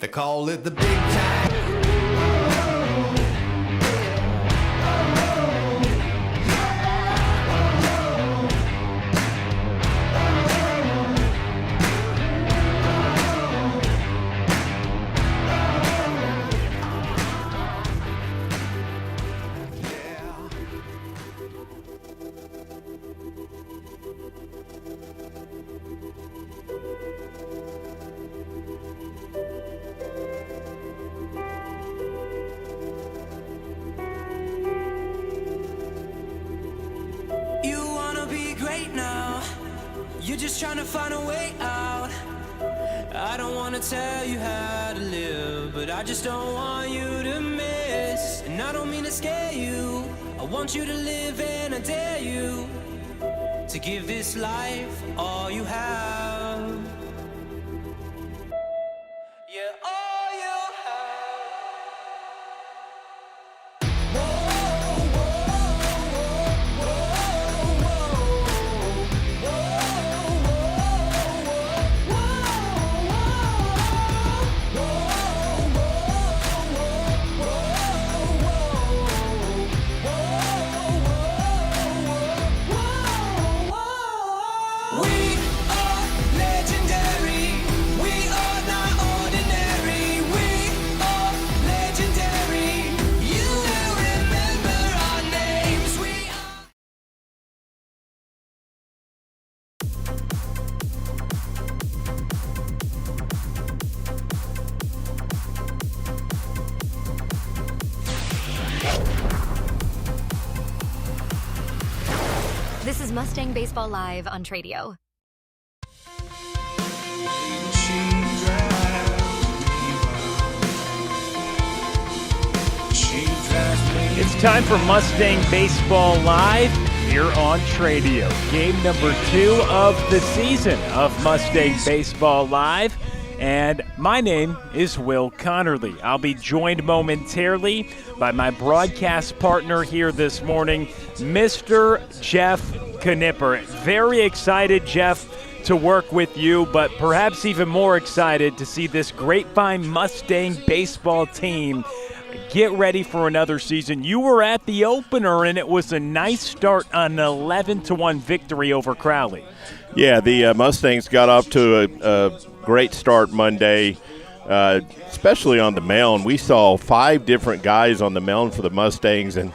They call it the big time. You're just trying to find a way out. I don't want to tell you how to live, but I just don't want you to miss. And I don't mean to scare you. I want you to live, and I dare you to give this life all you have. Yeah, all you This is Mustang Baseball Live on Tradio. It's time for Mustang Baseball Live here on Tradio. Game number 2 of the season of Mustang Baseball Live. And my name is Will Connerly. I'll be joined momentarily by my broadcast partner here this morning, Mr. Jeff Knipper. Very excited, Jeff, to work with you, but perhaps even more excited to see this Grapevine Mustang baseball team get ready for another season. You were at the opener, and it was a nice start on an 11-1 victory over Crowley. Yeah, the Mustangs got off to a great start Monday, especially on the mound. We saw 5 different guys on the mound for the Mustangs, and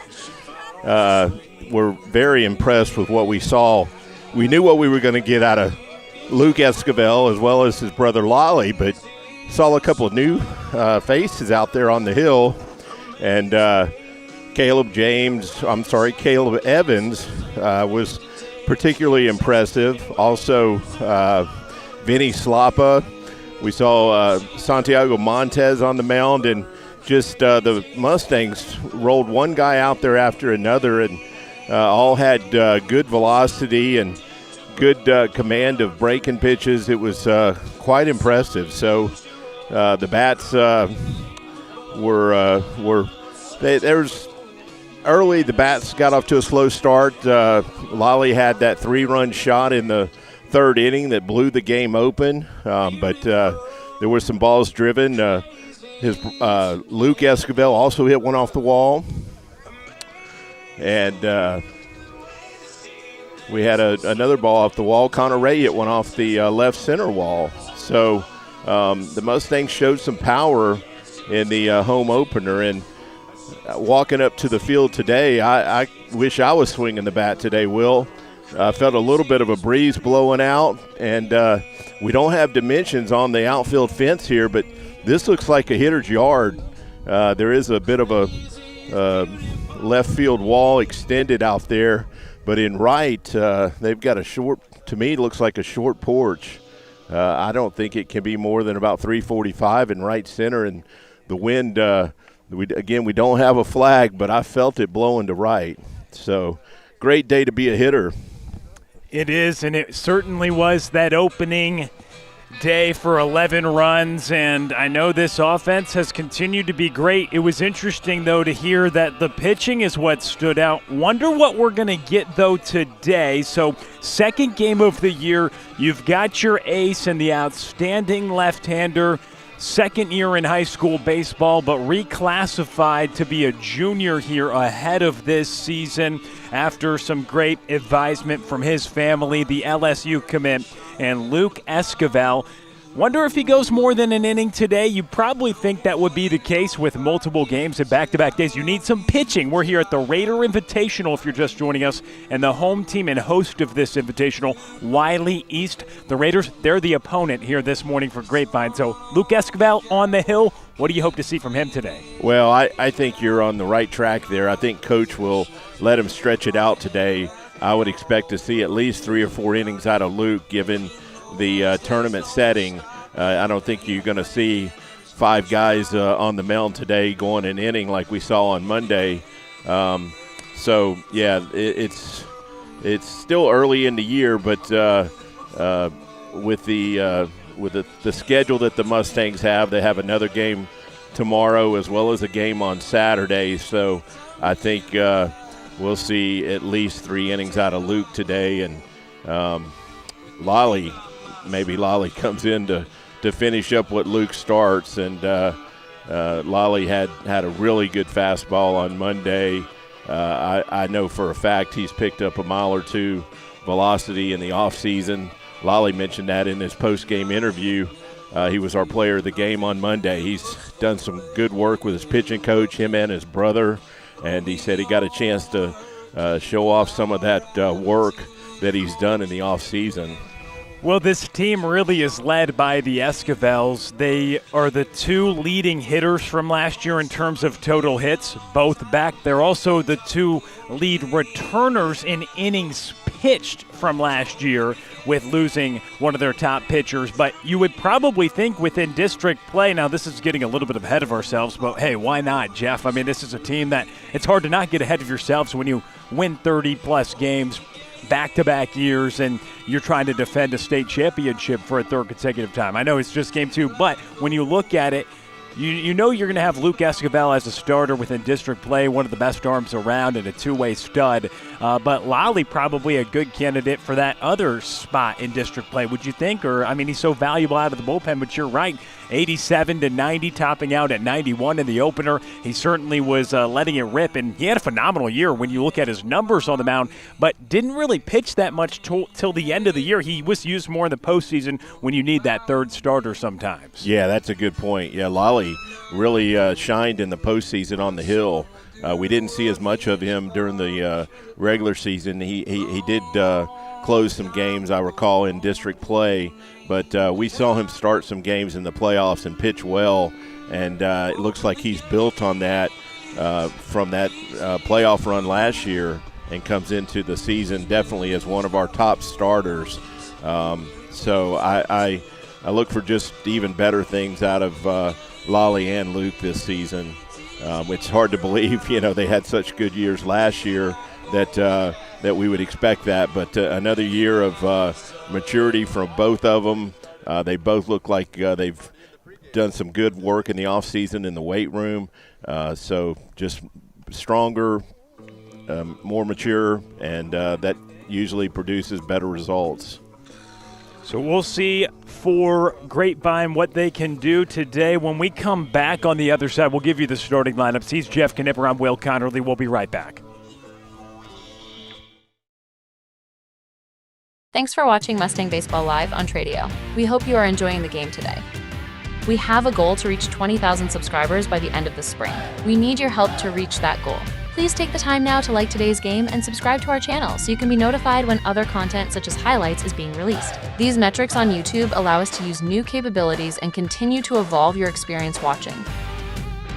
we're very impressed with what we saw. We knew what we were going to get out of Lai Esquivel as well as his brother Wylie, but saw a couple of new faces out there on the hill, and Caleb Evans was particularly impressive. Also, Vinny Slappa. We saw Santiago Montez on the mound, and just the Mustangs rolled one guy out there after another, and all had good velocity and good command of breaking pitches. It was quite impressive. So the bats there's early. The bats got off to a slow start. Wylie had that 3-run shot in the 3rd inning that blew the game open, but there were some balls driven. Lai Esquivel also hit one off the wall, and we had another ball off the wall. Connor Ray hit one off the left center wall. So the Mustangs showed some power in the home opener, and walking up to the field today, I wish I was swinging the bat today, Will. I felt a little bit of a breeze blowing out, and we don't have dimensions on the outfield fence here, but this looks like a hitter's yard. There is a bit of a left field wall extended out there, but in right, they've got a short, to me, it looks like a short porch. I don't think it can be more than about 345 in right center, and the wind, we don't have a flag, but I felt it blowing to right. So great day to be a hitter. It is, and it certainly was that opening day for 11 runs, and I know this offense has continued to be great. It was interesting, though, to hear that the pitching is what stood out. Wonder what we're going to get, though, today. So, second game of the year, you've got your ace and the outstanding left-hander, second year in high school baseball, but reclassified to be a junior here ahead of this season after some great advisement from his family, the LSU commit, and Luke Esquivel. Wonder if he goes more than an inning today. You probably think that would be the case with multiple games and back-to-back days. You need some pitching. We're here at the Raider Invitational, if you're just joining us, and the home team and host of this Invitational, Wylie East. The Raiders, they're the opponent here this morning for Grapevine. So Luke Esquivel on the hill. What do you hope to see from him today? Well, I think you're on the right track there. I think Coach will let him stretch it out today. I would expect to see at least 3 or 4 innings out of Luke, given the tournament setting. I don't think you're going to see 5 guys on the mound today going an inning like we saw on Monday. So, yeah, it's still early in the year, but with the schedule that the Mustangs have, they have another game tomorrow as well as a game on Saturday. So I think we'll see at least 3 innings out of Luke today. And maybe Lai comes in to finish up what Luke starts. And Lai had a really good fastball on Monday. I know for a fact he's picked up a mile or 2 velocity in the offseason. Lai mentioned that in his post-game interview. He was our player of the game on Monday. He's done some good work with his pitching coach, him and his brother, and he said he got a chance to show off some of that work that he's done in the offseason. Well, this team really is led by the Esquivels. They are the 2 leading hitters from last year in terms of total hits, both back. They're also the 2 lead returners in innings pitched from last year, with losing one of their top pitchers. But you would probably think within district play, now this is getting a little bit ahead of ourselves, but hey, why not, Jeff? I mean, this is a team that it's hard to not get ahead of yourselves when you win 30-plus games back-to-back years and you're trying to defend a state championship for a 3rd consecutive time. I know it's just game 2, but when you look at it, you know you're going to have Luke Esquivel as a starter within district play, one of the best arms around and a 2-way stud. But Wylie probably a good candidate for that other spot in district play, would you think? Or, I mean, he's so valuable out of the bullpen, but you're right. 87 to 90, topping out at 91 in the opener. He certainly was letting it rip, and he had a phenomenal year when you look at his numbers on the mound, but didn't really pitch that much till the end of the year. He was used more in the postseason when you need that 3rd starter sometimes. Yeah, that's a good point. Yeah, Wylie really shined in the postseason on the hill. We didn't see as much of him during the regular season. He did close some games, I recall, in district play, but we saw him start some games in the playoffs and pitch well, and it looks like he's built on that from that playoff run last year and comes into the season definitely as one of our top starters. So I look for just even better things out of Wylie and Luke this season. It's hard to believe, they had such good years last year that we would expect that. But another year of maturity from both of them. They both look like they've done some good work in the offseason in the weight room. So just stronger, more mature, and that usually produces better results. So we'll see for Grapevine what they can do today. When we come back on the other side, we'll give you the starting lineups. He's Jeff Knipper. I'm Will Connerly. We'll be right back. Thanks for watching Mustang Baseball Live on Tradio. We hope you are enjoying the game today. We have a goal to reach 20,000 subscribers by the end of the spring. We need your help to reach that goal. Please take the time now to like today's game and subscribe to our channel so you can be notified when other content such as highlights is being released. These metrics on YouTube allow us to use new capabilities and continue to evolve your experience watching.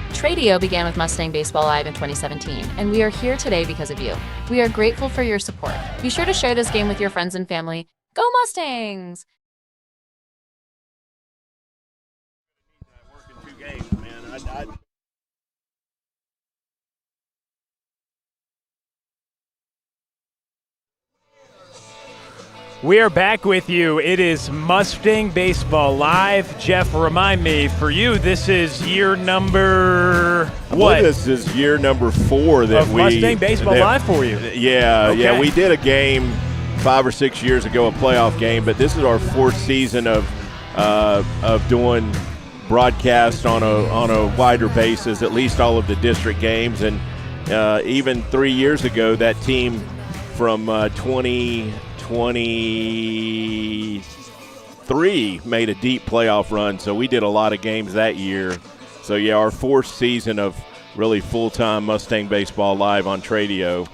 Tradio began with Mustang Baseball Live in 2017, and we are here today because of you. We are grateful for your support. Be sure to share this game with your friends and family. Go Mustangs! We are back with you. It is Mustang Baseball Live. Jeff, remind me, for you, this is year number what? This is year number 4 that of Mustang Baseball Live for you. Yeah, okay. Yeah. We did a game 5 or 6 years ago, a playoff game, but this is our 4th season of doing broadcast on a wider basis, at least all of the district games. And even 3 years ago, that team from 2023 made a deep playoff run. So we did a lot of games that year. So, yeah, our fourth season of really full-time Mustang Baseball Live on Tradio.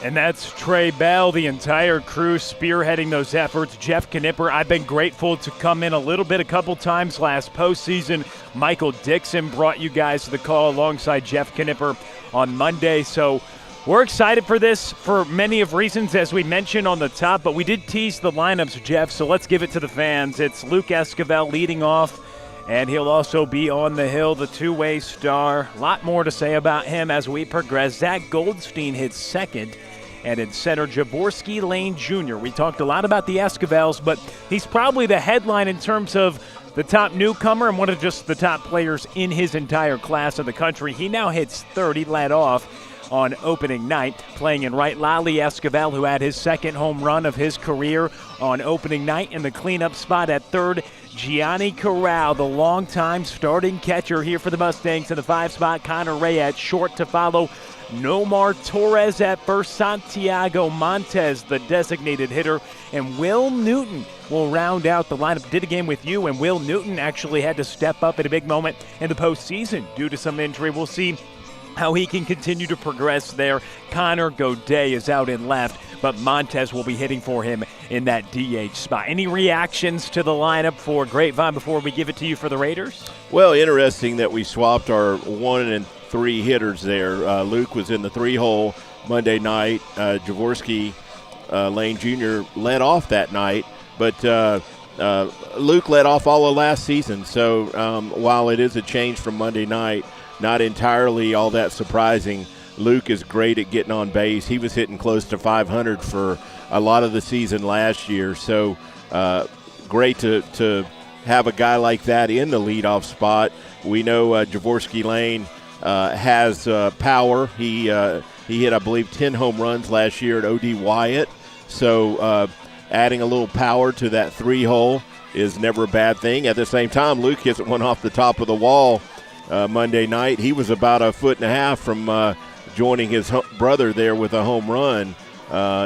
And that's Trey Bell, the entire crew spearheading those efforts. Jeff Knipper, I've been grateful to come in a couple times last postseason. Michael Dixon brought you guys the call alongside Jeff Knipper on Monday. So we're excited for this for many of reasons, as we mentioned on the top. But we did tease the lineups, Jeff, so let's give it to the fans. It's Luke Esquivel leading off, and he'll also be on the hill, the two-way star. A lot more to say about him as we progress. Zack Goldstein hits second. And in center, Jorvorskie Lane Jr. We talked a lot about the Esquivels, but he's probably the headline in terms of the top newcomer and one of just the top players in his entire class of the country. He now hits third. He led off on opening night, playing in right. Lai Esquivel, who had his second home run of his career on opening night in the cleanup spot at third. Giani Corral, the longtime starting catcher here for the Mustangs in the 5 spot. Connor Ray at short to follow. Nomar Torres at first, Santiago Montes, the designated hitter, and Will Newton will round out the lineup. Did a game with you, and Will Newton actually had to step up at a big moment in the postseason due to some injury. We'll see how he can continue to progress there. Connor Godet is out in left, but Montes will be hitting for him in that DH spot. Any reactions to the lineup for Grapevine before we give it to you for the Raiders? Well, interesting that we swapped our 1 and 3 hitters there. Luke was in the 3-hole Monday night. Jorvorskie Lane Jr. led off that night, but Luke led off all of last season. So while it is a change from Monday night, not entirely all that surprising. Luke is great at getting on base. He was hitting close to 500 for a lot of the season last year. So great to have a guy like that in the leadoff spot. We know Jorvorskie Lane has power. He hit, I believe, 10 home runs last year at O.D. Wyatt. So adding a little power to that 3-hole is never a bad thing. At the same time, Luke hits one off the top of the wall Monday night. He was about 1.5 feet from joining his brother there with a home run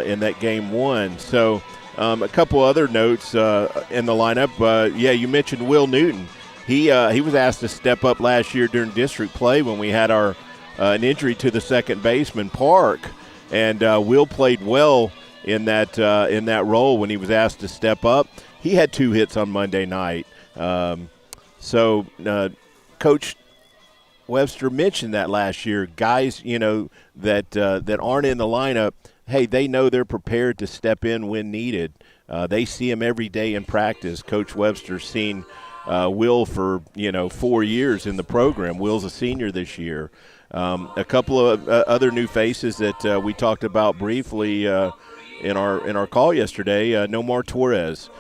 in that game 1. So a couple other notes in the lineup. You mentioned Will Newton. He was asked to step up last year during district play when we had an injury to the second baseman, Park, and Will played well in that role when he was asked to step up. He had 2 hits on Monday night. So Coach Webster mentioned that last year. Guys, that aren't in the lineup, hey, they know they're prepared to step in when needed. They see him every day in practice. Coach Webster's seen Will for 4 years in the program. Will's a senior this year. A couple of other new faces that we talked about briefly in our call yesterday. Nomar Torres,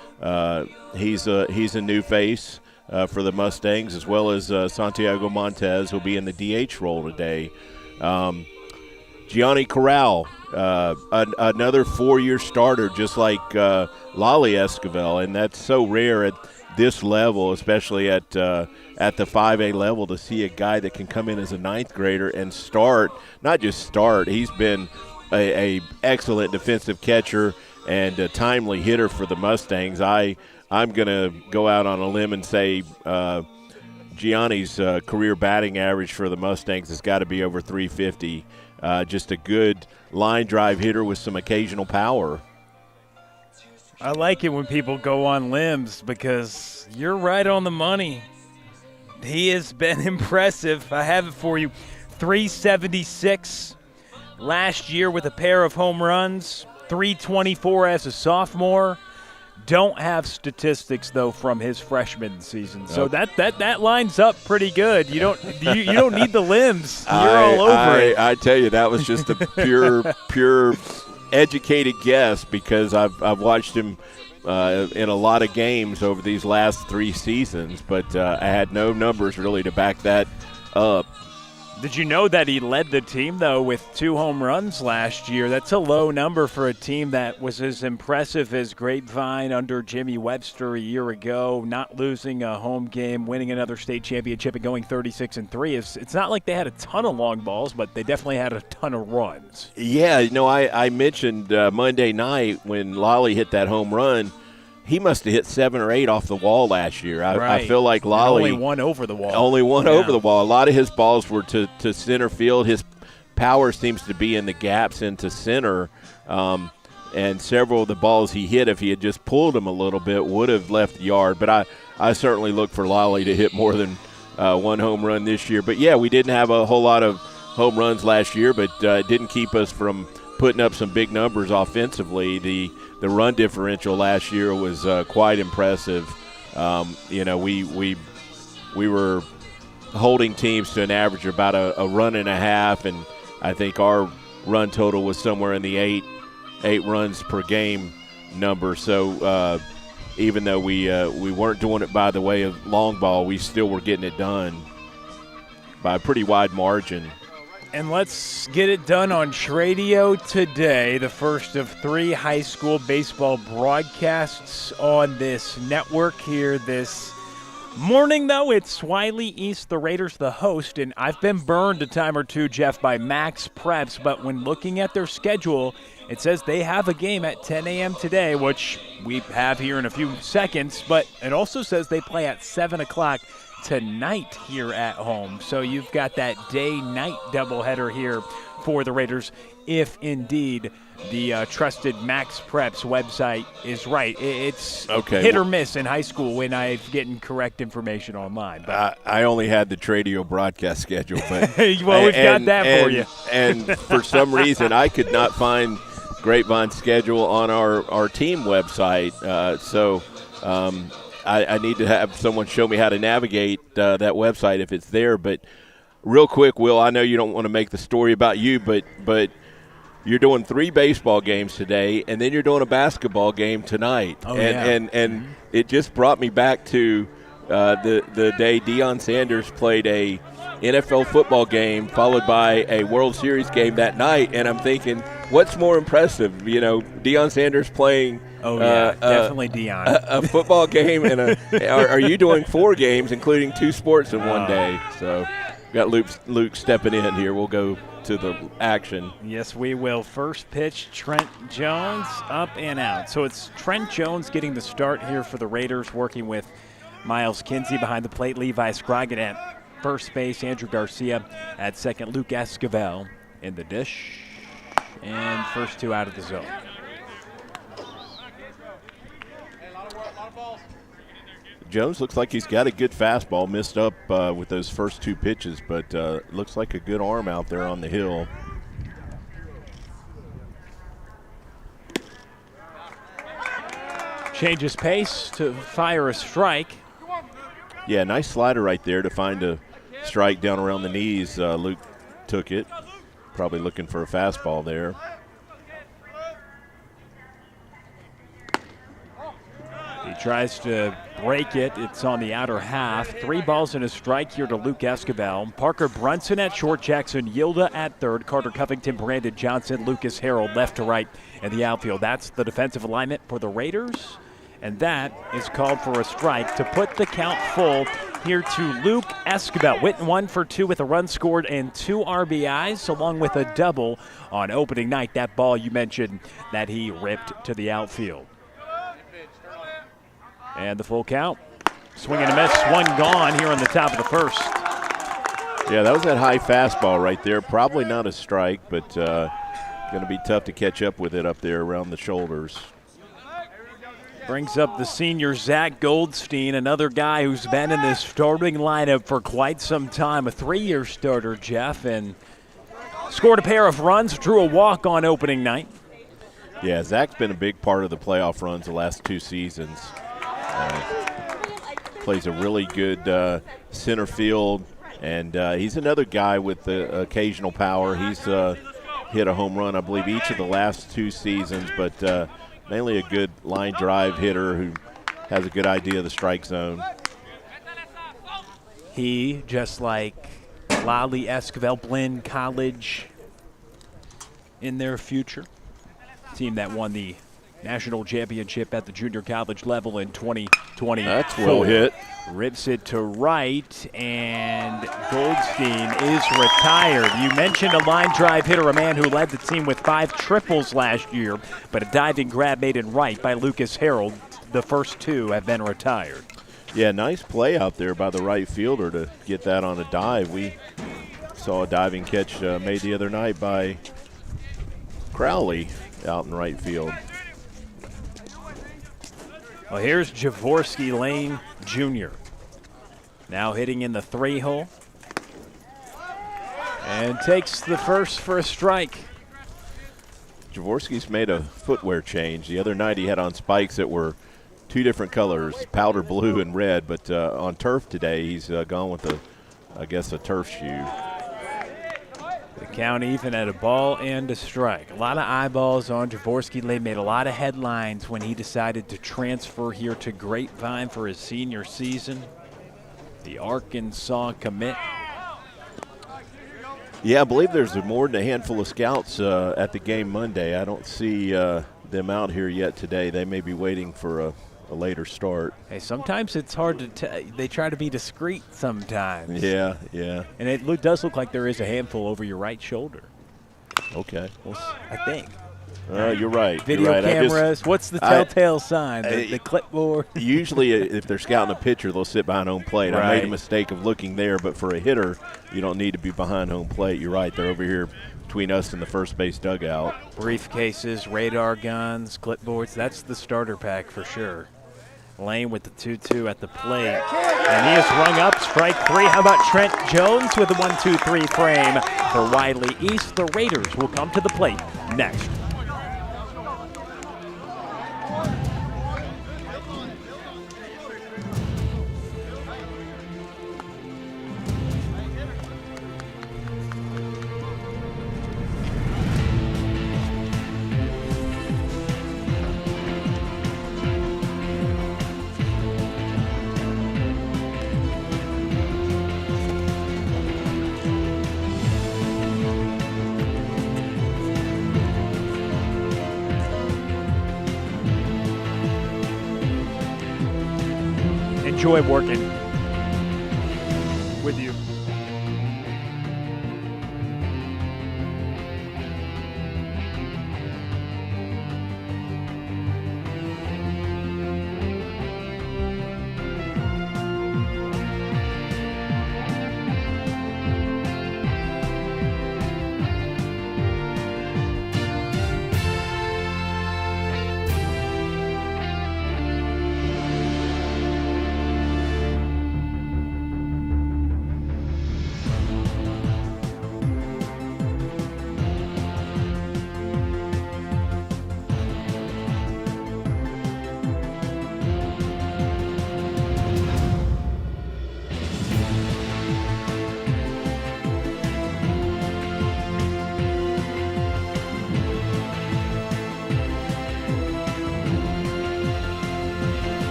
he's a new face for the Mustangs, as well as Santiago Montes will be in the DH role today. Giani Corral, another 4-year starter, just like Lai Esquivel, and that's so rare at this level, especially at the 5A level, to see a guy that can come in as a 9th grader and start. Not just start, he's been a excellent defensive catcher and a timely hitter for the Mustangs. I'm going to go out on a limb and say Gianni's career batting average for the Mustangs has got to be over 350. Just a good line drive hitter with some occasional power. I like it when people go on limbs because you're right on the money. He has been impressive. I have it for you. 376 last year with a pair of home runs, 324 as a sophomore. Don't have statistics though from his freshman season, so that lines up pretty good. You don't need the limbs. You're all over it. I tell you, that was just a pure educated guess because I've watched him in a lot of games over these last 3 seasons, but I had no numbers really to back that up. Did you know that he led the team, though, with 2 home runs last year? That's a low number for a team that was as impressive as Grapevine under Jimmy Webster a year ago, not losing a home game, winning another state championship, and going 36-3. It's not like they had a ton of long balls, but they definitely had a ton of runs. Yeah, I mentioned Monday night when Lai hit that home run, he must have hit 7 or 8 off the wall last year. I feel like Lai only one over the wall. Only one over the wall. A lot of his balls were to center field. His power seems to be in the gaps into center. And several of the balls he hit, if he had just pulled them a little bit, would have left the yard. But I certainly look for Lai to hit more than 1 home run this year. But, yeah, we didn't have a whole lot of home runs last year, but it didn't keep us from putting up some big numbers offensively. The run differential last year was quite impressive. We were holding teams to an average of about a run and a half, and I think our run total was somewhere in the eight runs per game number. So even though we weren't doing it by the way of long ball, we still were getting it done by a pretty wide margin. And let's get it done on Tradio today, the first of 3 high school baseball broadcasts on this network here this morning, though. It's Wylie East, the Raiders, the host, and I've been burned a time or two, Jeff, by Max Preps, but when looking at their schedule, it says they have a game at 10 a.m. today, which we have here in a few seconds, but it also says they play at 7 o'clock tonight here at home. So you've got that day-night doubleheader here for the Raiders, if indeed the trusted Max Preps website is right. It's hit or miss in high school when I'm getting correct information online. But I only had the Tradio broadcast schedule. But well, we've got that for you. And for some reason, I could not find Grapevine's schedule on our team website. I need to have someone show me how to navigate that website if it's there. But real quick, Will, I know you don't want to make the story about you, but you're doing 3 baseball games today, and then you're doing a basketball game tonight. And it just brought me back to the day Deion Sanders played a NFL football game followed by a World Series game that night. And I'm thinking, what's more impressive? Deion Sanders playing definitely Deion. A football game and are you doing 4 games, including 2 sports in one day? So got Luke stepping in here. We'll go to the action. Yes, we will. First pitch, Trent Jones, up and out. So it's Trent Jones getting the start here for the Raiders, working with Miles Kinsey behind the plate, Levi Scroggett at first base, Andrew Garcia at second, Luke Esquivel in the dish, and first 2 out of the zone. Jones looks like he's got a good fastball, missed up with those first 2 pitches, but looks like a good arm out there on the hill. Changes pace to fire a strike. Yeah, nice slider right there to find a strike down around the knees. Luke took it, probably looking for a fastball there. He tries to break it. It's on the outer half. 3 balls and a strike here to Luke Esquivel. Parker Brunson at short, Jackson Yilda at third, Carter Covington, Brandon Johnson, Lucas Harold left to right in the outfield. That's the defensive alignment for the Raiders, and that is called for a strike to put the count full here to Luke Esquivel. Went 1 for 2 with a run scored and 2 RBIs, along with a double on opening night. That ball you mentioned that he ripped to the outfield. And the full count. Swing and a miss, 1 gone here on the top of the first. Yeah, that was that high fastball right there. Probably not a strike, but going to be tough to catch up with it up there around the shoulders. Brings up the senior Zack Goldstein, another guy who's been in this starting lineup for quite some time, a 3-year starter, Jeff, and scored a pair of runs, drew a walk on opening night. Yeah, Zach's been a big part of the playoff runs the last 2 seasons. Plays a really good center field, and he's another guy with the occasional power. He's hit a home run, I believe, each of the last 2 seasons, but mainly a good line drive hitter who has a good idea of the strike zone. He, just like Lai Esquivel Blinn College in their future. Team that won the national championship at the junior college level in 2020. That's well hit. Rips it to right, and Goldstein is retired. You mentioned a line drive hitter, a man who led the team with 5 triples last year, but a diving grab made in right by Lucas Harold. The first 2 have been retired. Yeah, nice play out there by the right fielder to get that on a dive. We saw a diving catch made the other night by Crowley out in right field. Well, here's Jorvorskie Lane Jr. Now hitting in the 3-hole. And takes the first for a strike. Jorvorskie's made a footwear change. The other night he had on spikes that were 2 different colors, powder blue and red, but on turf today he's gone with I guess a turf shoe. The count even at a ball and a strike. A lot of eyeballs on Jorvorskie Lane. Made a lot of headlines when he decided to transfer here to Grapevine for his senior season. The Arkansas commit. Yeah, I believe there's more than a handful of scouts at the game Monday. I don't see them out here yet today. They may be waiting for a later start. Hey, sometimes it's hard to tell. They try to be discreet sometimes. Yeah. And it does look like there is a handful over your right shoulder. Okay. I think. You're right. Video you're right. cameras. What's the telltale sign? The clipboard? Usually if they're scouting a pitcher, they'll sit behind home plate. Right. I made a mistake of looking there, but for a hitter, you don't need to be behind home plate. You're right. They're over here between us and the first base dugout. Briefcases, radar guns, clipboards. That's the starter pack for sure. Lane with the 2-2 at the plate. And he has rung up strike 3. How about Trent Jones with the 1-2-3 frame for Wylie East? The Raiders will come to the plate next. Enjoy working with you.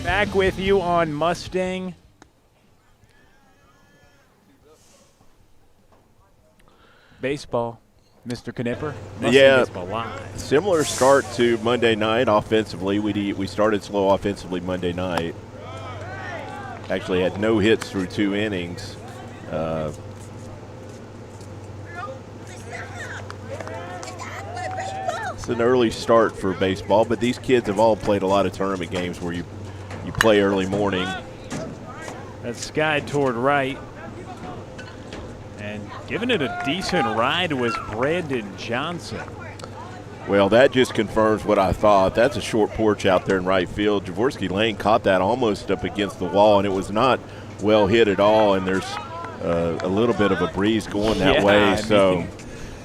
Back with you on Mustang Baseball, Mr. Knipper. Yeah, Baseball Live. Similar start to Monday night offensively. We started slow offensively Monday night. Actually had no hits through 2 innings. It's an early start for baseball, but these kids have all played a lot of tournament games where you play early morning. That's skied toward right. And giving it a decent ride was Brandon Johnson. Well, that just confirms what I thought. That's a short porch out there in right field. Jorvorskie Lane caught that almost up against the wall, and it was not well hit at all, and there's a little bit of a breeze going that way. So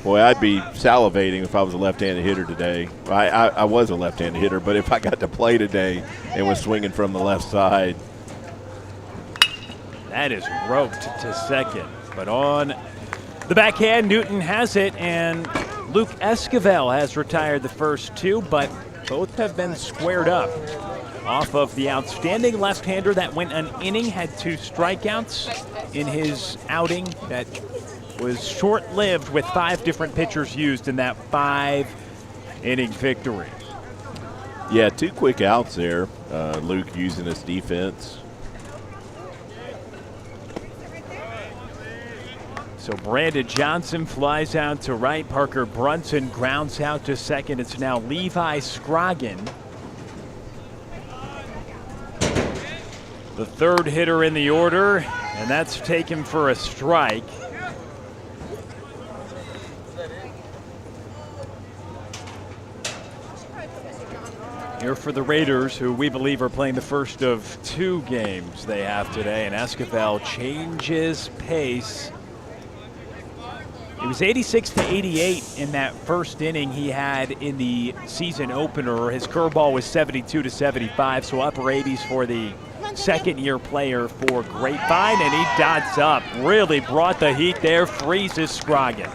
Boy, I'd be salivating if I was a left-handed hitter today. I was a left-handed hitter, but if I got to play today and was swinging from the left side. That is roped to second. But on the backhand, Newton has it, and Lai Esquivel has retired the first two, but both have been squared up. Off of the outstanding left-hander that went an inning, had 2 strikeouts in his outing that was short-lived with 5 different pitchers used in that 5-inning victory. Yeah, 2 quick outs there. Luke using his defense. So Brandon Johnson flies out to right. Parker Brunson grounds out to second. It's now Levi Scroggin, the 3rd hitter in the order, and that's taken for a strike. Here for the Raiders, who we believe are playing the first of 2 games they have today, and Esquivel changes pace. It was 86-88 in that first inning he had in the season opener. His curveball was 72-75, so upper 80s for the second-year player for Grapevine, and he dots up. Really brought the heat there, freezes Scroggin.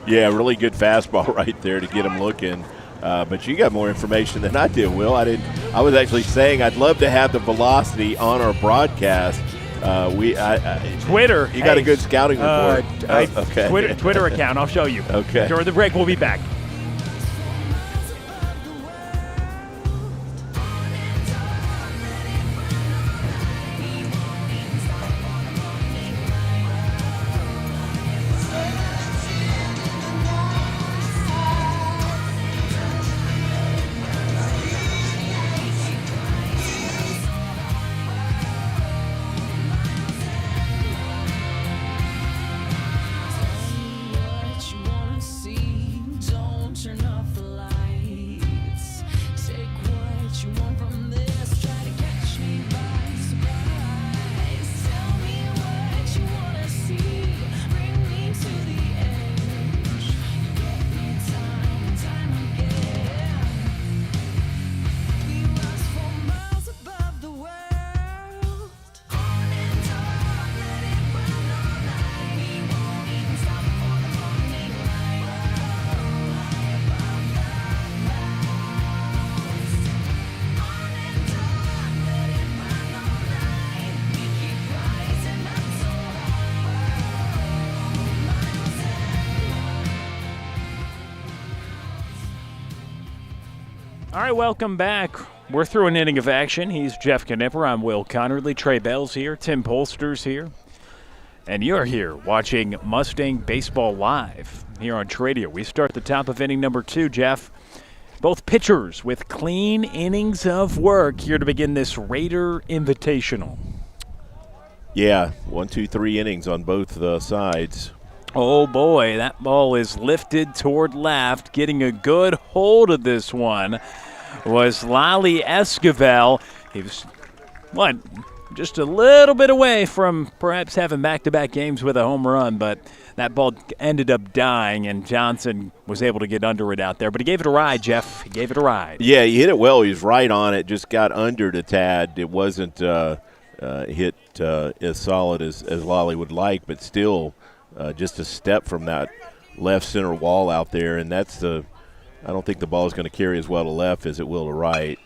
Yeah, really good fastball right there to get him looking. But you got more information than I did, Will. I was actually saying I'd love to have the velocity on our broadcast. Twitter. You got a good scouting report. Okay. Twitter account. I'll show you. Okay. During the break, we'll be back. All right, welcome back. We're through an inning of action. He's Jeff Knipper. I'm Will Connerly. Trey Bell's here. Tim Polster's here. And you're here watching Mustang Baseball Live here on Tradio. We start the top of inning number 2, Jeff. Both pitchers with clean innings of work here to begin this Raider Invitational. Yeah, 1, 2, 3 innings on both sides. Oh, boy, that ball is lifted toward left. Getting a good hold of this one was Lai Esquivel. He was, just a little bit away from perhaps having back-to-back games with a home run, but that ball ended up dying, and Johnson was able to get under it out there. But he gave it a ride, Jeff. He gave it a ride. Yeah, he hit it well. He was right on it, just got under the tad. It wasn't hit as solid as Lai would like, but still just a step from that left center wall out there, and that's I don't think the ball is going to carry as well to left as it will to right.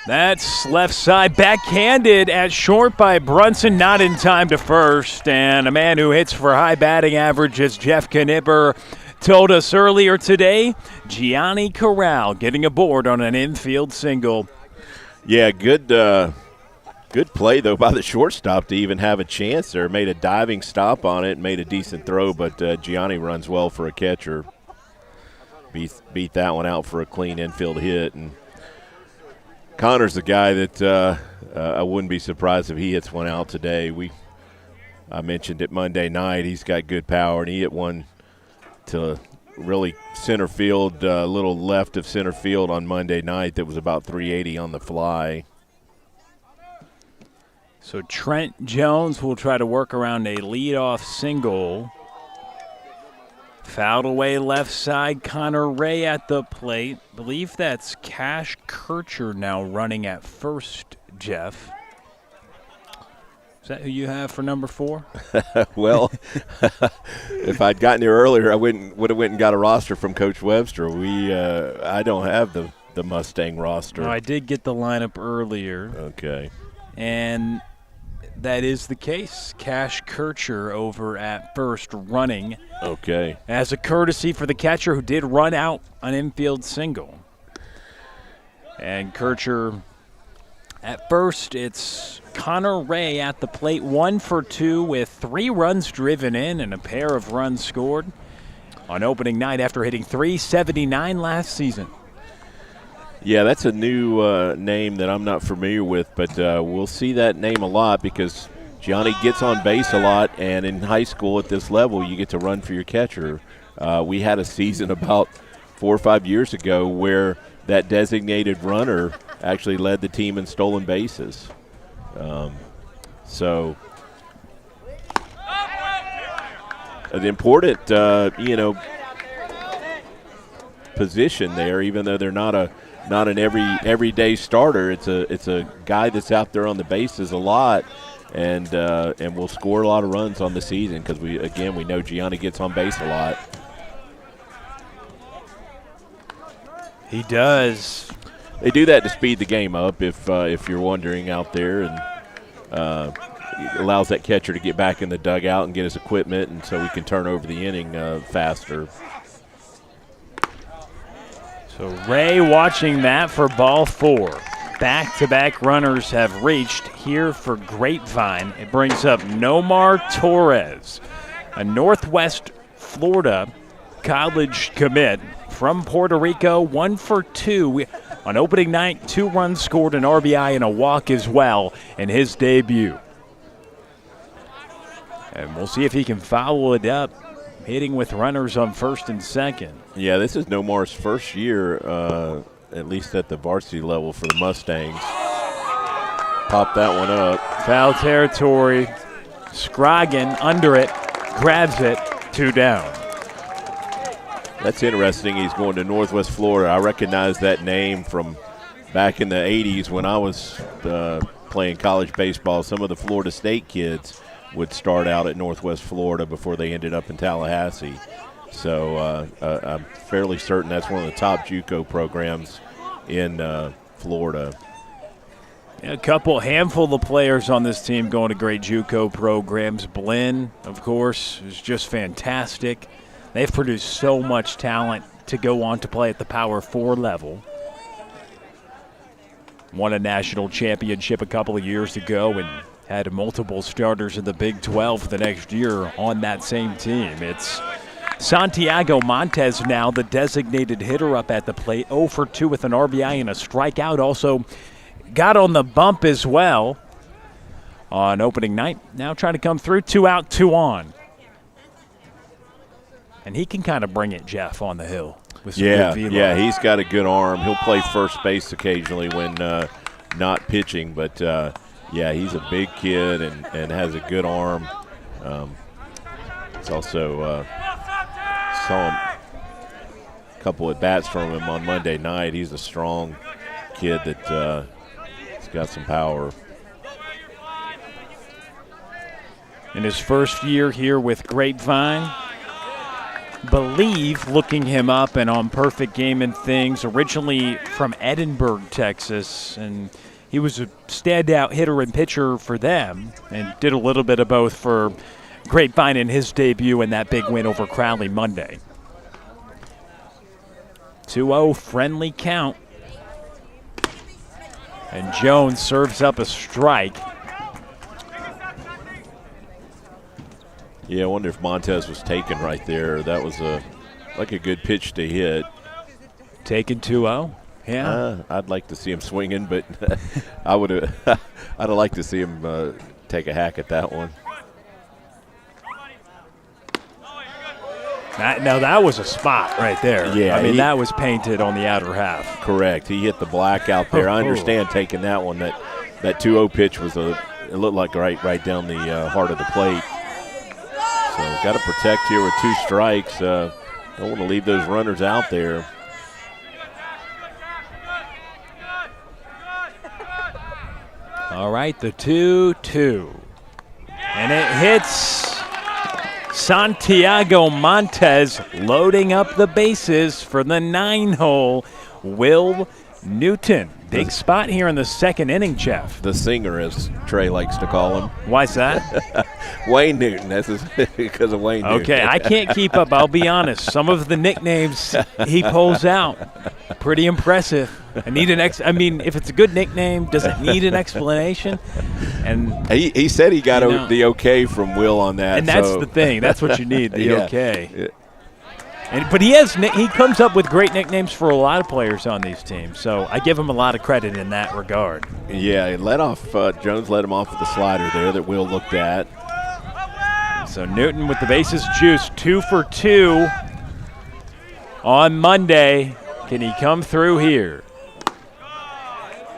That's left side, backhanded at short by Brunson, not in time to first. And a man who hits for high batting average, as Jeff Knipper told us earlier today, Giani Corral getting aboard on an infield single. Yeah, good play, though, by the shortstop to even have a chance there. Made a diving stop on it, made a decent throw, but Giani runs well for a catcher. Beat that one out for a clean infield hit. And Connor's the guy that I wouldn't be surprised if he hits one out today. I mentioned it Monday night. He's got good power, and he hit one to really center field, a little left of center field on Monday night that was about 380 on the fly. So Trent Jones will try to work around a leadoff single Fouled away left side, Connor Ray at the plate. Believe that's Cash Kircher now running at first, Jeff. Is that who you have for number 4? Well, if I'd gotten here earlier, I would have went and got a roster from Coach Webster. I don't have the Mustang roster. No, I did get the lineup earlier. Okay. And that is the case. Cash Kircher over at first running. Okay. As a courtesy for the catcher who did run out an infield single. And Kircher at first, it's Connor Ray at the plate, 1 for 2 with 3 runs driven in and a pair of runs scored on opening night after hitting .379 last season. Yeah, that's a new name that I'm not familiar with, but we'll see that name a lot because Giani gets on base a lot, and in high school at this level, you get to run for your catcher. We had a season about 4 or 5 years ago where that designated runner actually led the team in stolen bases. So an important, position there, even though they're not an everyday starter. It's a guy that's out there on the bases a lot, and will score a lot of runs on the season because we know Giani gets on base a lot. He does. They do that to speed the game up, if you're wondering out there, and it allows that catcher to get back in the dugout and get his equipment, and so we can turn over the inning faster. So Ray watching that for ball 4. Back-to-back runners have reached here for Grapevine. It brings up Nomar Torres, a Northwest Florida college commit from Puerto Rico, 1 for 2. On opening night, 2 runs scored, an RBI and a walk as well in his debut. And we'll see if he can follow it up, hitting with runners on first and second. Yeah, this is Nomar's first year, at least at the varsity level for the Mustangs. Pop that one up. Foul territory. Scroggin under it, grabs it, 2 down. That's interesting. He's going to Northwest Florida. I recognize that name from back in the 80s when I was playing college baseball. Some of the Florida State kids would start out at Northwest Florida before they ended up in Tallahassee. So I'm fairly certain that's one of the top JUCO programs in Florida. A handful of players on this team going to great JUCO programs. Blinn, of course, is just fantastic. They've produced so much talent to go on to play at the Power 4 level. Won a national championship a couple of years ago and had multiple starters in the Big 12 the next year on that same team. It's Santiago Montes now, the designated hitter up at the plate, 0 for 2 with an RBI and a strikeout. Also got on the bump as well on opening night. Now trying to come through, 2 out, 2 on. And he can kind of bring it, Jeff, on the hill. With some good velo. Yeah, he's got a good arm. He'll play first base occasionally when not pitching. But, yeah, he's a big kid and has a good arm. It's also saw a couple at bats from him on Monday night. He's a strong kid that has got some power. In his first year here with Grapevine, believe looking him up and on Perfect Game and Things, originally from Edinburgh, Texas, and he was a standout hitter and pitcher for them and did a little bit of both for Grapevine in his debut and that big win over Crowley Monday. 2-0 friendly count. And Jones serves up a strike. Yeah, I wonder if Montez was taken right there. That was like a good pitch to hit. Taken 2-0? Yeah. I'd like to see him swinging, but I'd have liked to see him take a hack at that one. That was a spot right there. Yeah, I mean, that was painted on the outer half. Correct. He hit the black out there. I understand taking that one. That 2-0 pitch was it looked like right down the heart of the plate. So got to protect here with 2 strikes. Don't want to leave those runners out there. All right, the 2-2. And it hits Santiago Montes, loading up the bases for the 9-hole. Will Newton. Big spot here in the 2nd inning, Jeff. The singer, as Trey likes to call him. Why's that? Wayne Newton. That's because of Wayne Newton. Okay, I can't keep up. I'll be honest. Some of the nicknames he pulls out, pretty impressive. I need if it's a good nickname, does it need an explanation? And he said he got the okay from Will on that. And that's the thing. That's what you need, the okay. Yeah. But he comes up with great nicknames for a lot of players on these teams, so I give him a lot of credit in that regard. Yeah, Jones let him off with the slider there that Will looked at. So Newton with the bases juiced, 2 for 2 on Monday. Can he come through here?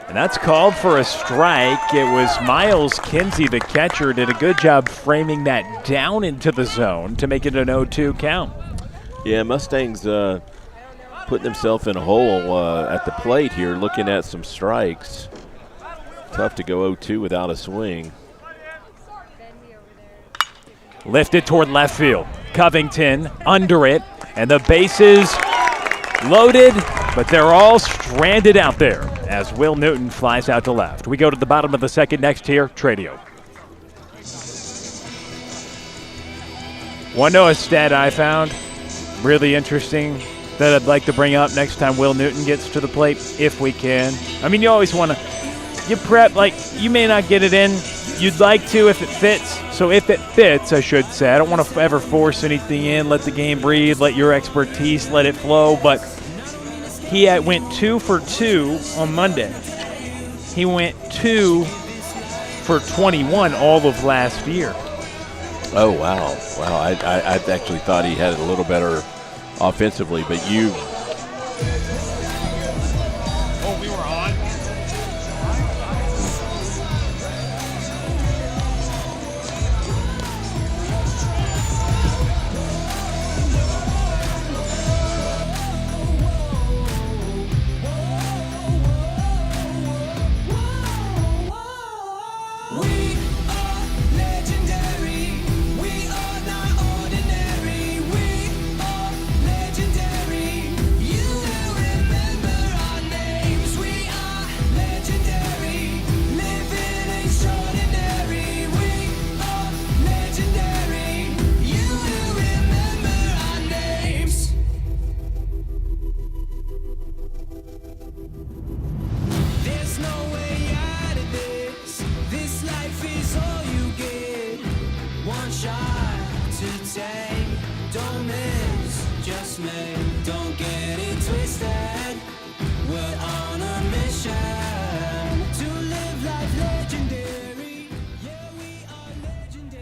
And that's called for a strike. It was Miles Kinsey, the catcher, did a good job framing that down into the zone to make it an 0-2 count. Yeah, Mustangs putting themselves in a hole at the plate here, looking at some strikes. Tough to go 0-2 without a swing. Lifted toward left field. Covington under it, and the bases loaded, but they're all stranded out there as Will Newton flies out to left. We go to the bottom of the 2nd next here, Tradio. Want to know a stat I found? Really interesting that I'd like to bring up next time Will Newton gets to the plate, if we can. I mean, you always want to, you prep, you may not get it in. You'd like to if it fits. So if it fits, I should say. I don't want to ever force anything in. Let the game breathe. Let your expertise let it flow. But he went 2 for 2 on Monday. He went 2 for 21 all of last year. Oh, wow. Wow, I actually thought he had it a little better offensively, but you... Oh, we were on?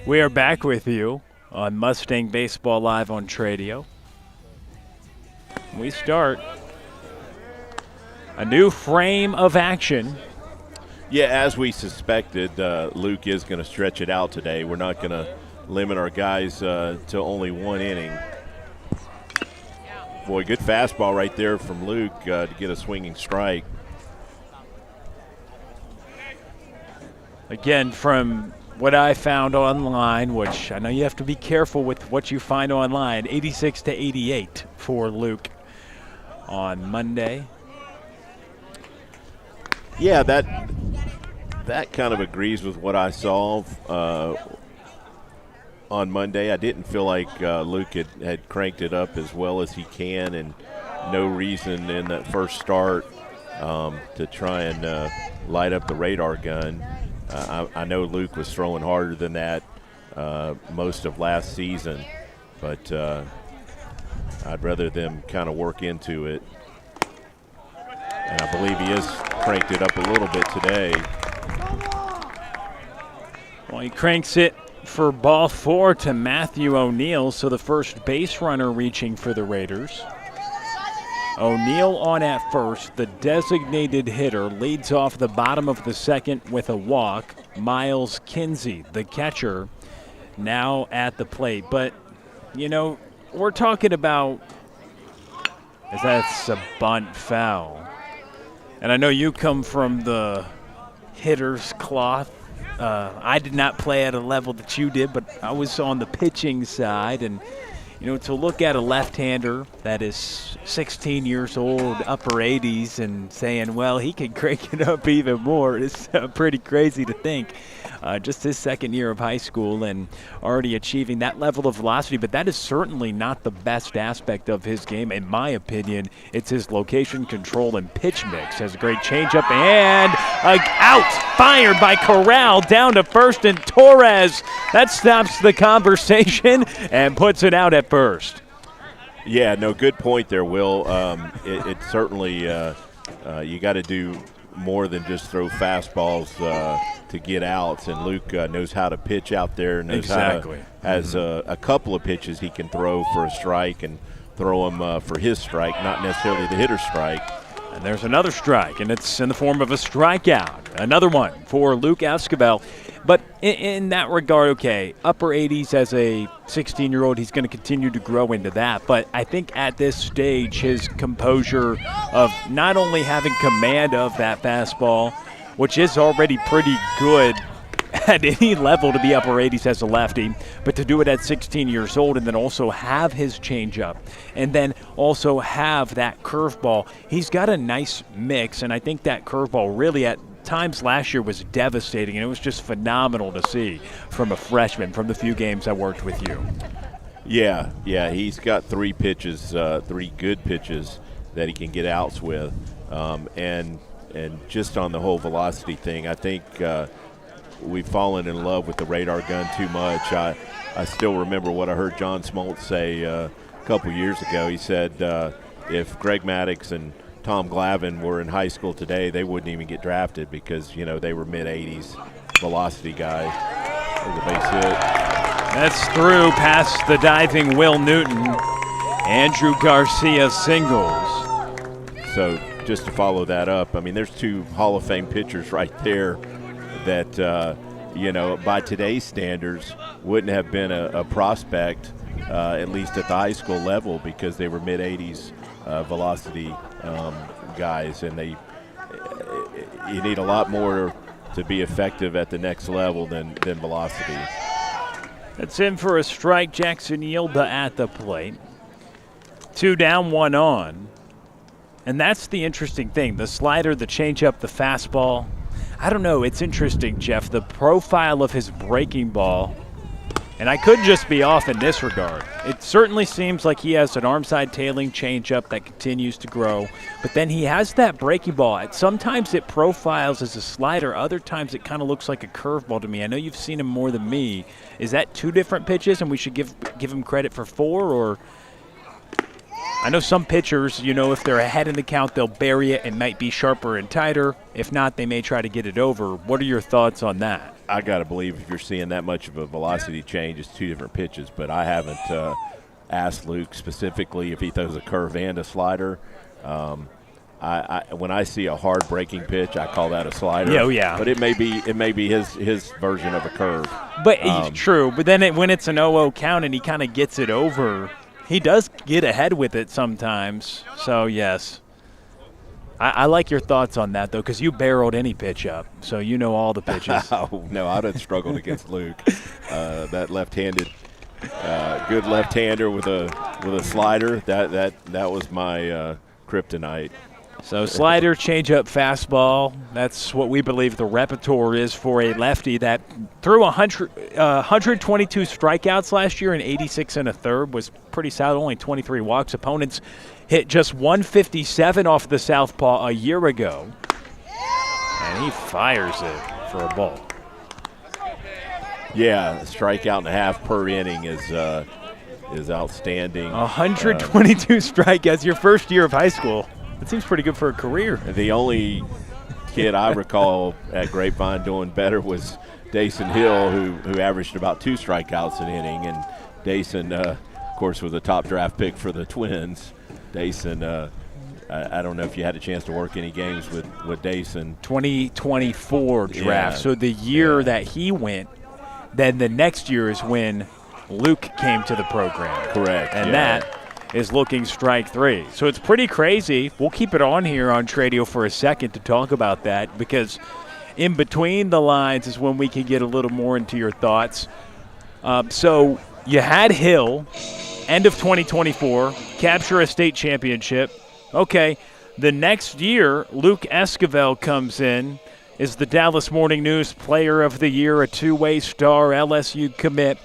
We are back with you on Mustang Baseball Live on Tradio. We start a new frame of action. Yeah, as we suspected, Luke is going to stretch it out today. We're not going to limit our guys to only 1 inning. Boy, good fastball right there from Luke to get a swinging strike. Again, from what I found online, which I know you have to be careful with what you find online, 86 to 88 for Luke on Monday. Yeah, that kind of agrees with what I saw on Monday. I didn't feel like Luke had cranked it up as well as he can, and no reason in that first start to try and light up the radar gun. I know Luke was throwing harder than that most of last season, but I'd rather them kind of work into it. And I believe he has cranked it up a little bit today. Well, he cranks it for ball 4 to Matthew O'Neill, so the first base runner reaching for the Raiders. O'Neill on at first. The designated hitter leads off the bottom of the 2nd with a walk. Miles Kinsey, the catcher, now at the plate. But, you know, we're talking about that's a bunt foul. And I know you come from the hitter's cloth. I did not play at a level that you did, but I was on the pitching side. And, you know, to look at a left-hander that is 16 years old, upper 80s, and saying, well, he can crank it up even more is pretty crazy to think. Just his second year of high school and already achieving that level of velocity. But that is certainly not the best aspect of his game, in my opinion. It's his location control and pitch mix. Has a great changeup and out, fired by Corral down to first, and Torres, that stops the conversation and puts it out at first. Yeah, no, good point there, Will. It certainly you got to do more than just throw fastballs to get outs, and Luke knows how to pitch out there. Knows exactly. Has a couple of pitches he can throw for a strike and throw them for his strike, not necessarily the hitter's strike. And there's another strike, and it's in the form of a strikeout. Another one for Luke Esquivel. But in that regard, okay, upper 80s as a 16-year-old, he's going to continue to grow into that. But I think at this stage, his composure of not only having command of that fastball, which is already pretty good at any level to be upper 80s as a lefty, but to do it at 16 years old and then also have his changeup and then also have that curveball. He's got a nice mix, and I think that curveball really at times last year was devastating, and it was just phenomenal to see from a freshman from the few games I worked with you. Yeah, he's got three good pitches that he can get outs with, and just on the whole velocity thing, I think we've fallen in love with the radar gun too much. I still remember what I heard John Smoltz say a couple years ago. He said if Greg Maddux and Tom Glavine were in high school today, they wouldn't even get drafted because, you know, they were mid-80s velocity guys. There's a base hit. That's through past the diving Will Newton. Andrew Garcia singles. So just to follow that up, I mean, there's two Hall of Fame pitchers right there that, you know, by today's standards wouldn't have been a prospect, at least at the high school level, because they were mid-80s velocity guys, and you need a lot more to be effective at the next level than velocity. That's in for a strike. Jackson Yilba at the plate. 2 down, 1 on. And that's the interesting thing. The slider, the changeup, the fastball. I don't know. It's interesting, Jeff. The profile of his breaking ball, and I could just be off in this regard. It certainly seems like he has an arm-side tailing changeup that continues to grow, but then he has that breaking ball. Sometimes it profiles as a slider. Other times it kind of looks like a curveball to me. I know you've seen him more than me. Is that 2 different pitches, and we should give him credit for 4, or? I know some pitchers, you know, if they're ahead in the count, they'll bury it and might be sharper and tighter. If not, they may try to get it over. What are your thoughts on that? I got to believe if you're seeing that much of a velocity change, it's 2 different pitches. But I haven't asked Luke specifically if he throws a curve and a slider. When I see a hard breaking pitch, I call that a slider. Yeah, yeah. But it may be his version of a curve. But true. But then when it's an 0-0 count and he kind of gets it over, he does get ahead with it sometimes. So yes. I like your thoughts on that, though, because you barreled any pitch up, so you know all the pitches. Oh, no, I'd have struggled against Luke. That left-handed, good left-hander with a slider. That was my kryptonite. So slider, changeup, fastball. That's what we believe the repertoire is for a lefty that threw 122 strikeouts last year and 86 1/3 was pretty solid. Only 23 walks. Opponents hit just 157 off the southpaw a year ago, and he fires it for a ball. Yeah, a strikeout and a half per inning is outstanding. 122 strikeouts your first year of high school. That seems pretty good for a career. The only kid I recall at Grapevine doing better was Dason Hill, who averaged about 2 strikeouts an inning. And Dason, of course, was a top draft pick for the Twins. Dason, I don't know if you had a chance to work any games with Dason. 2024 draft. Yeah. So the year that he went, then the next year is when Luke came to the program. Correct. And that is looking strike 3. So it's pretty crazy. We'll keep it on here on Tradio for a second to talk about that, because in between the lines is when we can get a little more into your thoughts. So you had Hill, end of 2024, capture a state championship. Okay, the next year, Luke Esquivel comes in, is the Dallas Morning News Player of the Year, a two-way star, LSU commit,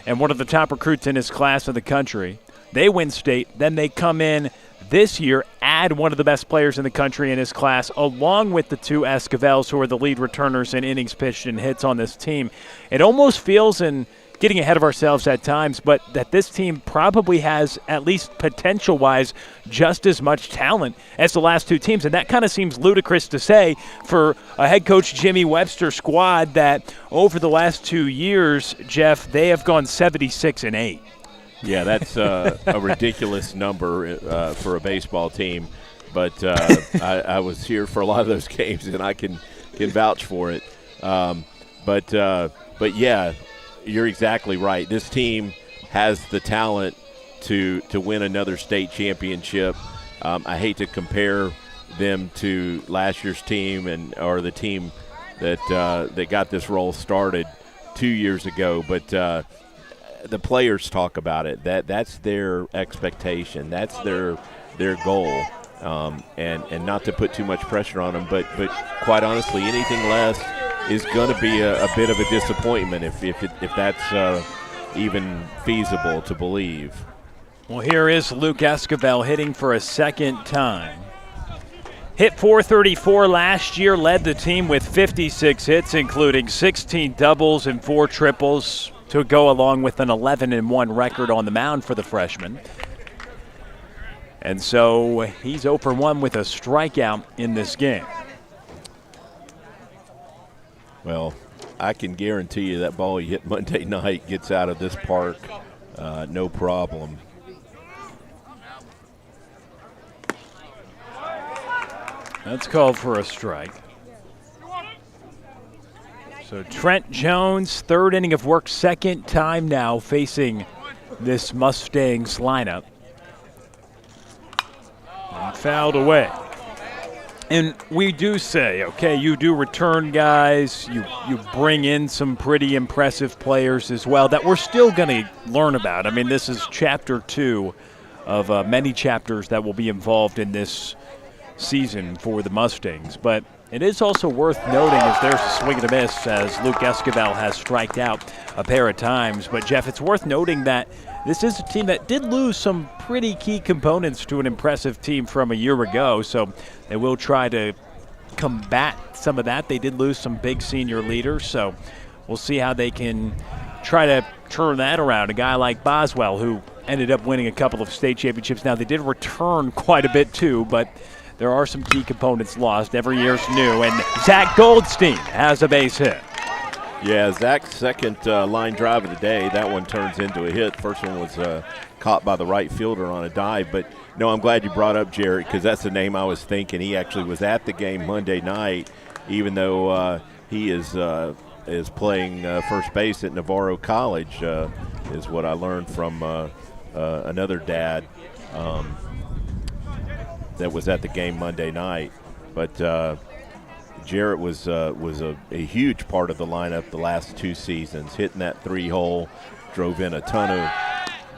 and one of the top recruits in his class in the country. They win state. Then they come in this year, add one of the best players in the country in his class, along with the two Esquivels, who are the lead returners in innings pitched and hits on this team. It almost feels, and getting ahead of ourselves at times, but that this team probably has, at least potential-wise, just as much talent as the last two teams. And that kind of seems ludicrous to say for a head coach Jimmy Webster squad that over the last 2 years, Jeff, they have gone 76-8. Yeah, that's a ridiculous number for a baseball team. But I was here for a lot of those games, and I can vouch for it. But yeah, you're exactly right. This team has the talent to win another state championship. I hate to compare them to last year's team or the team that got this role started 2 years ago, but the players talk about it. That's their expectation. That's their goal. And not to put too much pressure on them, but quite honestly, anything less is going to be a bit of a disappointment if that's even feasible to believe. Well, here is Luke Esquivel hitting for a second time. Hit .434 last year, led the team with 56 hits, including 16 doubles and 4 triples, to go along with an 11-1 record on the mound for the freshman. And so he's 0 for 1 with a strikeout in this game. Well, I can guarantee you that ball you hit Monday night gets out of this park no problem. That's called for a strike. So Trent Jones, third inning of work, second time now facing this Mustangs lineup. And fouled away. And we do say, okay, you do return guys, you bring in some pretty impressive players as well that we're still going to learn about. I mean, this is chapter 2 of many chapters that will be involved in this season for the Mustangs. But it is also worth noting as there's a swing and a miss as Luke Esquivel has striked out a pair of times. But, Jeff, it's worth noting that this is a team that did lose some pretty key components to an impressive team from a year ago. So they will try to combat some of that. They did lose some big senior leaders. So we'll see how they can try to turn that around. A guy like Boswell, who ended up winning a couple of state championships. Now, they did return quite a bit too, but there are some key components lost. Every year's new. And Zack Goldstein has a base hit. Yeah, Zack's second line drive of the day. That one turns into a hit. First one was caught by the right fielder on a dive. But, no, I'm glad you brought up Jarrett because that's the name I was thinking. He actually was at the game Monday night, even though he is playing first base at Navarro College, is what I learned from another dad that was at the game Monday night. But Jarrett was a huge part of the lineup the last 2 seasons, hitting that 3-hole, drove in a ton of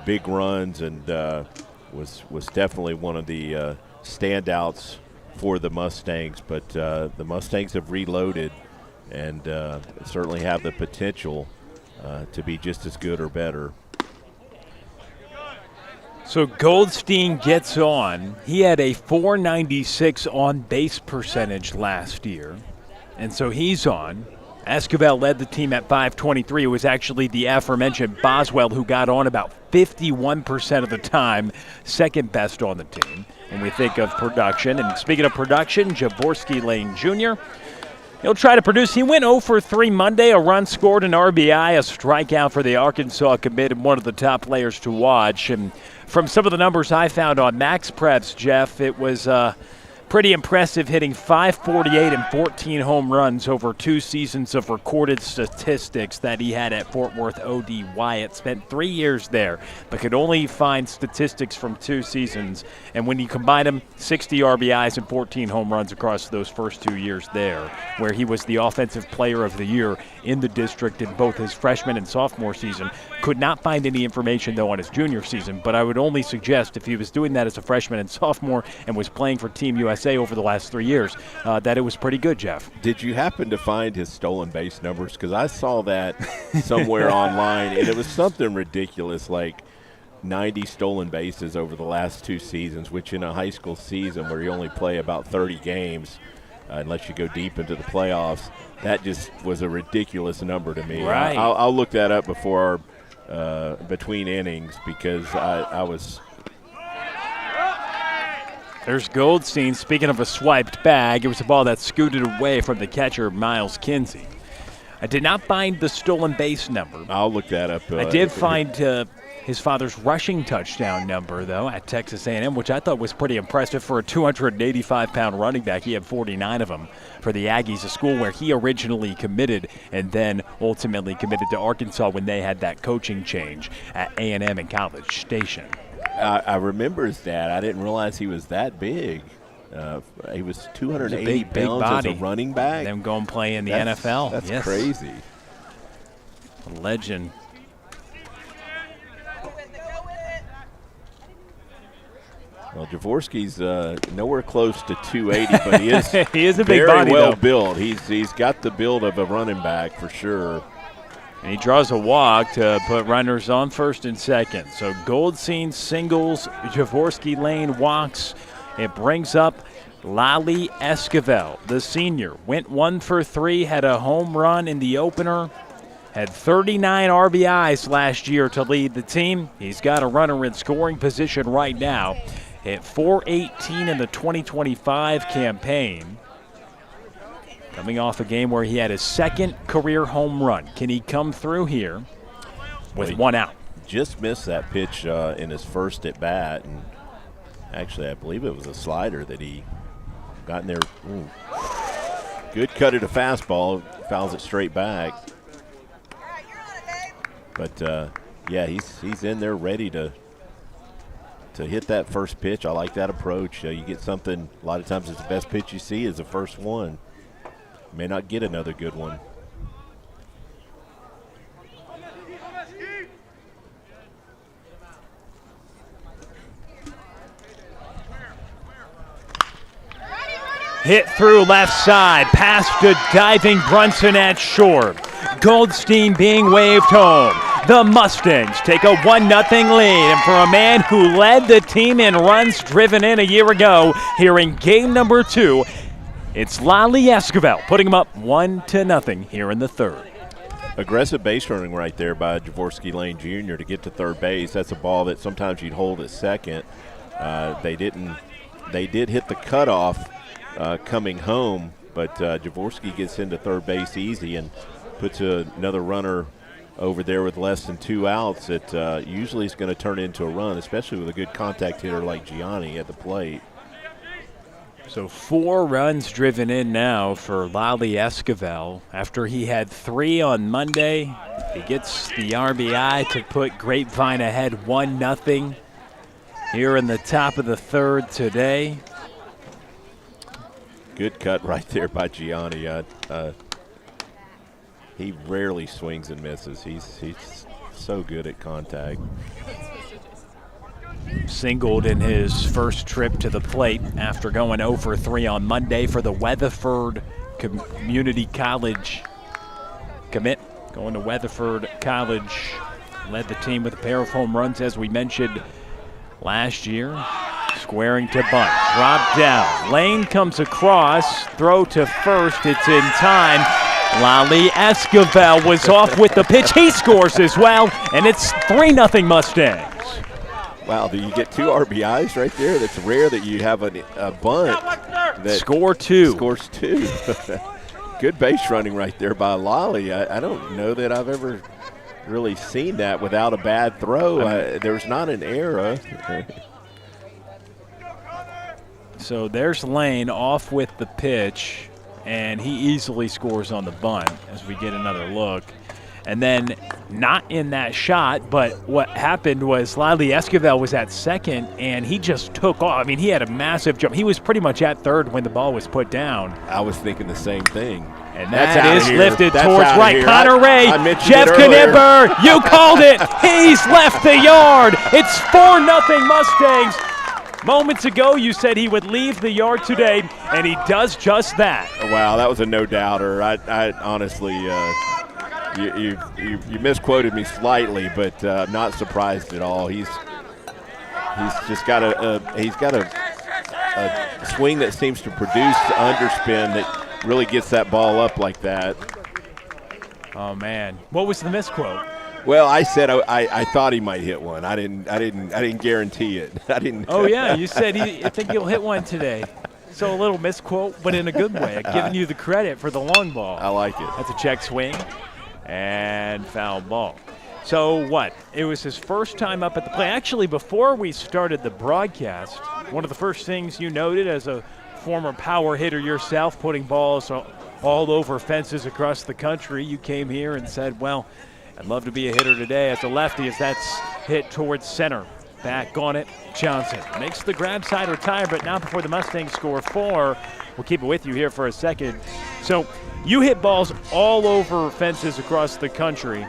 big runs, and was definitely one of the standouts for the Mustangs. But the Mustangs have reloaded and certainly have the potential to be just as good or better. So Goldstein gets on. He had a .496 on-base percentage last year, and so he's on. Esquivel led the team at .523. It was actually the aforementioned Boswell who got on about 51% of the time, second best on the team when we think of production. And speaking of production, Jorvorskie Lane Jr., he'll try to produce. He went 0 for 3 Monday, a run scored, an RBI, a strikeout for the Arkansas commit, and one of the top players to watch. And from some of the numbers I found on Max Preps, Jeff, it was Pretty impressive, hitting .548 and 14 home runs over 2 seasons of recorded statistics that he had at Fort Worth O.D. Wyatt. Spent 3 years there, but could only find statistics from 2 seasons. And when you combine them, 60 RBIs and 14 home runs across those first 2 years there, where he was the Offensive Player of the Year in the district in both his freshman and sophomore season. Could not find any information, though, on his junior season, but I would only suggest if he was doing that as a freshman and sophomore and was playing for Team USA over the last 3 years, that it was pretty good, Jeff. Did you happen to find his stolen base numbers? Because I saw that somewhere online, and it was something ridiculous, like 90 stolen bases over the last 2 seasons, which in a high school season where you only play about 30 games, unless you go deep into the playoffs, that just was a ridiculous number to me. Right. I'll look that up before between innings, because I was – There's Goldstein. Speaking of a swiped bag, it was a ball that scooted away from the catcher, Miles Kinsey. I did not find the stolen base number. I'll look that up. I did find his father's rushing touchdown number, though, at Texas A&M, which I thought was pretty impressive for a 285-pound running back. He had 49 of them for the Aggies, a school where he originally committed and then ultimately committed to Arkansas when they had that coaching change at A&M in College Station. I remember his dad. I didn't realize he was that big. He was 280 pounds body. as a running back. Them go and play in the NFL. That's yes. crazy. A legend. Well, Jorvorskie's nowhere close to 280, but he is he is a big very body, well though. built. He's got the build of a running back for sure. And he draws a walk to put runners on first and second. So Goldstein singles, Jorvorskie Lane walks. It brings up Lai Esquivel, the senior. Went 1 for 3, had a home run in the opener. Had 39 RBIs last year to lead the team. He's got a runner in scoring position right now. Hit .418 in the 2025 campaign. Coming off a game where he had his 2nd career home run. Can he come through here with 1 out? Just missed that pitch in his first at bat, and actually I believe it was a slider that he got in there. Ooh. Good cut at a fastball, fouls it straight back. But yeah, he's in there ready to hit that first pitch. I like that approach. You get something. A lot of times, it's the best pitch you see is the first one. May not get another good one. Hit through left side, past to diving Brunson at short. Goldstein being waved home. The Mustangs take a 1-0 lead, and for a man who led the team in runs driven in a year ago, here in game number 2, it's Lai Esquivel putting him up 1-0 here in the 3rd. Aggressive base running right there by Jorvorskie Lane Jr. to get to third base. That's a ball that sometimes you'd hold at second. They did hit the cutoff coming home, but Jorvorskie gets into third base easy and puts another runner over there with less than 2 outs. It usually is going to turn into a run, especially with a good contact hitter like Giani at the plate. So 4 runs driven in now for Lai Esquivel. After he had 3 on Monday, he gets the RBI to put Grapevine ahead 1-0 here in the top of the 3rd today. Good cut right there by Giani. He rarely swings and misses. He's so good at contact. Singled in his first trip to the plate after going 0 for 3 on Monday for the Weatherford Community College commit. Going to Weatherford College. Led the team with a pair of home runs, as we mentioned last year. Squaring to bunt. Drop down. Lane comes across. Throw to first. It's in time. Lai Esquivel was off with the pitch. He scores as well, and it's 3-0 Mustangs. Wow, do you get 2 RBIs right there? That's rare that you have a bunt that scores 2. Good base running right there by Lai. I don't know that I've ever really seen that without a bad throw. There's not an error. So there's Lane off with the pitch, and he easily scores on the bunt as we get another look. And then not in that shot, but what happened was Lai Esquivel was at second, and he just took off. I mean, he had a massive jump. He was pretty much at third when the ball was put down. I was thinking the same thing. And that is lifted That's towards outta right. here. Connor Ray, I mentioned Jeff it earlier. Knipper, you called it. He's left the yard. It's 4-0 Mustangs. Moments ago, you said he would leave the yard today, and he does just that. Wow, that was a no-doubter. I honestly, you misquoted me slightly, but not surprised at all. He's just got a swing that seems to produce underspin that really gets that ball up like that. Oh man, what was the misquote? Well, I said I thought he might hit one. I didn't guarantee it. I didn't. Oh yeah, you said I think he'll hit one today. So a little misquote, but in a good way, giving you the credit for the long ball. I like it. That's a check swing and foul ball. So what? It was his first time up at the plate. Actually, before we started the broadcast, one of the first things you noted as a former power hitter yourself, putting balls all over fences across the country, you came here and said, well, I'd love to be a hitter today as a lefty, as that's hit towards center. Back on it, Johnson makes the grab side retire, but now before the Mustangs score 4, we'll keep it with you here for a second. So you hit balls all over fences across the country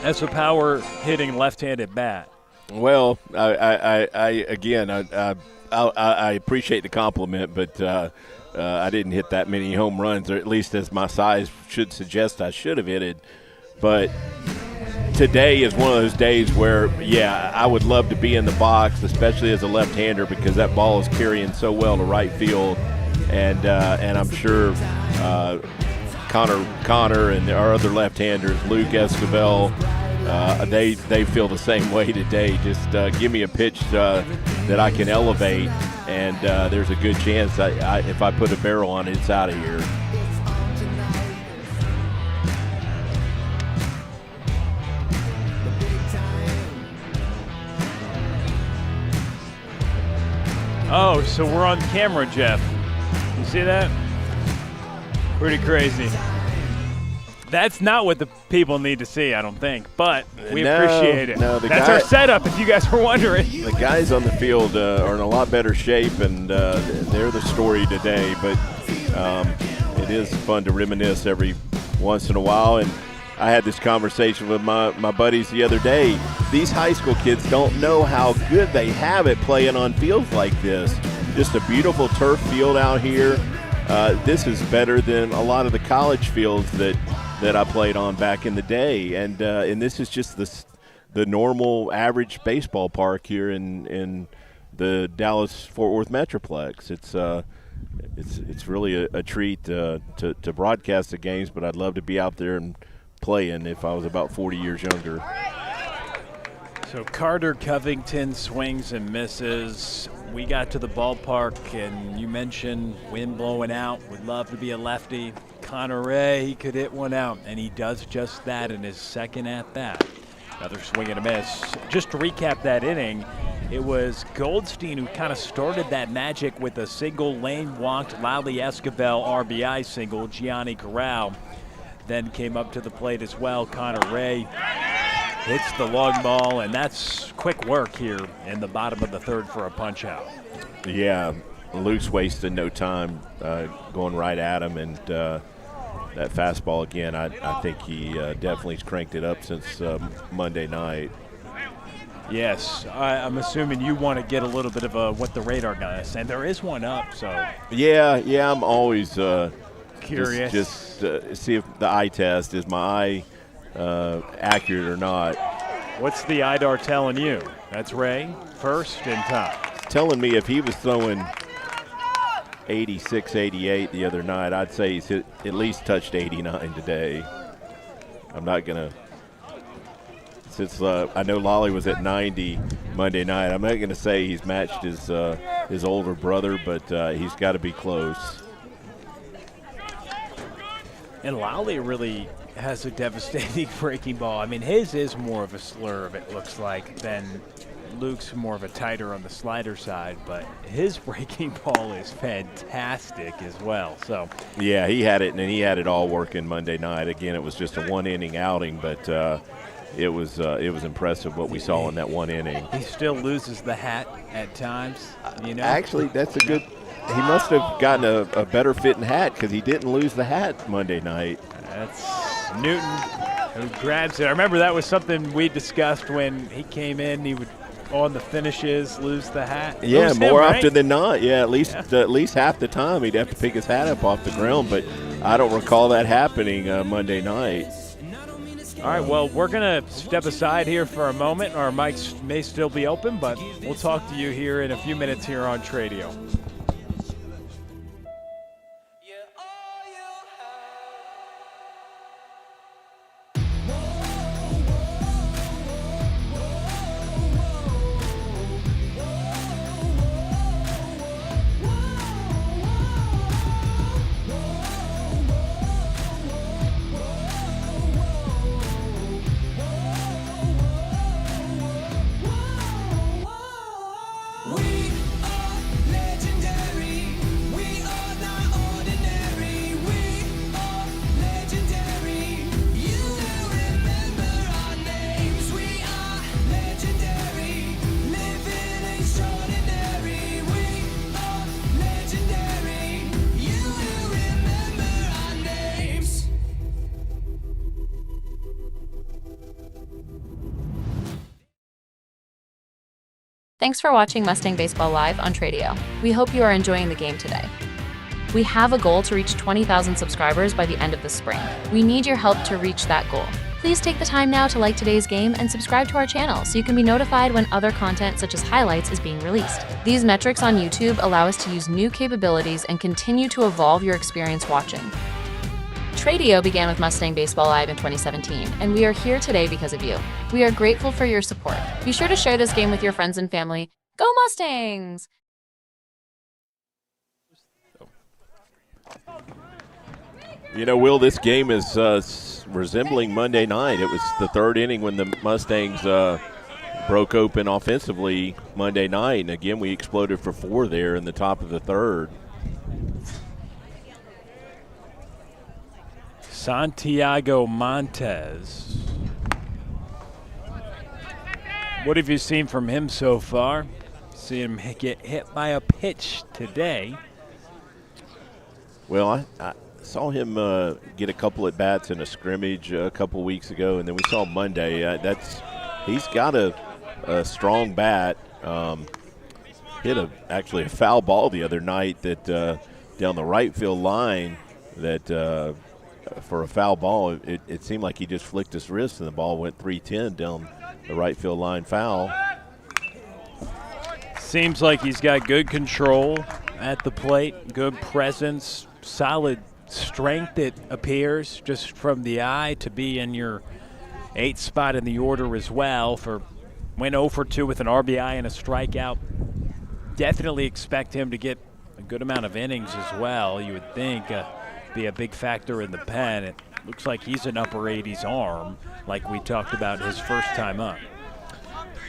as a power hitting left-handed bat. Well, I appreciate the compliment, but I didn't hit that many home runs, or at least as my size should suggest I should have hit it. But today is one of those days where, yeah, I would love to be in the box, especially as a left-hander, because that ball is carrying so well to right field, and I'm sure Connor and our other left-handers, Luke Esquivel, they feel the same way today. Just give me a pitch that I can elevate, and there's a good chance if I put a barrel on it, it's out of here. Oh, so we're on camera, Jeff. You see that? Pretty crazy. That's not what the people need to see, I don't think, but we appreciate it. No, that's our setup, if you guys were wondering. The guys on the field are in a lot better shape, and they're the story today, but it is fun to reminisce every once in a while. And I had this conversation with my buddies the other day. These high school kids don't know how good they have it playing on fields like this. Just a beautiful turf field out here. This is better than a lot of the college fields that I played on back in the day. And this is just the normal average baseball park here in the Dallas-Fort Worth Metroplex. It's really a treat to broadcast the games, but I'd love to be out there and playing if I was about 40 years younger. So Carter Covington swings and misses. We got to the ballpark, and you mentioned wind blowing out. Would love to be a lefty. Connor Ray, he could hit one out, and he does just that in his second at-bat. Another swing and a miss. Just to recap that inning, it was Goldstein who kind of started that magic with a single. Lane walked, Wylie Esquivel RBI single. Giani Corral then came up to the plate as well. Connor Ray hits the long ball, and that's quick work here in the bottom of the third for a punch out. Yeah, Luke's wasted no time going right at him, and that fastball again, I think he definitely has cranked it up since Monday night. Yes, I'm assuming you want to get a little bit of what the radar guys say. There is one up, so. Yeah, I'm always curious. Just see if the eye test, is my eye accurate or not. What's the IDAR telling you? That's Ray, first and top. It's telling me if he was throwing 86, 88 the other night, I'd say he's at least touched 89 today. I'm not going to, since I know Lolly was at 90 Monday night, I'm not going to say he's matched his older brother, but he's got to be close. And Lolly really has a devastating breaking ball. I mean, his is more of a slurve, it looks like, than Luke's more of a tighter on the slider side, but his breaking ball is fantastic as well. So yeah, he had it, and he had it all working Monday night. Again, it was just a one-inning outing, but it was impressive what we saw in that one inning. He still loses the hat at times, you know. Actually, that's a good. He must have gotten a better fitting hat because he didn't lose the hat Monday night. That's Newton who grabs it. I remember that was something we discussed when he came in. He would, on the finishes, lose the hat. Yeah, more him, right? often than not. Yeah, at least half the time he'd have to pick his hat up off the ground. But I don't recall that happening Monday night. All right, well, we're going to step aside here for a moment. Our mics may still be open, but we'll talk to you here in a few minutes here on Tradio. Thanks for watching Mustang Baseball Live on Tradio. We hope you are enjoying the game today. We have a goal to reach 20,000 subscribers by the end of the spring. We need your help to reach that goal. Please take the time now to like today's game and subscribe to our channel so you can be notified when other content such as highlights is being released. These metrics on YouTube allow us to use new capabilities and continue to evolve your experience watching. Tradio began with Mustang Baseball Live in 2017, and we are here today because of you. We are grateful for your support. Be sure to share this game with your friends and family. Go Mustangs! You know, Will, this game is resembling Monday night. It was the third inning when the Mustangs broke open offensively Monday night, and again we exploded for 4 there in the top of the third. Santiago Montes. What have you seen from him so far? See him get hit by a pitch today. Well, I saw him get a couple at bats in a scrimmage a couple weeks ago, and then we saw Monday. He's got a strong bat. Hit actually a foul ball the other night that down the right field line that. For a foul ball, it seemed like he just flicked his wrist and the ball went 310 down the right field line foul. Seems like he's got good control at the plate, good presence, solid strength, it appears, just from the eye, to be in your 8th spot in the order as well. Went 0 for 2 with an RBI and a strikeout. Definitely expect him to get a good amount of innings as well, you would think. Be a big factor in the pen. It looks like he's an upper 80s arm, like we talked about his first time up.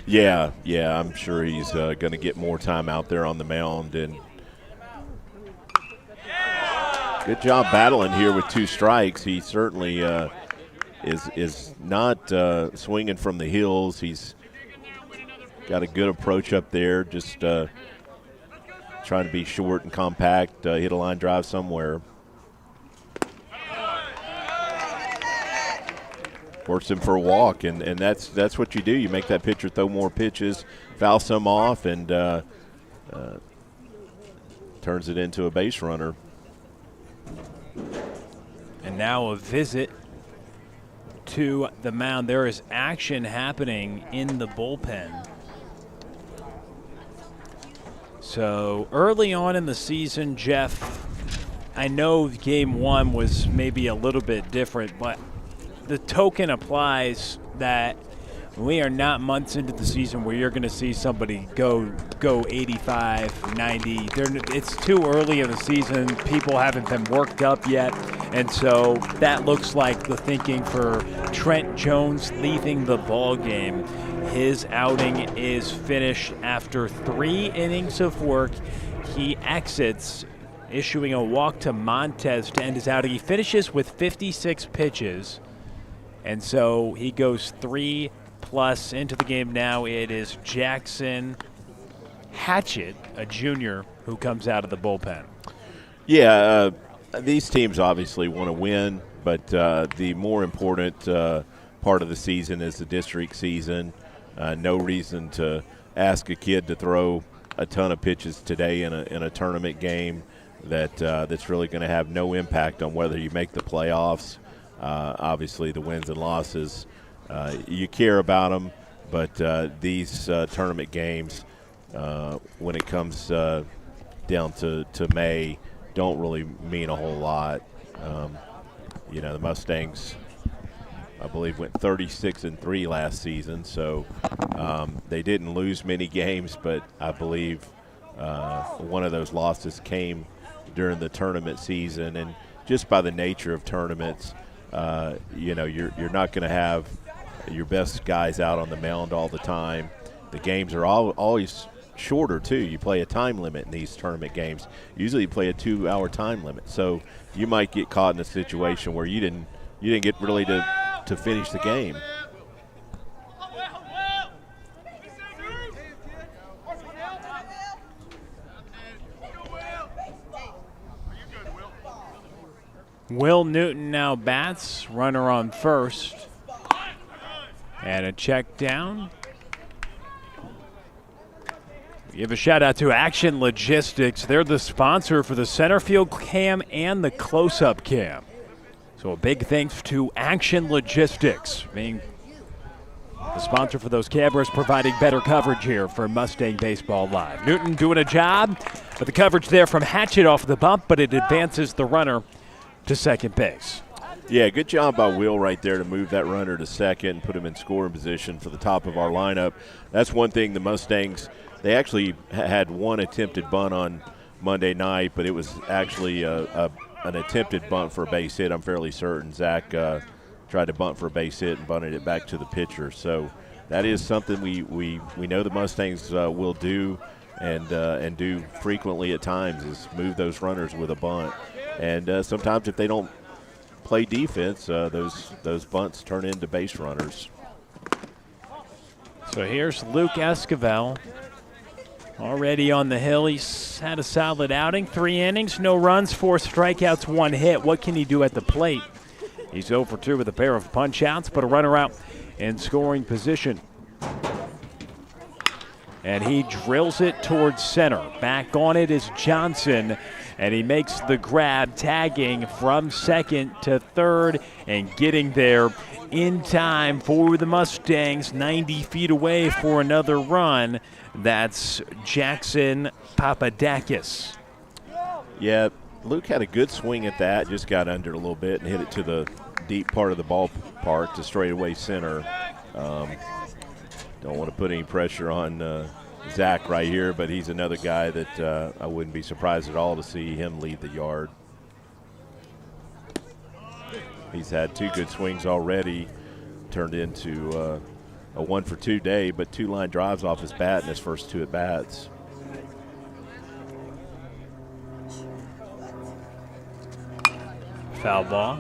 Yeah, I'm sure he's going to get more time out there on the mound. And good job battling here with 2 strikes. He certainly is not swinging from the hills. He's got a good approach up there, just trying to be short and compact, hit a line drive somewhere. Works him for a walk, and that's what you do. You make that pitcher throw more pitches, foul some off, and turns it into a base runner. And now a visit to the mound. There is action happening in the bullpen. So early on in the season, Jeff, I know game 1 was maybe a little bit different, but the token applies that we are not months into the season where you're going to see somebody go 85, 90. It's too early in the season. People haven't been worked up yet. And so that looks like the thinking for Trent Jones leaving the ball game. his outing is finished after 3 innings of work. He exits, issuing a walk to Montez to end his outing. He finishes with 56 pitches, and so he goes 3+ into the game now. It is Jackson Hatchett, a junior, who comes out of the bullpen. Yeah, these teams obviously want to win, but the more important part of the season is the district season. No reason to ask a kid to throw a ton of pitches today in a tournament game that's really going to have no impact on whether you make the playoffs. Obviously, the wins and losses, you care about them, but these tournament games, when it comes down to May, don't really mean a whole lot. The Mustangs, I believe, went 36-3 last season, so they didn't lose many games, but I believe one of those losses came during the tournament season. And just by the nature of tournaments, you're not going to have your best guys out on the mound all the time. The games are always shorter too. You play a time limit in these tournament games. Usually you play a 2-hour time limit, so you might get caught in a situation where you didn't get really to finish the game. Will Newton now bats, runner on first, and a check down. Give a shout out to Action Logistics. They're the sponsor for the center field cam and the close-up cam. So a big thanks to Action Logistics, being the sponsor for those cameras, providing better coverage here for Mustang Baseball Live. Newton doing a job, but the coverage there from Hatchett off the bump, but it advances the runner to second base. Yeah, good job by Will right there to move that runner to second and put him in scoring position for the top of our lineup. That's one thing the Mustangs, they actually had one attempted bunt on Monday night, but it was actually an attempted bunt for a base hit, I'm fairly certain. Zack tried to bunt for a base hit and bunted it back to the pitcher. So that is something we know the Mustangs will do and do frequently at times, is move those runners with a bunt. And sometimes if they don't play defense, those bunts turn into base runners. So here's Luke Esquivel, already on the hill. He's had a solid outing, 3 innings, no runs, 4 strikeouts, 1 hit. What can he do at the plate? He's 0 for 2 with a pair of punch-outs, but a runner out in scoring position. And he drills it towards center. Back on it is Johnson, and he makes the grab, tagging from second to third and getting there in time for the Mustangs, 90 feet away for another run. That's Jackson Papadakis. Yeah, Luke had a good swing at that, just got under a little bit and hit it to the deep part of the ballpark to straightaway center. Don't want to put any pressure on Zack right here, but he's another guy that I wouldn't be surprised at all to see him lead the yard. He's had 2 good swings already, turned into a 1 for 2 day, but 2 line drives off his bat in his first 2 at-bats. Foul ball.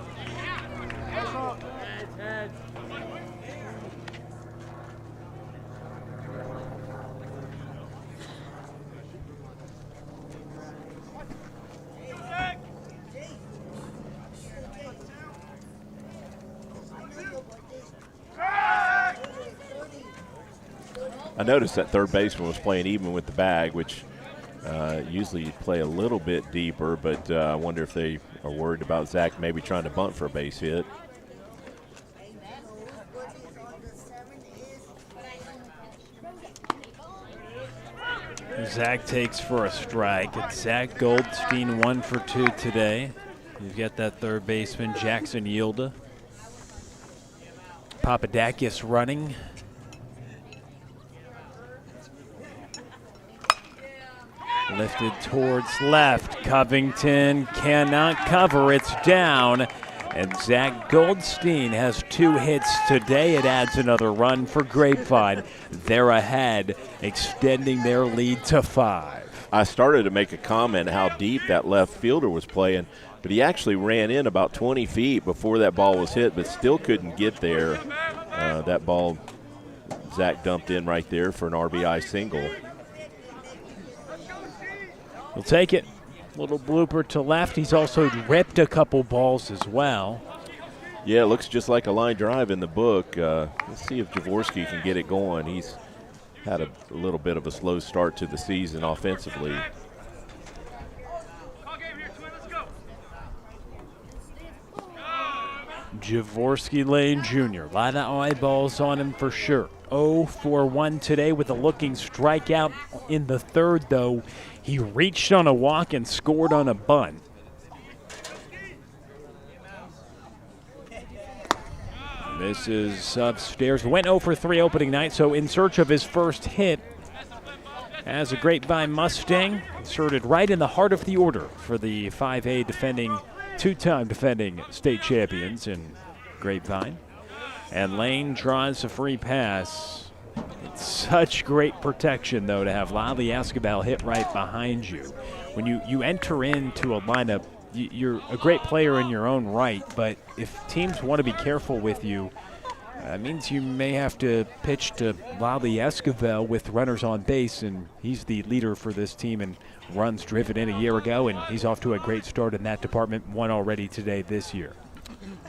I noticed that third baseman was playing even with the bag, which usually you play a little bit deeper, but I wonder if they are worried about Zack maybe trying to bunt for a base hit. Zack takes for a strike. It's Zack Goldstein, 1 for 2 today. You've got that third baseman, Jackson Yilda. Papadakis running. Lifted towards left. Covington cannot cover. It's down. And Zack Goldstein has 2 hits today. It adds another run for Grapevine. They're ahead, extending their lead to 5. I started to make a comment how deep that left fielder was playing, but he actually ran in about 20 feet before that ball was hit, but still couldn't get there. That ball, Zack dumped in right there for an RBI single. We'll take it. Little blooper to left. He's also ripped a couple balls as well. Yeah, it looks just like a line drive in the book. Let's see if Jorvorskie can get it going. He's had a little bit of a slow start to the season offensively. Jorvorskie Lane Jr. A lot of eyeballs on him for sure. 0 for 1 today with a looking strikeout in the 3rd, though. He reached on a walk and scored on a bunt. This is upstairs. Went 0 for 3 opening night, so in search of his first hit as a Grapevine Mustang, inserted right in the heart of the order for the 5A defending, 2-time defending state champions in Grapevine. And Lane draws a free pass. It's such great protection, though, to have Lai Esquivel hit right behind you. When you enter into a lineup, you're a great player in your own right, but if teams want to be careful with you, that means you may have to pitch to Lai Esquivel with runners on base, and he's the leader for this team in runs driven in a year ago, and he's off to a great start in that department, one already today this year.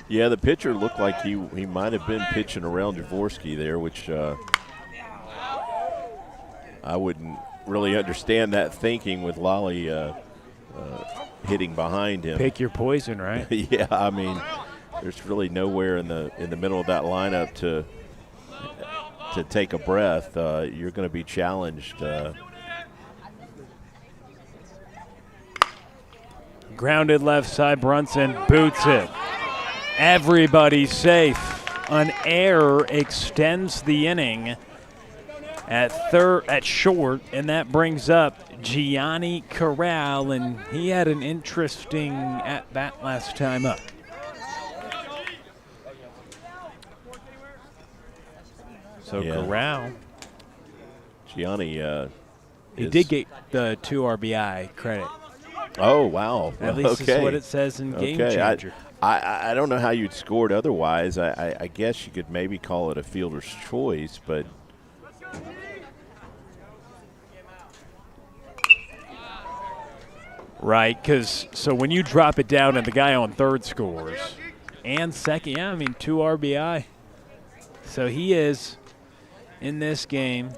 Yeah, the pitcher looked like he might have been pitching around Jorvorskie there, which I wouldn't really understand that thinking with Lai hitting behind him. Pick your poison, right? Yeah, I mean, there's really nowhere in the middle of that lineup to take a breath. You're going to be challenged. Grounded left side, Brunson boots it. Everybody's safe. An error extends the inning at short, and that brings up Giani Corral, and he had an interesting at-bat last time up. So yeah. Corral. Giani he did get the 2 RBI credit. Oh, wow. At least that's what it says in Game Changer. I don't know how you'd score it otherwise. I guess you could maybe call it a fielder's choice, but right, because so when you drop it down and the guy on 3rd scores and 2nd, yeah, I mean 2 RBI. So he is in this game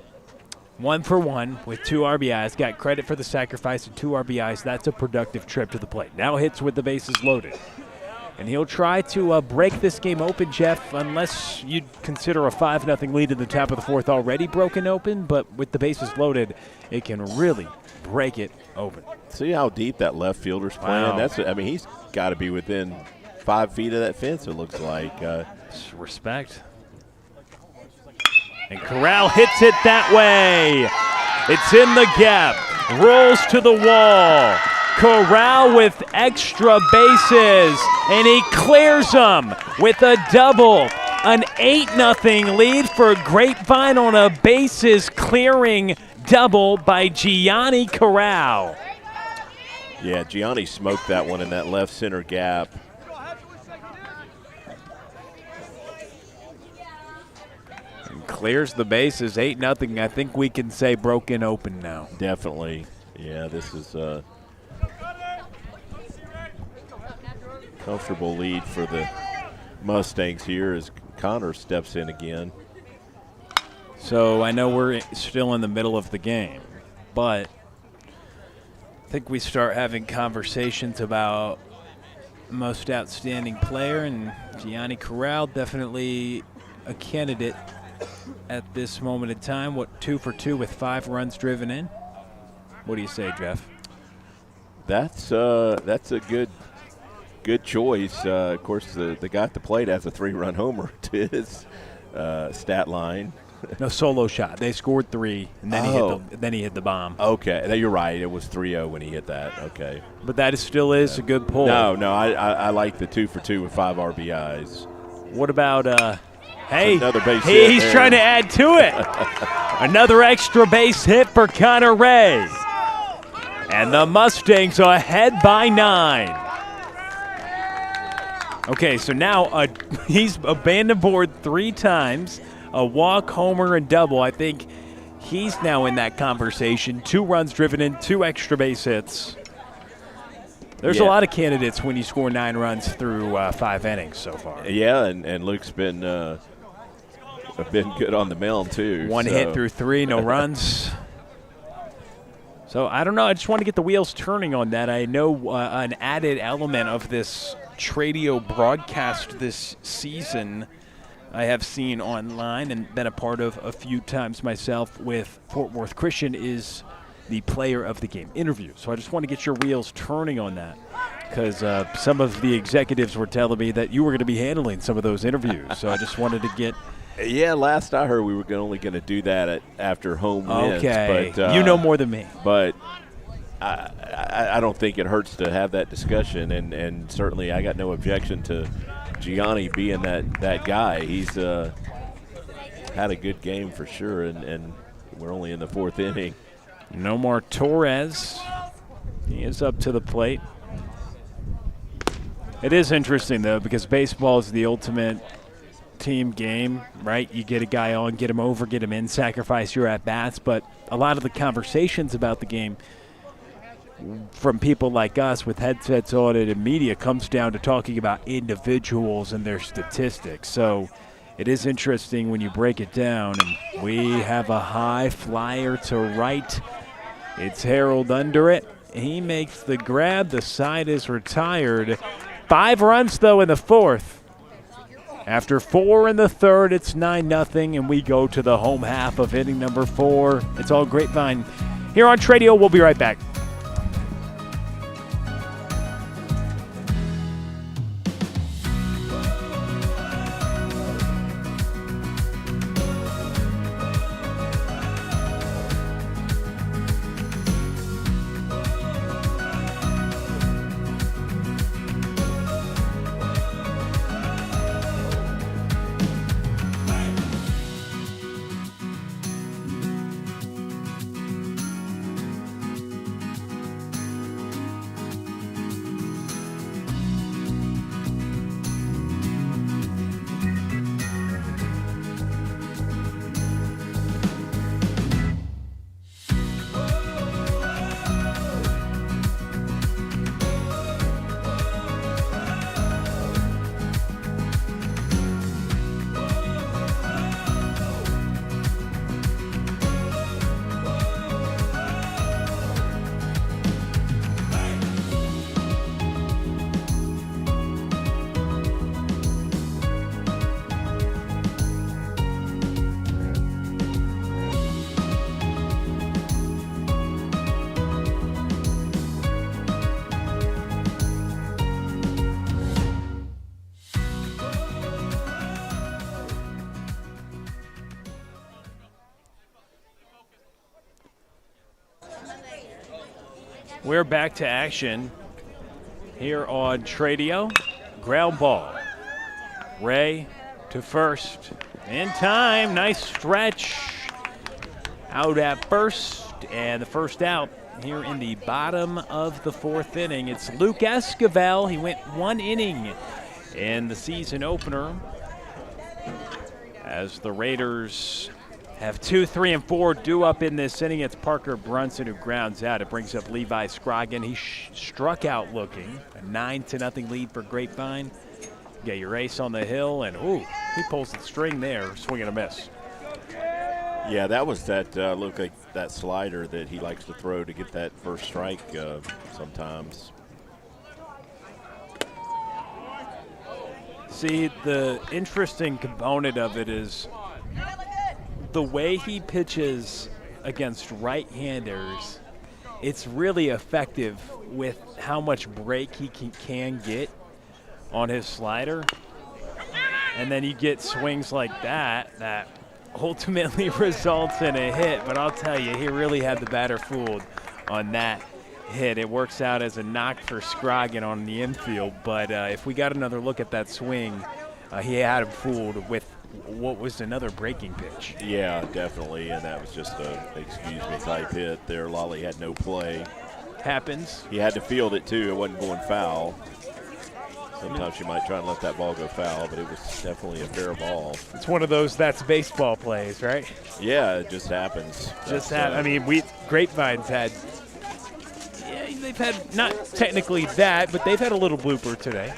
1 for 1 with 2 RBIs. Got credit for the sacrifice and 2 RBIs. That's a productive trip to the plate. Now hits with the bases loaded. And he'll try to break this game open, Jeff, unless you'd consider a 5-0 lead in the top of the 4th already broken open. But with the bases loaded, it can really break it open. See how deep that left fielder's playing? Wow. I mean, he's got to be within 5 feet of that fence, it looks like. Respect. And Corral hits it that way. It's in the gap. Rolls to the wall. Corral with extra bases, and he clears them with a double. An 8-0 lead for Grapevine on a bases clearing double by Giani Corral. Yeah, Giani smoked that one in that left center gap. And clears the bases, 8-0. I think we can say broken open now. Definitely. Yeah, this is a comfortable lead for the Mustangs here as Connor steps in again. So I know we're still in the middle of the game, but I think we start having conversations about most outstanding player, and Giani Corral definitely a candidate at this moment in time. What, 2 for 2 with 5 runs driven in? What do you say, Jeff? That's a good choice. Of course, the guy at the plate has a 3-run homer to his stat line. No, solo shot. They scored 3, and then he hit the bomb. Okay, you're right. It was 3-0 when he hit that. Okay. But that still is a good pull. No, I like the 2 for 2 with 5 RBIs. What about hey, another base hit he's there. trying to add to it. Another extra base hit for Connor Ray. And the Mustangs are ahead by 9. Okay, so now he's abandoned board 3 times, a walk, homer, and double. I think he's now in that conversation. 2 runs driven in, 2 extra base hits. There's a lot of candidates when you score 9 runs through 5 innings so far. Yeah, and Luke's been good on the mound too. 1 hit through 3, no runs. So I don't know. I just want to get the wheels turning on that. I know an added element of this Tradio broadcast this season I have seen online and been a part of a few times myself with Fort Worth Christian is the player of the game interview. So I just want to get your wheels turning on that because some of the executives were telling me that you were going to be handling some of those interviews. So I just wanted to get – Yeah, last I heard we were only going to do that after home wins. Okay, but, you know more than me. But I don't think it hurts to have that discussion, and certainly I got no objection to Giani being that guy. He's had a good game for sure, and we're only in the 4th inning. Nomar Torres, he is up to the plate. It is interesting, though, because baseball is the ultimate team game, right? You get a guy on, get him over, get him in, sacrifice your at-bats, but a lot of the conversations about the game from people like us with headsets on it and media comes down to talking about individuals and their statistics. So it is interesting when you break it down, and we have a high flyer to right. It's Harold under it. He makes the grab. The side is retired. 5 runs, though, in the 4th. After 4 in the 3rd, it's 9-0, and we go to the home half of inning number 4. It's all Grapevine here on Tradio. We'll be right back. We're back to action here on Tradio. Ground ball. Ray to first. In time. Nice stretch. Out at first. And the first out here in the bottom of the 4th inning. It's Luke Esquivel. He went 1 inning in the season opener as the Raiders have 2, 3, and 4 due up in this inning. It's Parker Brunson who grounds out. It brings up Levi Scroggin. He struck out looking. A 9-0 lead for Grapevine. Get your ace on the hill, and ooh, he pulls the string there, swing and a miss. Yeah, that was that look like that slider that he likes to throw to get that first strike sometimes. See, the interesting component of it is the way he pitches against right-handers. It's really effective with how much break he can get on his slider. And then you get swings like that ultimately results in a hit, but I'll tell you, he really had the batter fooled on that hit. It works out as a knock for Scroggin on the infield, but if we got another look at that swing, he had him fooled with what was another breaking pitch. Yeah, definitely, and that was just a excuse me type hit there. Lolly had no play. Happens. He had to field it too. It wasn't going foul. Sometimes you might try and let that ball go foul, but it was definitely a fair ball. It's one of those that's baseball plays, right? Yeah, it just happens. I mean, Grapevine's had, they've had not technically that, but they've had a little blooper today.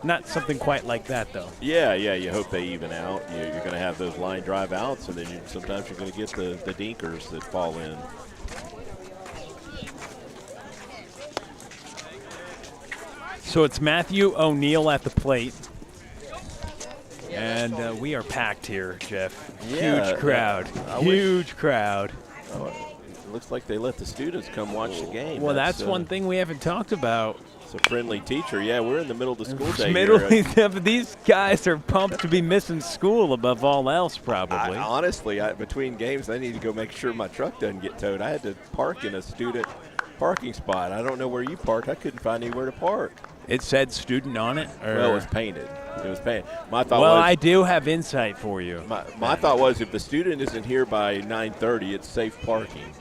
Not something quite like that, though. Yeah, you hope they even out. You're going to have those line drive outs, and then sometimes you're going to get the dinkers that fall in. So it's Matthew O'Neill at the plate. And we are packed here, Jeff. Yeah, Huge crowd. Huge crowd. It looks like they let the students come watch the game. Well, that's one thing we haven't talked about. It's a friendly teacher. Yeah, we're in the middle of the school day. These guys are pumped to be missing school above all else, probably. Honestly, between games, I need to go make sure my truck doesn't get towed. I had to park in a student parking spot. I don't know where you parked. I couldn't find anywhere to park. It said student on it? Well, it was painted. It was painted. My thought well, was, I do have insight for you. My thought was if the student isn't here by 9:30, it's safe parking.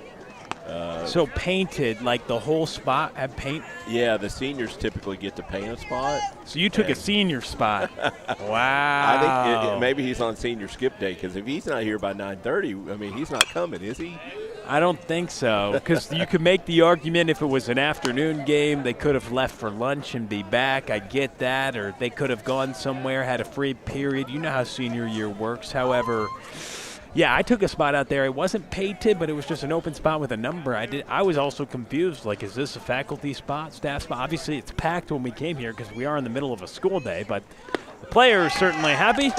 So painted, like the whole spot had paint? Yeah, the seniors typically get to paint a spot. So you took a senior spot. Wow. I think maybe he's on senior skip day, because if he's not here by 9:30, I mean, he's not coming, is he? I don't think so, because you could make the argument if it was an afternoon game, they could have left for lunch and be back. I get that. Or they could have gone somewhere, had a free period. You know how senior year works. However, yeah, I took a spot out there. It wasn't painted, but it was just an open spot with a number. I was also confused, like, is this a faculty spot, staff spot? Obviously, it's packed when we came here because we are in the middle of a school day, but the player is certainly happy,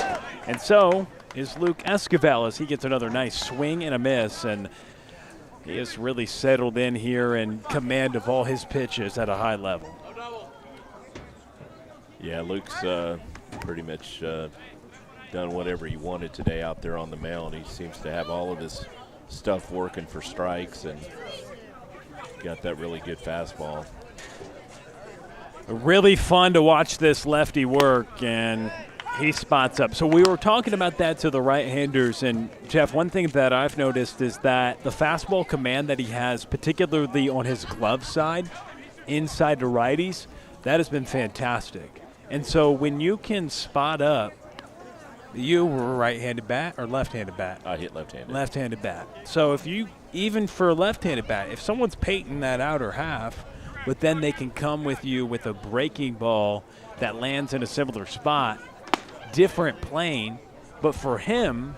and so is Luke Esquivel as he gets another nice swing and a miss, and he has really settled in here and command of all his pitches at a high level. Yeah, Luke's pretty much done whatever he wanted today out there on the mound. He seems to have all of his stuff working for strikes and got that really good fastball. Really fun to watch this lefty work, and he spots up. So we were talking about that to the right-handers, and Jeff, one thing that I've noticed is that the fastball command that he has, particularly on his glove side, inside the righties, that has been fantastic. And so when you can spot up, you were a right-handed bat or left-handed bat? I hit left-handed. Left-handed bat. So if you, even for a left-handed bat, if someone's painting that outer half, but then they can come with you with a breaking ball that lands in a similar spot, different plane, but for him,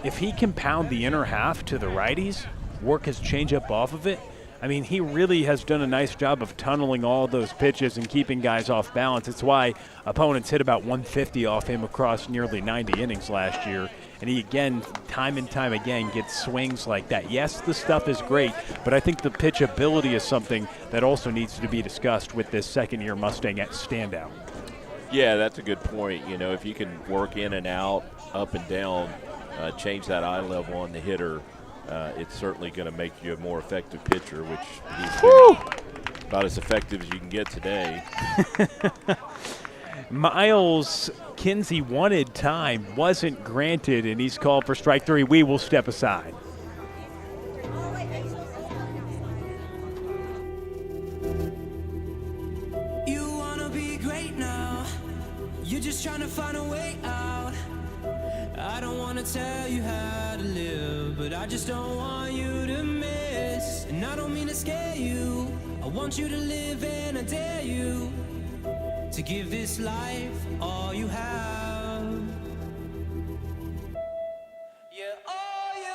if he can pound the inner half to the righties, work his changeup off of it, I mean, he really has done a nice job of tunneling all those pitches and keeping guys off balance. It's why opponents hit about 150 off him across nearly 90 innings last year. And he, again, time and time again, gets swings like that. Yes, the stuff is great, but I think the pitchability is something that also needs to be discussed with this second-year Mustang at standout. Yeah, that's a good point. You know, if you can work in and out, up and down, change that eye level on the hitter, it's certainly going to make you a more effective pitcher, which he's been about as effective as you can get today. Miles Kinsey wanted time, wasn't granted, and he's called for strike three. We will step aside. You wanna be great now, you're just trying to find a way out. I don't wanna tell you how to live, but I just don't want you to miss. And I don't mean to scare you, I want you to live, and I dare you to give this life all you have. Yeah, all you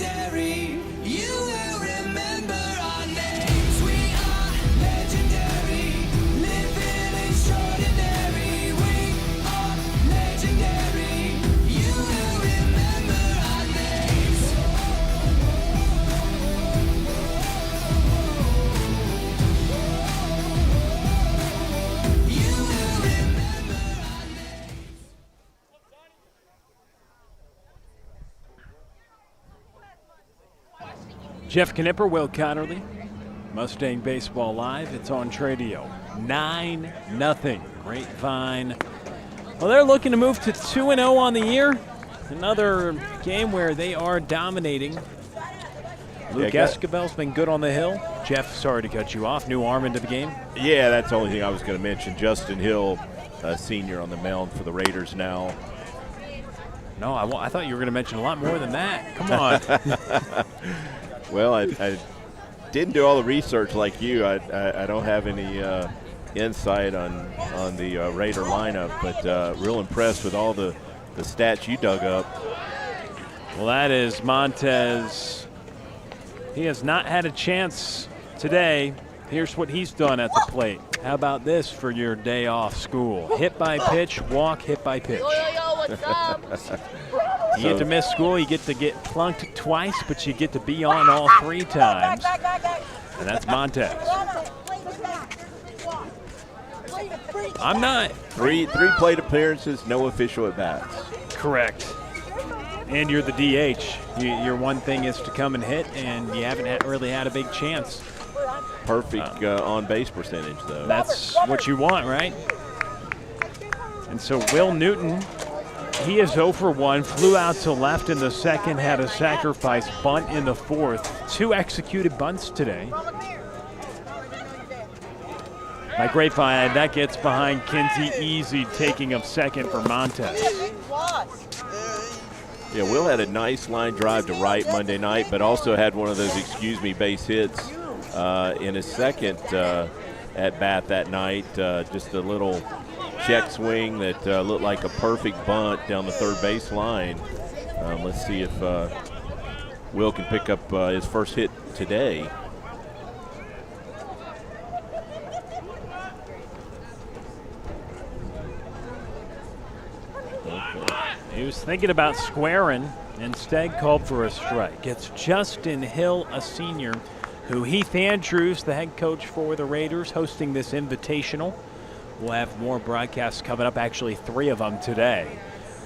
legendary. You will remember our names. We are legendary, living extraordinary. We are legendary. You will remember our names. You will remember our names. Jeff Knipper, Will Connerly, Mustang Baseball Live. It's on Tradio. 9-0. Grapevine. Well, they're looking to move to 2-0 on the year. Another game where they are dominating. Luke Esquivel's been good on the hill. Jeff, sorry to cut you off. New arm into the game. Yeah, that's the only thing I was going to mention. Justin Hill, senior on the mound for the Raiders now. No, I thought you were going to mention a lot more than that. Come on. Well, I didn't do all the research like you. I don't have any insight on the Raider lineup, but real impressed with all the stats you dug up. Well, that is Montez. He has not had a chance today. Here's what he's done at the plate. How about this for your day off school? Hit by pitch, walk, hit by pitch. What's up? You get to miss school, you get to get plunked twice, but you get to be on all 3 times. And that's Montez. I'm not. Three plate appearances, no official at-bats. Correct. And you're the DH. Your one thing is to come and hit, and you haven't really had a big chance. Perfect on-base percentage, though. That's what you want, right? And so Will Newton, he is 0 for 1, flew out to left in the second, had a sacrifice bunt in the fourth. 2 executed bunts today. By Grapevine, that gets behind Kinsey Easy, taking up second for Montez. Yeah, Will had a nice line drive to right Monday night, but also had one of those excuse me base hits in his second at bat that night. Just a little check swing that looked like a perfect bunt down the third base line. Let's see if Will can pick up his first hit today. He was thinking about squaring, instead called for a strike. It's Justin Hill, a senior, who Heath Andrews, the head coach for the Raiders, hosting this invitational. We'll have more broadcasts coming up, actually 3 of them today,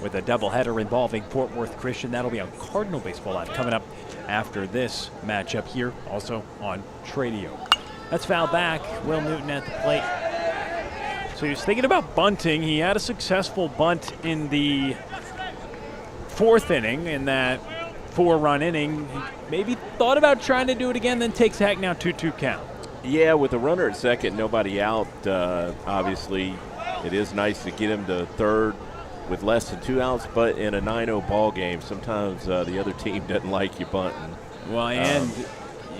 with a doubleheader involving Fort Worth Christian. That'll be on Cardinal Baseball Live coming up after this matchup here, also on Tradio. That's foul back. Will Newton at the plate. So he was thinking about bunting. He had a successful bunt in the 4th inning in that 4-run inning. He maybe thought about trying to do it again, then takes hack now 2-2 count. Yeah, with a runner at second, nobody out, obviously it is nice to get him to third with less than 2 outs, but in a 9-0 ball game, sometimes the other team doesn't like you bunting. Well, and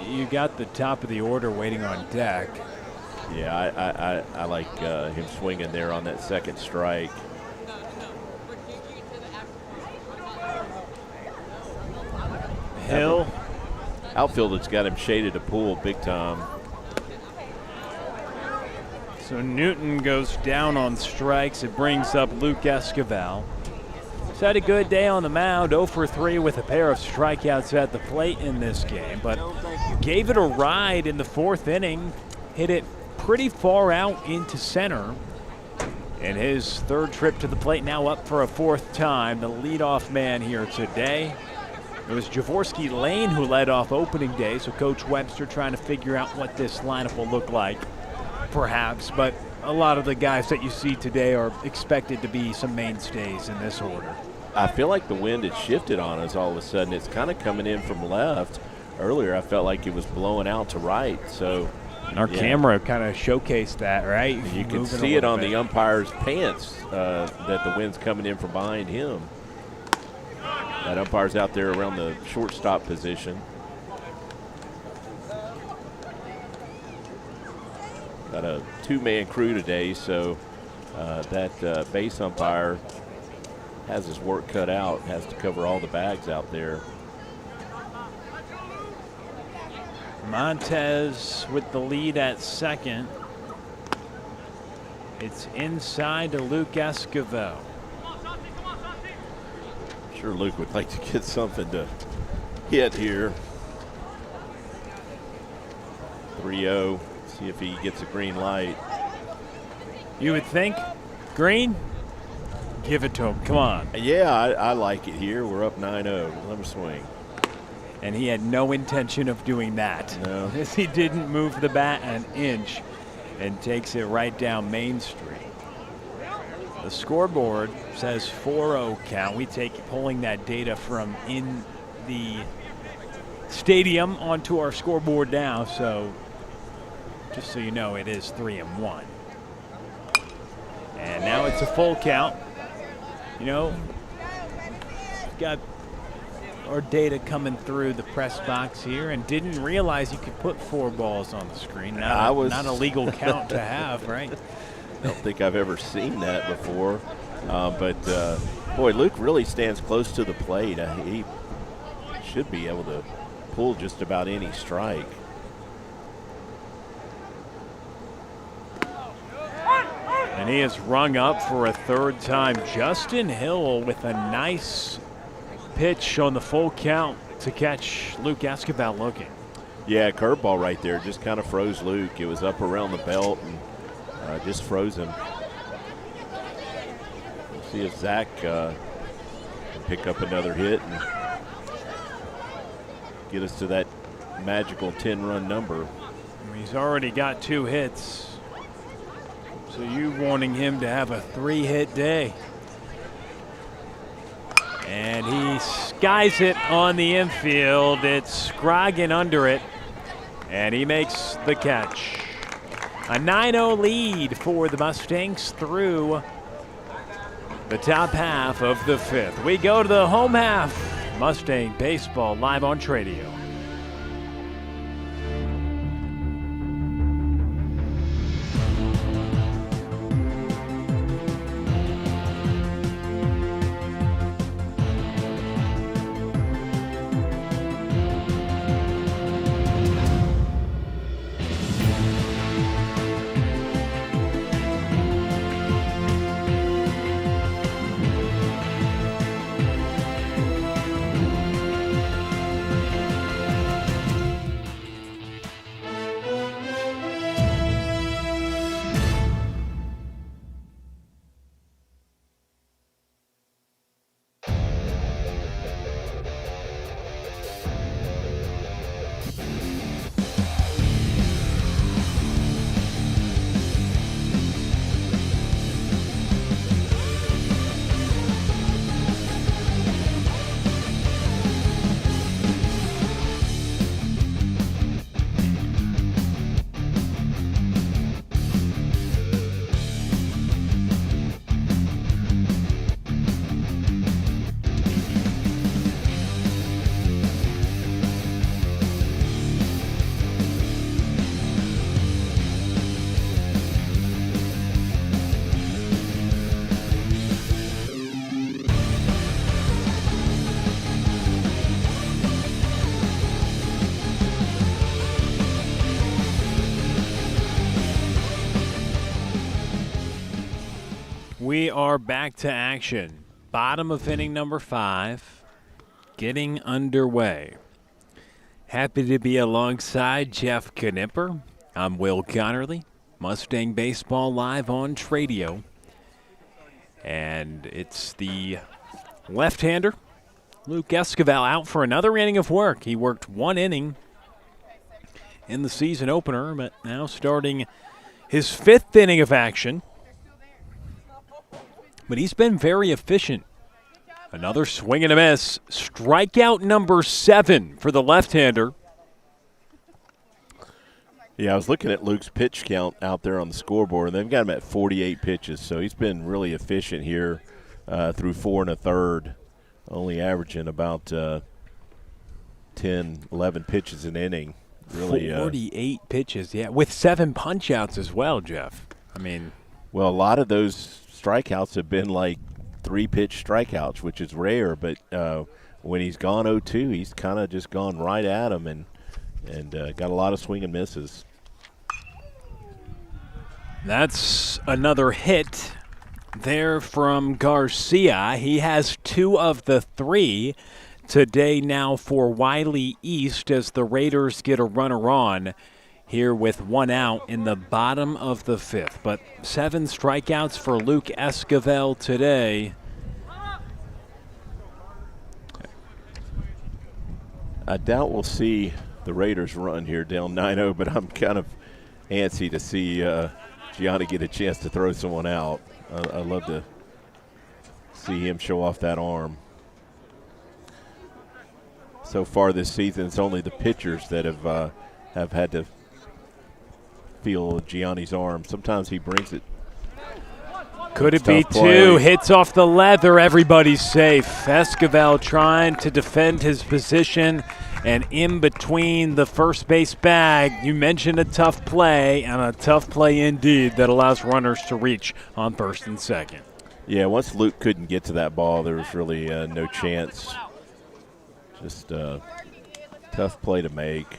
you got the top of the order waiting on deck. Yeah, I like him swinging there on that second strike. Hill. Outfielder's got him shaded to pull big time. So Newton goes down on strikes. It brings up Luke Esquivel. He's had a good day on the mound, 0 for 3 with a pair of strikeouts at the plate in this game, but gave it a ride in the 4th inning, hit it pretty far out into center. And his 3rd trip to the plate, now up for a 4th time, the leadoff man here today. It was Jorvorskie Lane who led off opening day, so Coach Webster trying to figure out what this lineup will look like, perhaps. But a lot of the guys that you see today are expected to be some mainstays in this order. I feel like the wind had shifted on us all of a sudden. It's kind of coming in from left. Earlier, I felt like it was blowing out to right. So our camera kind of showcased that, right? You can see it on the umpire's pants that the wind's coming in from behind him. That umpire's out there around the shortstop position. Got a 2-man crew today, so that base umpire has his work cut out, has to cover all the bags out there. Montez with the lead at second. It's inside to Luke Esquivel. Sure Luke would like to get something to hit here. 3-0. See if he gets a green light. You would think. Green? Give it to him. Come on. Yeah, I like it here. We're up 9-0. Let him swing. And he had no intention of doing that. No. As he didn't move the bat an inch and takes it right down Main Street. The scoreboard says 4-0 count. We take pulling that data from in the stadium onto our scoreboard now. So just so you know, it is 3-1. And now it's a full count. You know, got our data coming through the press box here and didn't realize you could put 4 balls on the screen. Not a legal count to have, right? I don't think I've ever seen that before. But boy, Luke really stands close to the plate. He should be able to pull just about any strike. And he is rung up for a third time. Justin Hill with a nice pitch on the full count to catch Luke Esquivel looking. Yeah, curveball right there. Just kind of froze Luke. It was up around the belt and just froze him. We'll see if Zack can pick up another hit and get us to that magical 10-run number. He's already got 2 hits. So you wanting him to have a 3-hit day. And he skies it on the infield. It's Scroggin under it. And he makes the catch. A 9-0 lead for the Mustangs through the top half of the 5th. We go to the home half. Mustang Baseball live on Tradio. We are back to action. Bottom of inning number 5, getting underway. Happy to be alongside Jeff Knipper. I'm Will Connerly, Mustang Baseball live on Tradio. And it's the left-hander, Luke Esquivel, out for another inning of work. He worked 1 inning in the season opener, but now starting his 5th inning of action. But he's been very efficient. Another swing and a miss. Strikeout number 7 for the left-hander. Yeah, I was looking at Luke's pitch count out there on the scoreboard, and they've got him at 48 pitches, so he's been really efficient here through 4 1/3, only averaging about 10, 11 pitches an inning. Really, 48 pitches, yeah, with 7 punch-outs as well, Jeff. I mean, well, a lot of those strikeouts have been like 3-pitch strikeouts, which is rare, but when he's gone 0-2, he's kind of just gone right at him and and got a lot of swing and misses. That's another hit there from Garcia. He has 2 of the 3 today now for Wylie East as the Raiders get a runner on here with 1 out in the bottom of the 5th. But 7 strikeouts for Luke Esquivel today. I doubt we'll see the Raiders run here down 9-0, but I'm kind of antsy to see Giani get a chance to throw someone out. I'd love to see him show off that arm. So far this season, it's only the pitchers that have had to feel Gianni's arm. Sometimes he brings it. Could it be 2 hits off the leather? Everybody's safe. Esquivel trying to defend his position, and in between the first base bag, you mentioned a tough play, and a tough play indeed that allows runners to reach on first and second. Yeah, once Luke couldn't get to that ball, there was really no chance. Just a tough play to make.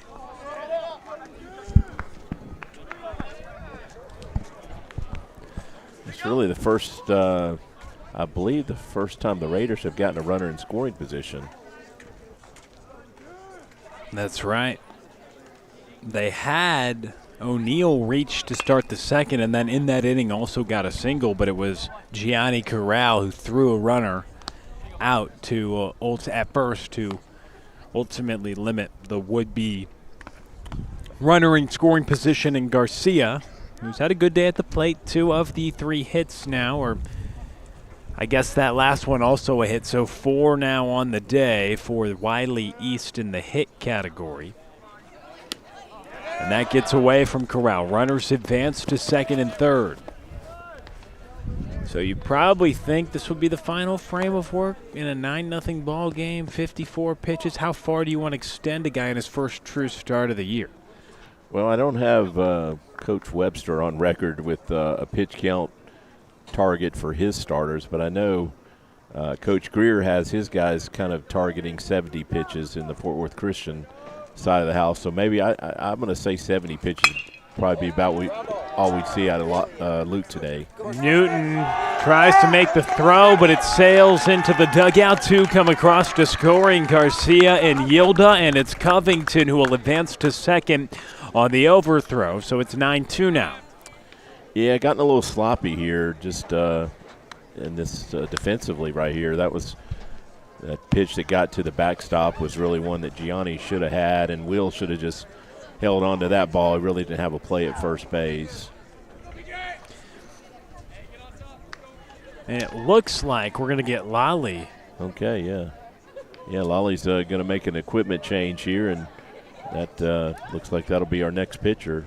It's really the first, I believe, the first time the Raiders have gotten a runner in scoring position. That's right. They had O'Neill reach to start the second, and then in that inning also got a single, but it was Giani Corral who threw a runner out to at first to ultimately limit the would-be runner in scoring position in Garcia, who's had a good day at the plate. 2 of the 3 hits now, or I guess that last one also a hit, so 4 now on the day for Wylie East in the hit category. And that gets away from Corral. Runners advance to second and third. So you probably think this will be the final frame of work in a 9-0 ball game, 54 pitches. How far do you want to extend a guy in his first true start of the year? Well, I don't have Coach Webster on record with a pitch count target for his starters, but I know Coach Greer has his guys kind of targeting 70 pitches in the Fort Worth Christian side of the house. So maybe I'm going to say 70 pitches probably be about all we'd see out of Luke today. Newton tries to make the throw, but it sails into the dugout. 2 come across to scoring, Garcia and Yilda, and it's Covington who will advance to second on the overthrow. So it's 9-2 now. Yeah, gotten a little sloppy here just in this defensively right here. That pitch that got to the backstop was really one that Giani should have had, and Will should have just held on to that ball. He really didn't have a play at first base. And it looks like we're going to get Lai. Okay, yeah. Yeah, Lolly's going to make an equipment change here, and that looks like that'll be our next pitcher,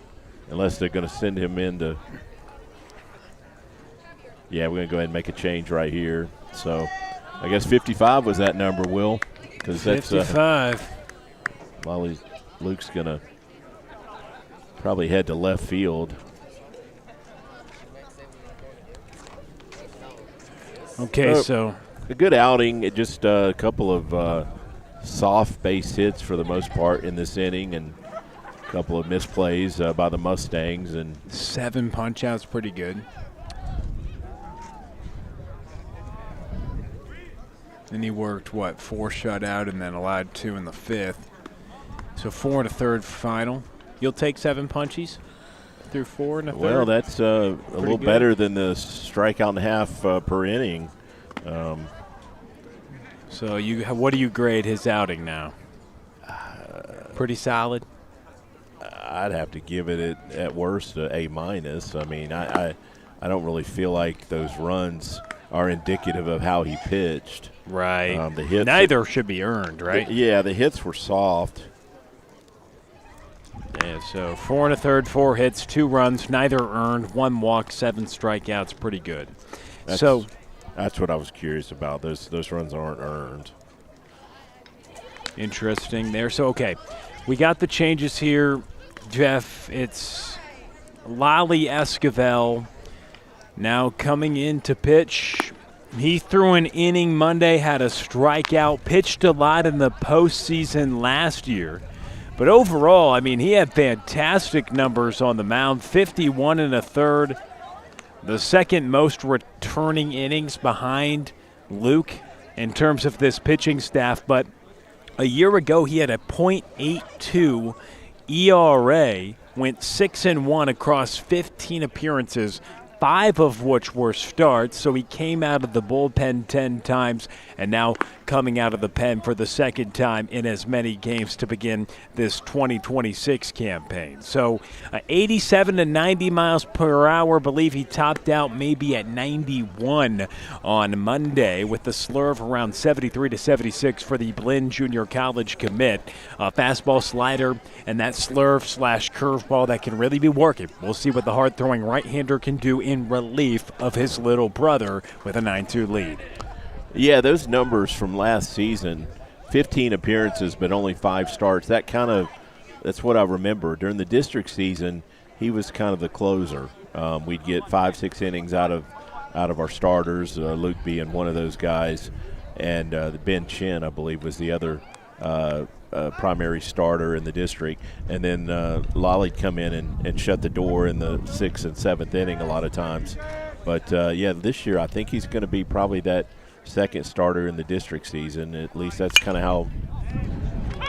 unless they're going to send him in to – yeah, we're going to go ahead and make a change right here. So I guess 55 was that number, Will. 'Cause that's 55. Luke's going to probably head to left field. Okay, so a good outing. Just a couple of soft base hits for the most part in this inning, and a couple of misplays by the Mustangs. And 7 punch-outs, pretty good. And he worked, 4 shutout and then allowed 2 in the 5th. So 4 and a third final. You'll take 7 punchies through 4 and a third? Well, that's a little good. better than the strikeout and a half per inning. So what do you grade his outing now? Pretty solid? I'd have to give it at worst a A-. I mean, I don't really feel like those runs are indicative of how he pitched. Right. The hits Neither should be earned, right? Yeah, the hits were soft. Yeah, so 4 and a third, 4 hits, 2 runs, neither earned, 1 walk, 7 strikeouts, pretty good. That's what I was curious about. Those runs aren't earned. Interesting there. So, okay, we got the changes here, Jeff. It's Lai Esquivel now coming in to pitch. He threw an inning Monday, had a strikeout, pitched a lot in the postseason last year, But overall, I mean, he had fantastic numbers on the mound, 51 1/3, the second most returning innings behind Luke in terms of this pitching staff. But a year ago, he had a .82 ERA, went 6-1 across 15 appearances, 5 of which were starts. So he came out of the bullpen 10 times and now coming out of the pen for the second time in as many games to begin this 2026 campaign. So 87 to 90 miles per hour. Believe he topped out maybe at 91 on Monday with the slurve around 73 to 76 for the Blinn Junior College commit. Fastball, slider, and that slurve/curveball that can really be working. We'll see what the hard-throwing right-hander can do in relief of his little brother with a 9-2 lead. Yeah, those numbers from last season, 15 appearances but only 5 starts, that's what I remember. During the district season, he was kind of the closer. We'd get 5-6 innings out of our starters, Luke being one of those guys, and Ben Chin, I believe, was the other primary starter in the district. And then Lolly'd come in and shut the door in the 6th and 7th inning a lot of times. But, yeah, this year I think he's going to be probably that second starter in the district season. At least that's kind of how.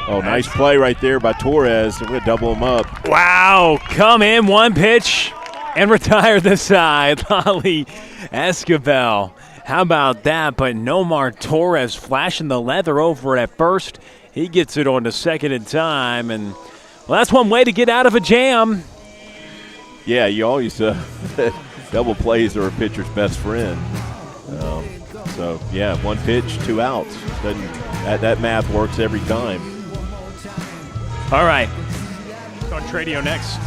Oh, nice play right there by Torres. We're going to double him up. Wow, come in, one pitch, and retire the side. Lai Esquivel. How about that? But Nomar Torres flashing the leather over at first. He gets it on to second in time, and well, that's one way to get out of a jam. Yeah, you always double plays are a pitcher's best friend. So, yeah, 1 pitch, 2 outs. That math works every time. All right. On Tradio next.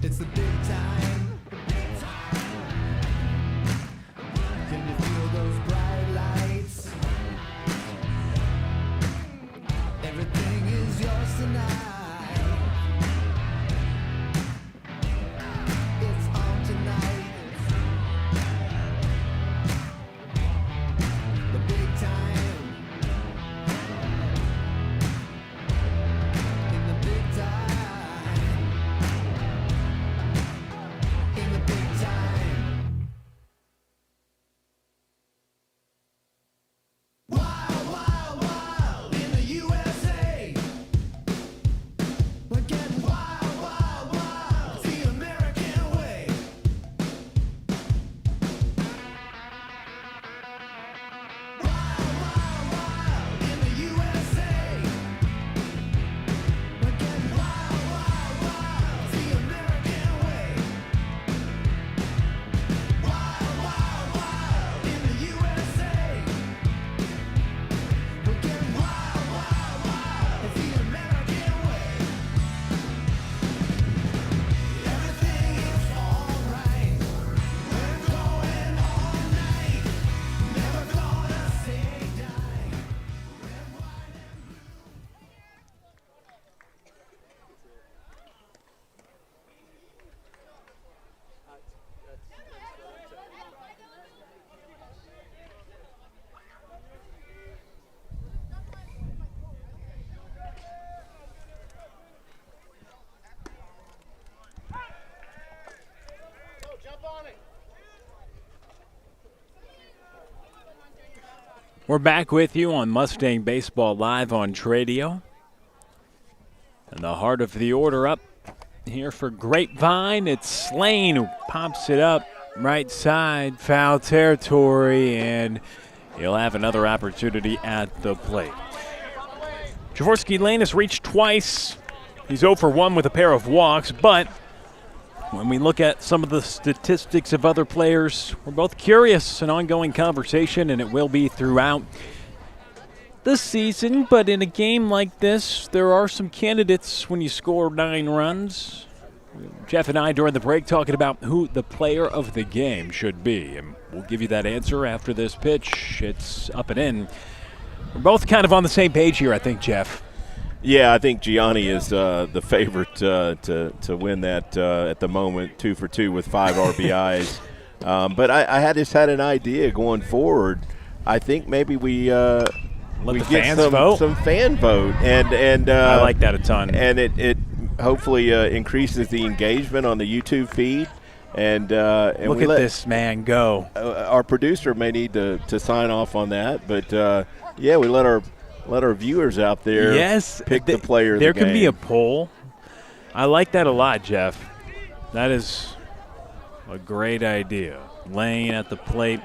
It's the big time. Can you feel those bright lights? Everything is yours tonight. It's on tonight. The big time. In the big time. In the big time. Wild, wild, wild in the USA. We're getting wild, wild, wild the American way. Wild, wild, wild in the USA. We're getting wild, wild, wild the American way. Wild, wild, wild in the USA. We're getting wild, wild, wild the American way. Everything is alright. We're going all night. Never gonna say die. Red, white, and blue. We're back with you on Mustang Baseball Live on Tradio. And the heart of the order up here for Grapevine. It's Slane who pops it up right side, foul territory, and he'll have another opportunity at the plate. Jorvorskie Lane has reached twice. He's 0 for 1 with a pair of walks, but when we look at some of the statistics of other players, we're both curious, an ongoing conversation, and it will be throughout the season. But in a game like this, there are some candidates when you score 9 runs. Jeff and I during the break talking about who the player of the game should be, and we'll give you that answer after this pitch. It's up and in. We're both kind of on the same page here, I think, Jeff. Yeah, I think Giani is the favorite to win that at the moment, 2 for 2 with 5 RBIs. But I had an idea going forward. I think maybe we the get fans vote? some fan vote, and I like that a ton. And it hopefully increases the engagement on the YouTube feed. And look at this man go. Our producer may need to sign off on that, but yeah, we let our viewers out there pick the player of the game. There can be a poll. I like that a lot, Jeff. That is a great idea. Lane at the plate,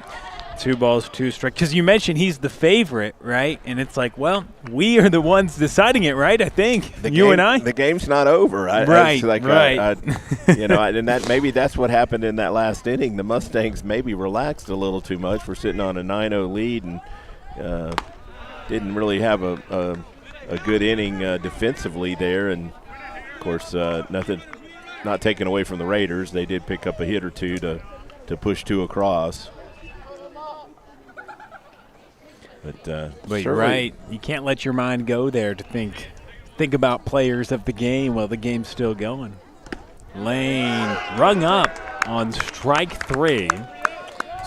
2 balls, 2 strikes. Because you mentioned he's the favorite, right? And it's like, well, we are the ones deciding it, right? I think you and I. The game's not over, right? And that maybe that's what happened in that last inning. The Mustangs maybe relaxed a little too much. We're sitting on a 9-0 lead and didn't really have a good inning defensively there. And of course, nothing. Not taken away from the Raiders. They did pick up a hit or two to push 2 across. But you're right. You can't let your mind go there to think about players of the game while the game's still going. Lane rung up on strike 3.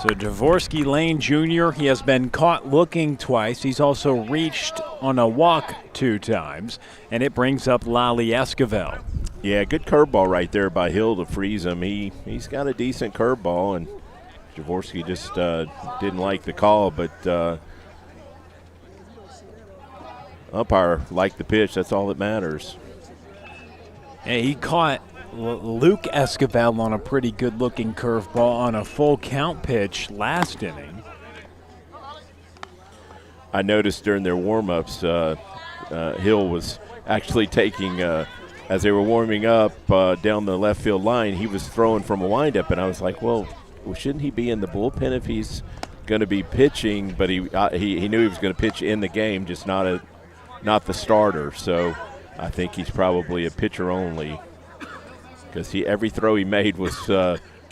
So Jorvorskie Lane Jr., he has been caught looking twice. He's also reached on a walk 2 times, and it brings up Lai Esquivel. Yeah, good curveball right there by Hill to freeze him. He's got a decent curveball, and Jorvorskie just didn't like the call, but umpire liked the pitch. That's all that matters. Yeah, he caught Luke Esquivel on a pretty good-looking curveball on a full count pitch last inning. I noticed during their warm-ups, Hill was actually taking as they were warming up down the left field line, he was throwing from a windup, and I was like, well, shouldn't he be in the bullpen if he's going to be pitching? But he knew he was going to pitch in the game, just not the starter. So I think he's probably a pitcher only, because every throw he made was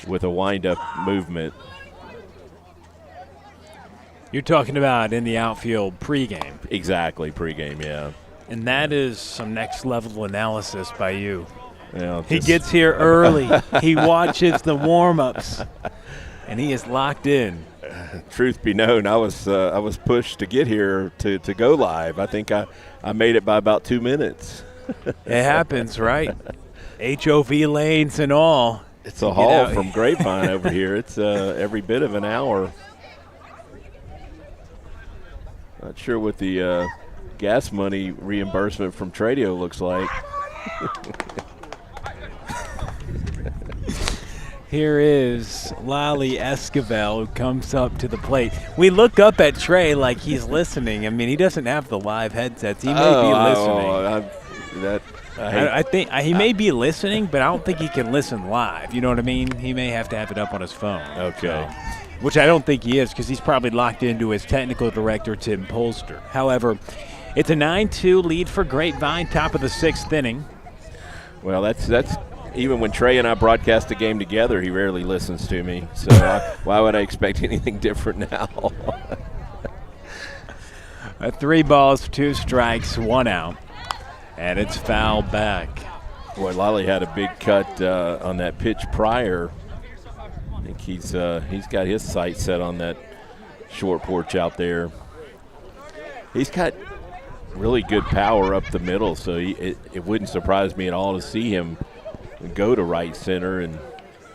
with a windup movement. You're talking about in the outfield pregame. Exactly, pregame, yeah. And that is some next-level analysis by you. Well, he gets here early. He watches the warm-ups, and he is locked in. Truth be known, I was pushed to get here to go live. I think I made it by about 2 minutes. It happens, right? HOV lanes and all. It's a haul from Grapevine over here. It's every bit of an hour. Not sure what the gas money reimbursement from Tradio looks like. Here is Lai Esquivel, who comes up to the plate. We look up at Trey like he's listening. I mean, he doesn't have the live headsets. He may be listening. I think he may be listening, but I don't think he can listen live. You know what I mean? He may have to have it up on his phone. Okay. Which I don't think he is, because he's probably locked into his technical director, Tim Polster. However, it's a 9-2 lead for Grapevine, top of the 6th inning. Well, that's even when Trey and I broadcast a game together, he rarely listens to me. So why would I expect anything different now? 3 balls, 2 strikes, 1 out, and it's foul back. Boy, Lally had a big cut on that pitch prior. I think he's got his sights set on that short porch out there. He's got really good power up the middle, so it wouldn't surprise me at all to see him go to right center and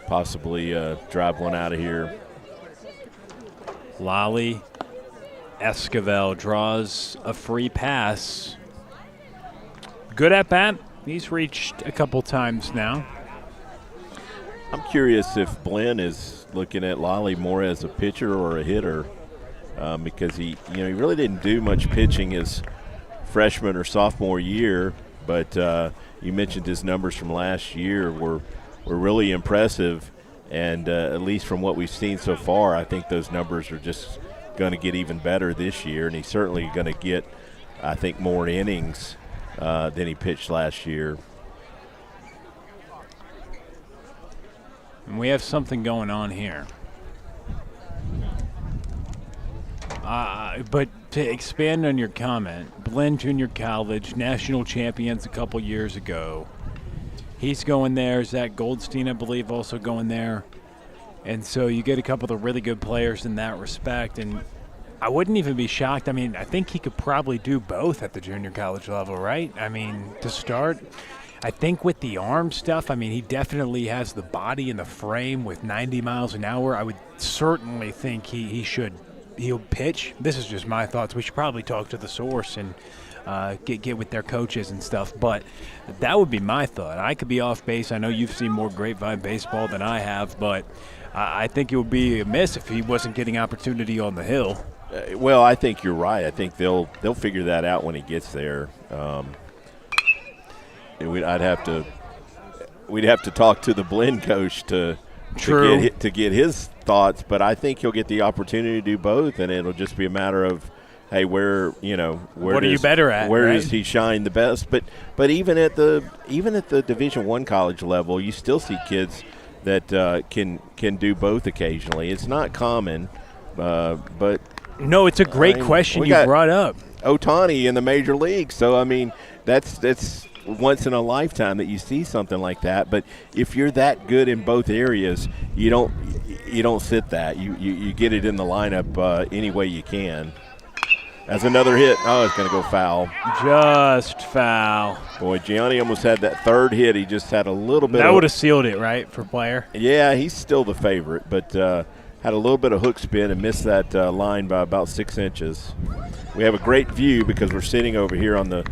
possibly drive one out of here. Lai Esquivel draws a free pass. Good at bat. He's reached a couple times now. I'm curious if Glenn is looking at Lally more as a pitcher or a hitter, because he really didn't do much pitching his freshman or sophomore year, but you mentioned his numbers from last year were really impressive, and at least from what we've seen so far, I think those numbers are just going to get even better this year, and he's certainly going to get, I think, more innings than he pitched last year. And we have something going on here. But to expand on your comment, Blinn Junior College, national champions a couple years ago. He's going there. Zack Goldstein, I believe, also going there. And so you get a couple of really good players in that respect. And I wouldn't even be shocked. I mean, I think he could probably do both at the junior college level, right? I mean, to start, I think with the arm stuff, I mean, he definitely has the body and the frame with 90 miles an hour. I would certainly think he'll pitch. This is just my thoughts. We should probably talk to the source and get with their coaches and stuff. But that would be my thought. I could be off base. I know you've seen more Grapevine baseball than I have, but I think it would be a miss if he wasn't getting opportunity on the hill. Well, I think you're right. I think they'll figure that out when he gets there. We'd have to talk to the Blinn coach to get his thoughts, but I think he'll get the opportunity to do both, and it'll just be a matter of, hey, where what are you better at? Where right? does he shine the best? But even at the Division I college level, you still see kids that can do both occasionally. It's not common, but no, it's a great question you brought up. Otani in the major league, so I mean that's once in a lifetime that you see something like that. But if you're that good in both areas, you don't sit that. You get it in the lineup any way you can. That's another hit. Oh, it's going to go foul. Just foul. Boy, Giani almost had that third hit. He just had a little bit. That would have sealed it, right, for player? Yeah, he's still the favorite, but had a little bit of hook spin and missed that line by about 6 inches. We have a great view because we're sitting over here on the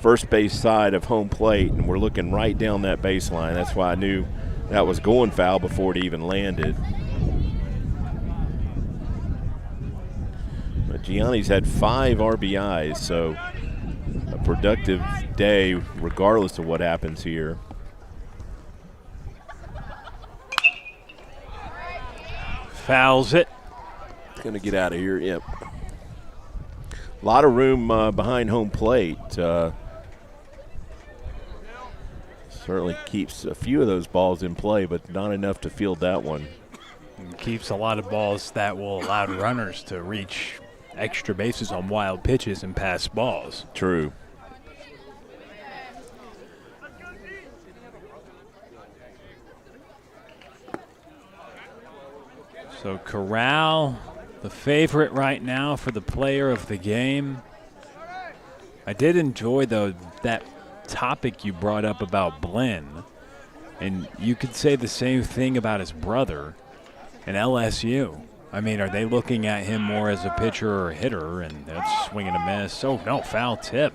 first base side of home plate, and we're looking right down that baseline. That's why I knew that was going foul before it even landed. But Gianni's had 5 RBIs, so a productive day regardless of what happens here. Fouls it. Going to get out of here, yep. A lot of room behind home plate. Certainly keeps a few of those balls in play, but not enough to field that one. And keeps a lot of balls that will allow runners to reach extra bases on wild pitches and pass balls. True. So Corral, the favorite right now for the player of the game. I did enjoy, though, that topic you brought up about Blinn. And you could say the same thing about his brother in LSU. I mean, are they looking at him more as a pitcher or a hitter? And that's swing and a miss. Oh, no, foul tip.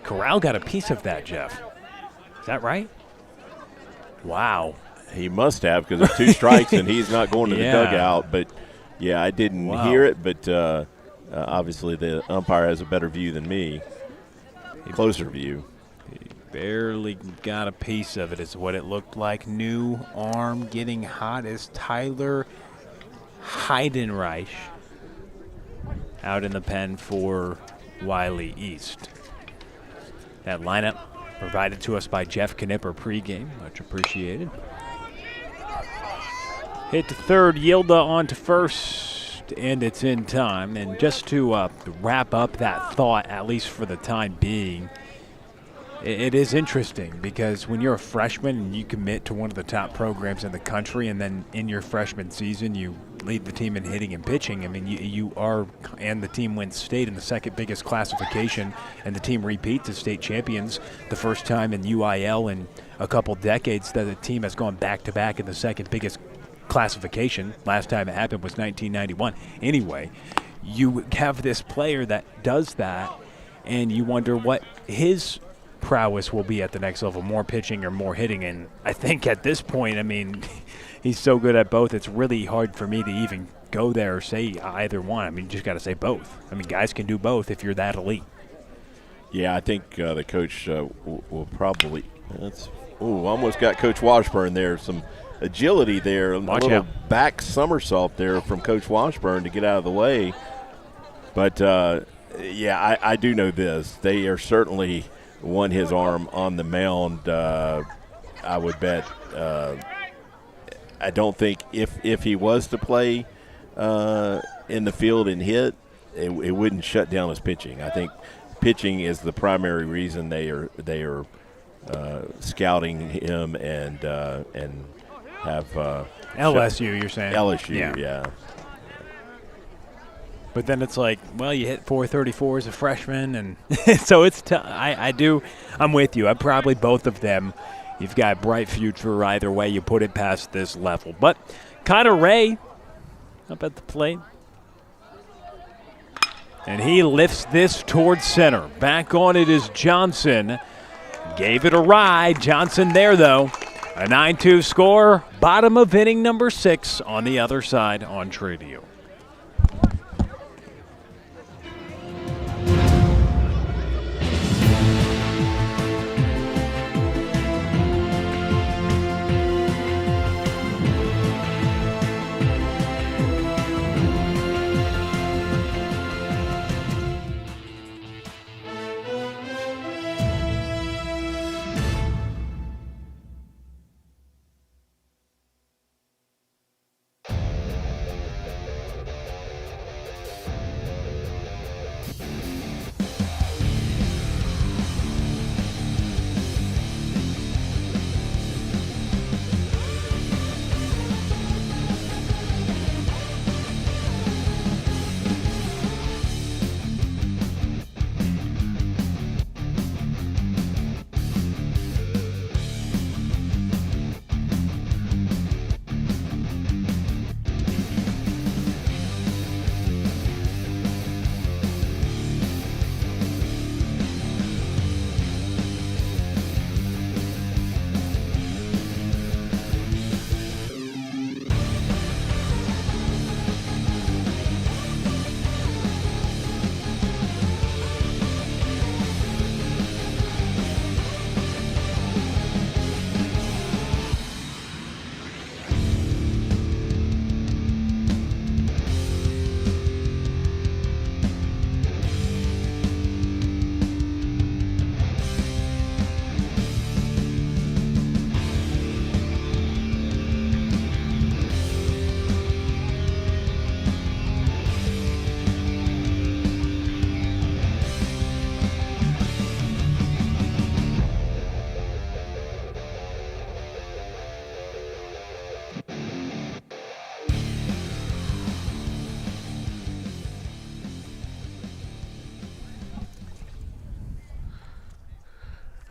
Corral got a piece of that, Jeff. Is that right? Wow. He must have, because there's 2 strikes and he's not going to the dugout. But, yeah, I didn't hear it, but obviously the umpire has a better view than me, closer view. He barely got a piece of it is what it looked like. New arm getting hot as Tyler Heidenreich out in the pen for Wylie East. That lineup provided to us by Jeff Knipper pregame. Much appreciated. Hit to third, Yilda on to first, and it's in time. And just to wrap up that thought, at least for the time being, it is interesting because when you're a freshman and you commit to one of the top programs in the country, and then in your freshman season you lead the team in hitting and pitching, I mean, you are, and the team wins state in the second biggest classification, and the team repeats as state champions the first time in UIL in a couple decades that the team has gone back-to-back in the second biggest classification. Last time it happened was 1991. Anyway, you have this player that does that, and you wonder what his prowess will be at the next level, more pitching or more hitting. And I think at this point, I mean, he's so good at both, it's really hard for me to even go there or say either one. I mean, you just got to say both. I mean, guys can do both if you're that elite. Yeah, I think the coach will probably almost got Coach Washburn there. Some agility there, a little back somersault there from Coach Washburn to get out of the way. But, yeah, I do know this. They are certainly won his arm on the mound. I would bet I don't think if he was to play in the field and hit, it wouldn't shut down his pitching. I think pitching is the primary reason they are scouting him and have LSU. You're saying LSU, yeah. But then it's like, well, you hit 434 as a freshman, and so it's I'm with you. I'm probably both of them. You've got a bright future either way you put it past this level. But Connor Ray up at the plate. And he lifts this towards center. Back on it is Johnson. Gave it a ride. Johnson there, though. A 9-2 score. Bottom of inning number 6 on the other side on Tradio.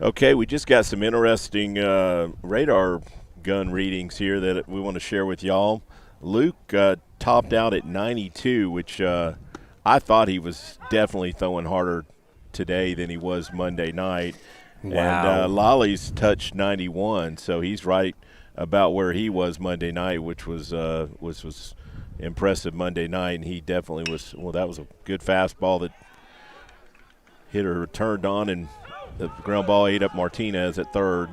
Okay, we just got some interesting radar gun readings here that we want to share with y'all. Luke topped out at 92, which I thought he was definitely throwing harder today than he was Monday night. Wow. And Lolly's touched 91, so he's right about where he was Monday night, which was impressive Monday night. And he definitely was. Well, that was a good fastball that hit or turned on, and the ground ball ate up Martinez at third.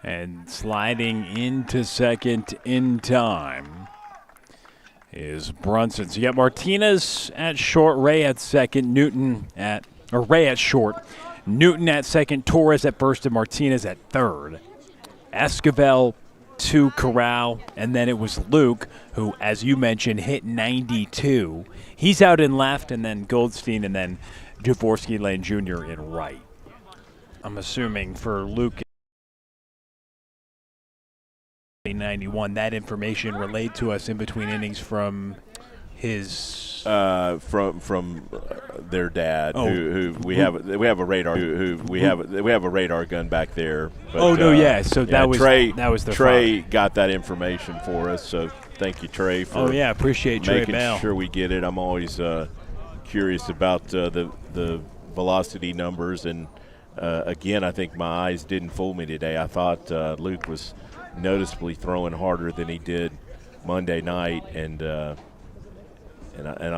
And sliding into second in time is Brunson. So you got Martinez at short, Ray at second, Ray at short, Newton at second, Torres at first, and Martinez at third. Esquivel to Corral, and then it was Luke, who, as you mentioned, hit 92. He's out in left, and then Goldstein, and then Jorvorskie Lane Jr. in right. I'm assuming for Luke 91, that information relayed to us in between innings from his from their dad, who we have a radar we have a radar gun back there. But, so that was their Trey father. got that information for us. So thank you, Trey, for appreciate Trey making Bell. sure we get it. I'm always curious about the velocity numbers, and again, I think my eyes didn't fool me today. I thought Luke was noticeably throwing harder than he did Monday night, and I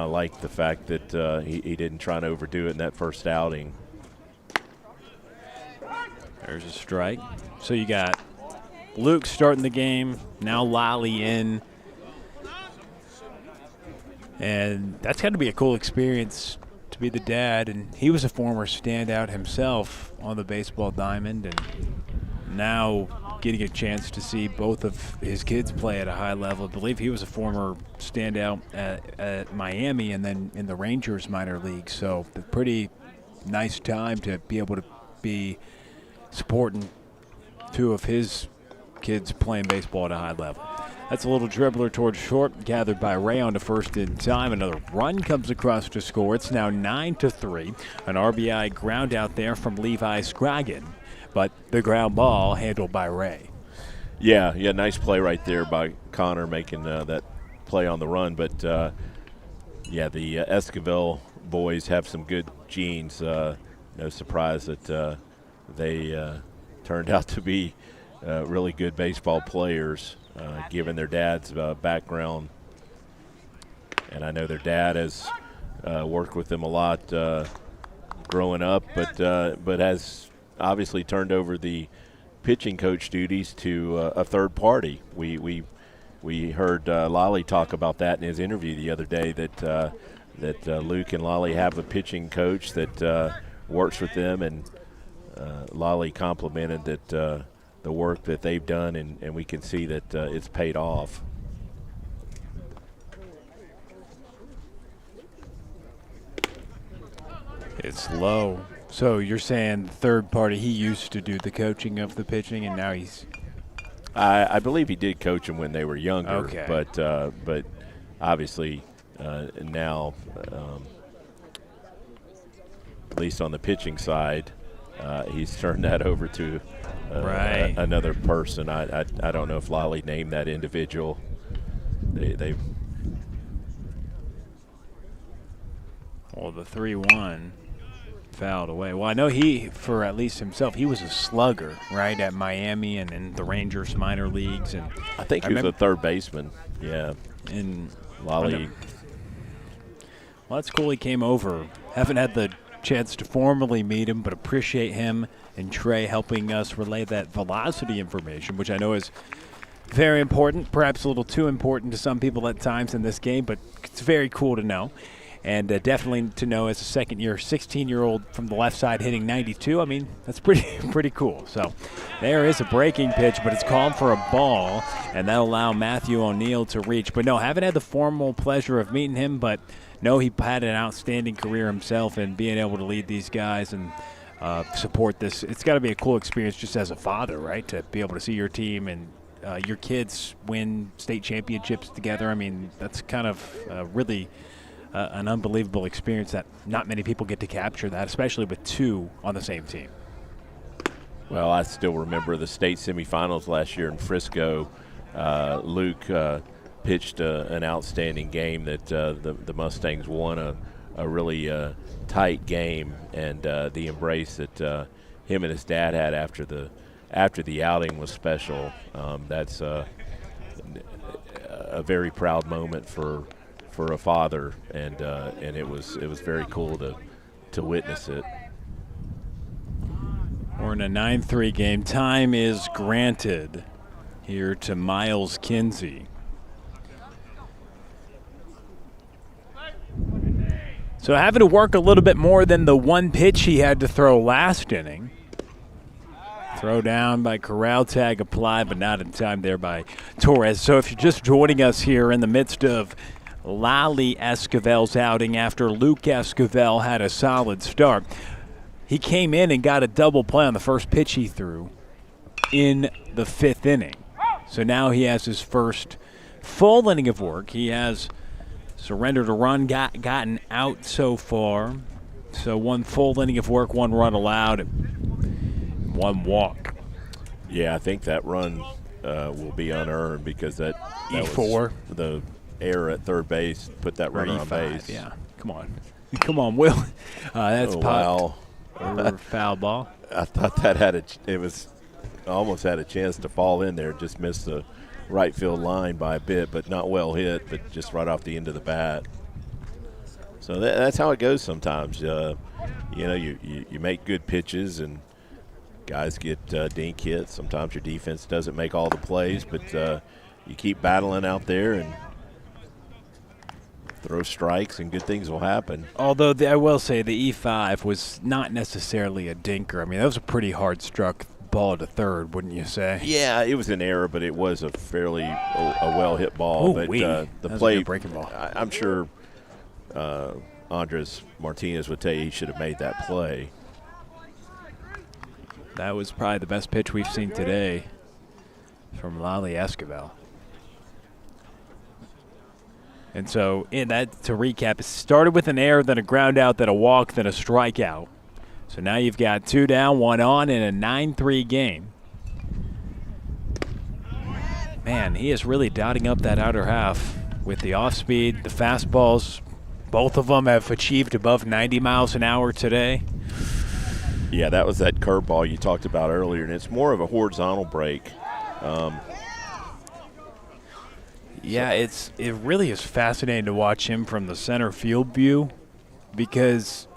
like the fact that he didn't try to overdo it in that first outing. There's a strike. So you got Luke starting the game, now Wylie in. And that's got to be a cool experience to be the dad. And he was a former standout himself on the baseball diamond. And now getting a chance to see both of his kids play at a high level. I believe he was a former standout at Miami and then in the Rangers minor league. So a pretty nice time to be able to be supporting two of his kids playing baseball at a high level. That's a little dribbler towards short, gathered by Ray on to first in time. Another run comes across to score. It's now 9-3. An RBI ground out there from Levi Scroggin, but the ground ball handled by Ray. Yeah, nice play right there by Connor making that play on the run. But, the Esquivel boys have some good genes. No surprise that they turned out to be really good baseball players, given their dad's background. And I know their dad has worked with them a lot growing up, but has obviously turned over the pitching coach duties to a third party. We heard Lai talk about that in his interview the other day, that Luke and Lai have a pitching coach that works with them, and Lai complimented that the work that they've done, and we can see that it's paid off. It's low. So you're saying third party, he used to do the coaching of the pitching, and now he's... I believe he did coach them when they were younger, okay. but obviously now, at least on the pitching side, he's turned that over to another person. I don't know if Lolly named that individual. They Well, the 3-1 fouled away. Well, I know he, for at least himself, he was a slugger, right, at Miami and in the Rangers minor leagues. And I think he was a third baseman. Yeah. And Lolly. Well, that's cool he came over. Haven't had the chance to formally meet him, but appreciate him and Trey helping us relay that velocity information, which I know is very important, perhaps a little too important to some people at times in this game, but it's very cool to know. And definitely to know as a second-year, 16-year-old from the left side hitting 92, I mean, that's pretty cool. So there is a breaking pitch, but it's called for a ball, and that'll allow Matthew O'Neill to reach. But no, haven't had the formal pleasure of meeting him, but no, he had an outstanding career himself, and being able to lead these guys and support this. It's got to be a cool experience just as a father, right, to be able to see your team and your kids win state championships together. I mean, that's kind of really an unbelievable experience that not many people get to capture that, especially with two on the same team. Well, I still remember the state semifinals last year in Frisco. Luke pitched an outstanding game that the Mustangs won a really tight game, and the embrace that him and his dad had after the outing was special. That's a very proud moment for a father, and it was very cool to witness it. We're in a 9-3 game. Time is granted here to Miles Kinsey. So having to work a little bit more than the one pitch he had to throw last inning. Throw down by Corral, tag applied, but not in time there by Torres. So if you're just joining us here in the midst of Lai Esquivel's outing after Luke Esquivel had a solid start, he came in and got a double play on the first pitch he threw in the 5th inning. So now he has his first full inning of work. He has surrendered a run, gotten out so far. So one full inning of work, one run allowed, one walk. Yeah, I think that run will be unearned because that E4. was the error at third base, put that runner on base. Yeah, come on, Will. That's wow. Over foul ball. I thought that it was almost had a chance to fall in there. Just missed the right field line by a bit, but not well hit, but just right off the end of the bat. So that's how it goes sometimes. You make good pitches and guys get dink hits. Sometimes your defense doesn't make all the plays, but you keep battling out there and throw strikes and good things will happen. Although I will say the E5 was not necessarily a dinker. I mean, that was a pretty hard struck ball to third, wouldn't you say? Yeah, it was an error, but it was a fairly a well-hit ball. Ooh, but the was play, a good breaking ball. I'm sure Andres Martinez would tell you he should have made that play. That was probably the best pitch we've seen today from Lai Esquivel. And so, in that, to recap, it started with an error, then a ground out, then a walk, then a strikeout. So now you've got 2 down, 1 on in a 9-3 game. Man, he is really dotting up that outer half with the off-speed, the fastballs. Both of them have achieved above 90 miles an hour today. Yeah, that was that curveball you talked about earlier, and it's more of a horizontal break. Yeah, it really is fascinating to watch him from the center field view because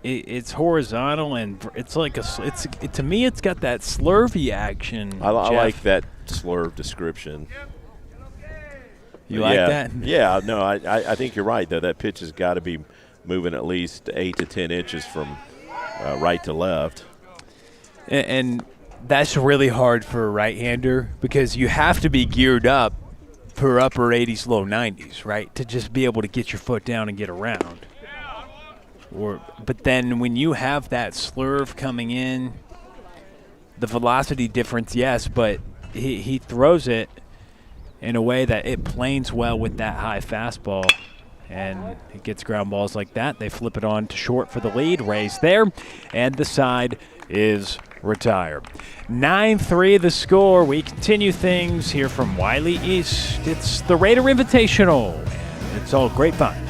it's horizontal and it's like to me it's got that slurvy action. I like that slurve description. You like that? Yeah, no, I think you're right though. That pitch has got to be moving at least 8 to 10 inches from right to left. And that's really hard for a right-hander because you have to be geared up for upper 80s, low 90s, right, to just be able to get your foot down and get around. But then when you have that slurve coming in, the velocity difference, yes, but he throws it in a way that it planes well with that high fastball. And it gets ground balls like that. They flip it on to short for the lead. Ray's there, and the side is retired. 9-3 the score. We continue things here from Wylie East. It's the Raider Invitational, and it's all Grapevine.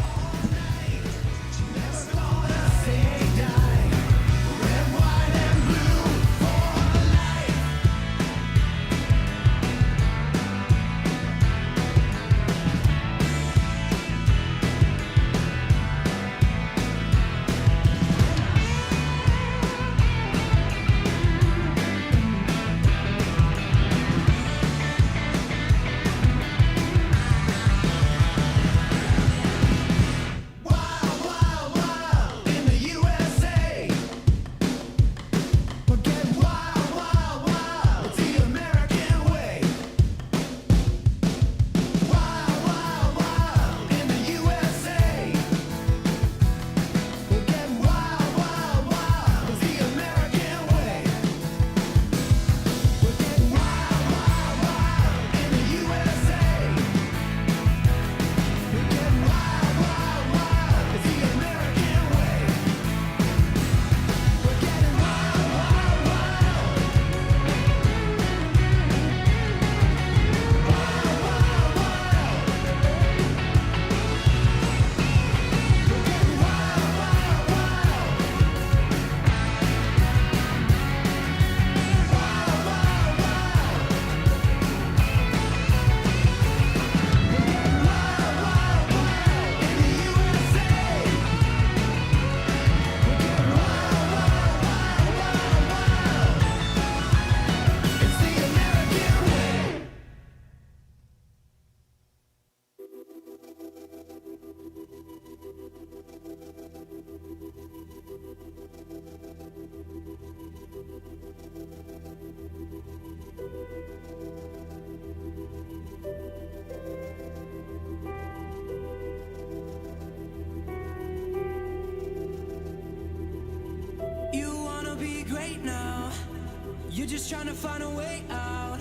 You're just trying to find a way out.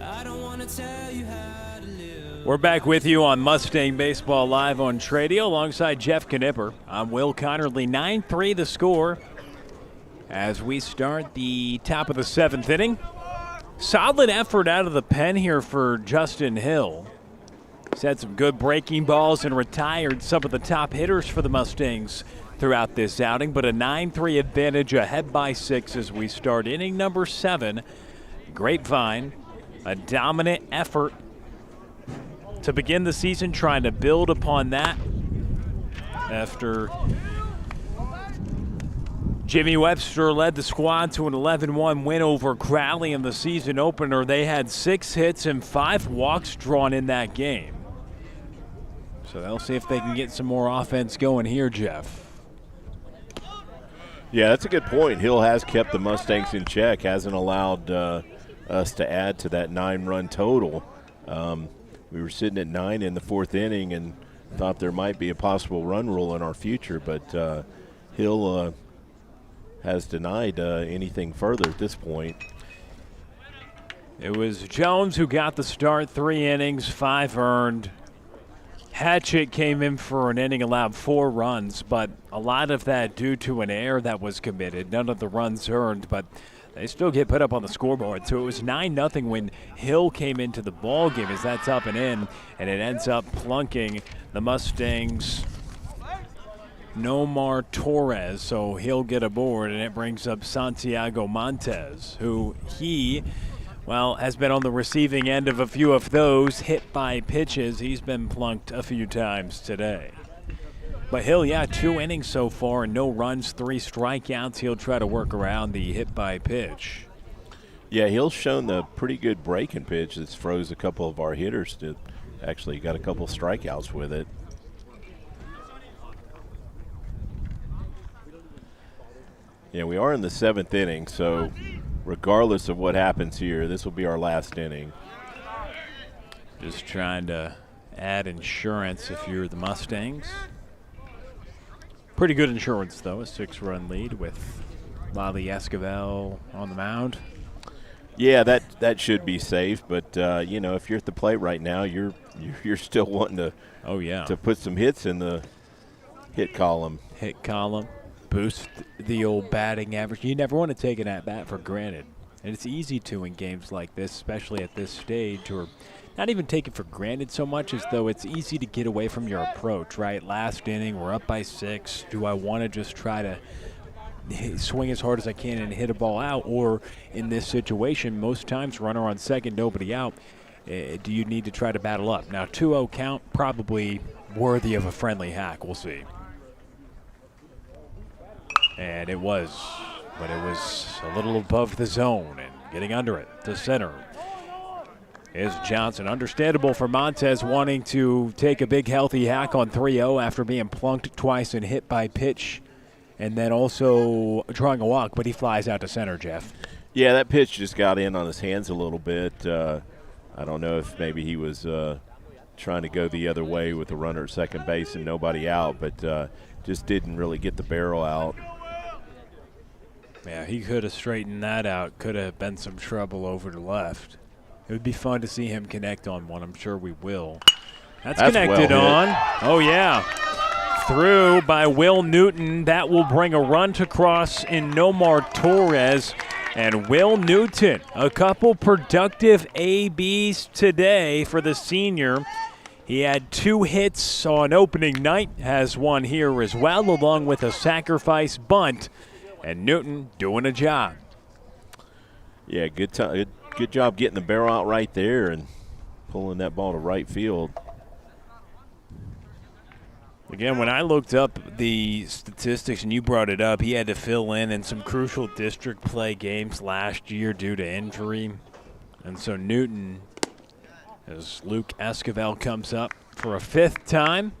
I don't want to tell you how to live. We're back with you on Mustang Baseball Live on Tradio alongside Jeff Knipper. I'm Will Connerly. 9-3 the score as we start the top of the 7th inning. Solid effort out of the pen here for Justin Hill. He's had some good breaking balls and retired some of the top hitters for the Mustangs throughout this outing, but a 9-3 advantage ahead by 6 as we start inning number 7. Grapevine, a dominant effort to begin the season, trying to build upon that after Jimmy Webster led the squad to an 11-1 win over Crowley in the season opener. They had 6 hits and 5 walks drawn in that game. So they'll see if they can get some more offense going here, Jeff. Yeah, that's a good point. Hill has kept the Mustangs in check, hasn't allowed us to add to that 9-run total. We were sitting at 9 in the 4th inning and thought there might be a possible run rule in our future, but Hill has denied anything further at this point. It was Jones who got the start, 3 innings, 5 earned. Hatchett came in for an inning, allowed 4 runs, but a lot of that due to an error that was committed. None of the runs earned, but they still get put up on the scoreboard. So it was 9-0 when Hill came into the ball game, as that's up and in, and it ends up plunking the Mustangs' Nomar Torres. So he'll get aboard, and it brings up Santiago Montes, who has been on the receiving end of a few of those hit by pitches. He's been plunked a few times today. But Hill, 2 innings so far and no runs, 3 strikeouts. He'll try to work around the hit by pitch. Yeah, Hill's shown the pretty good breaking pitch that's froze a couple of our hitters to actually got a couple strikeouts with it. Yeah, we are in the 7th inning, so regardless of what happens here, this will be our last inning. Just trying to add insurance if you're the Mustangs. Pretty good insurance, though, a 6-run lead with Lai Esquivel on the mound. Yeah, that should be safe, but if you're at the plate right now, you're still wanting to put some hits in the hit column. Boost the old batting average. You never want to take an at-bat for granted. And it's easy to in games like this, especially at this stage, or not even take it for granted so much as though it's easy to get away from your approach, right? Last inning, we're up by 6. Do I want to just try to swing as hard as I can and hit a ball out? Or in this situation, most times runner on second, nobody out. Do you need to try to battle up? Now, 2-0 count, probably worthy of a friendly hack. We'll see. And it was, but it was a little above the zone and getting under it to center is Johnson. Understandable for Montes wanting to take a big healthy hack on 3-0 after being plunked twice and hit by pitch and then also drawing a walk, but he flies out to center, Jeff. Yeah, that pitch just got in on his hands a little bit. I don't know if maybe he was trying to go the other way with the runner at second base and nobody out, but just didn't really get the barrel out. Yeah, he could have straightened that out. Could have been some trouble over to left. It would be fun to see him connect on one. I'm sure we will. That's connected well on. Oh, yeah. Through by Will Newton. That will bring a run to cross in Nomar Torres. And Will Newton, a couple productive ABs today for the senior. He had 2 hits on opening night, has one here as well, along with a sacrifice bunt. And Newton doing a job. Yeah, good job getting the barrel out right there and pulling that ball to right field. Again, when I looked up the statistics, and you brought it up, he had to fill in some crucial district play games last year due to injury. And so Newton, as Luke Esquivel comes up for a 5th time,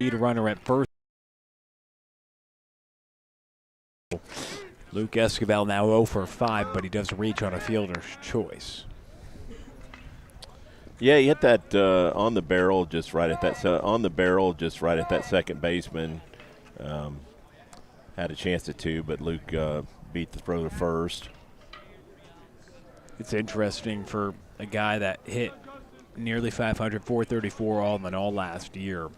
lead a runner at first. Luke Esquivel now 0 for 5, but he does reach on a fielder's choice. Yeah, he hit that on the barrel just right at that second baseman. Had a chance at 2, but Luke beat the throw to first. It's interesting for a guy that hit nearly 500, 434 all in all last year.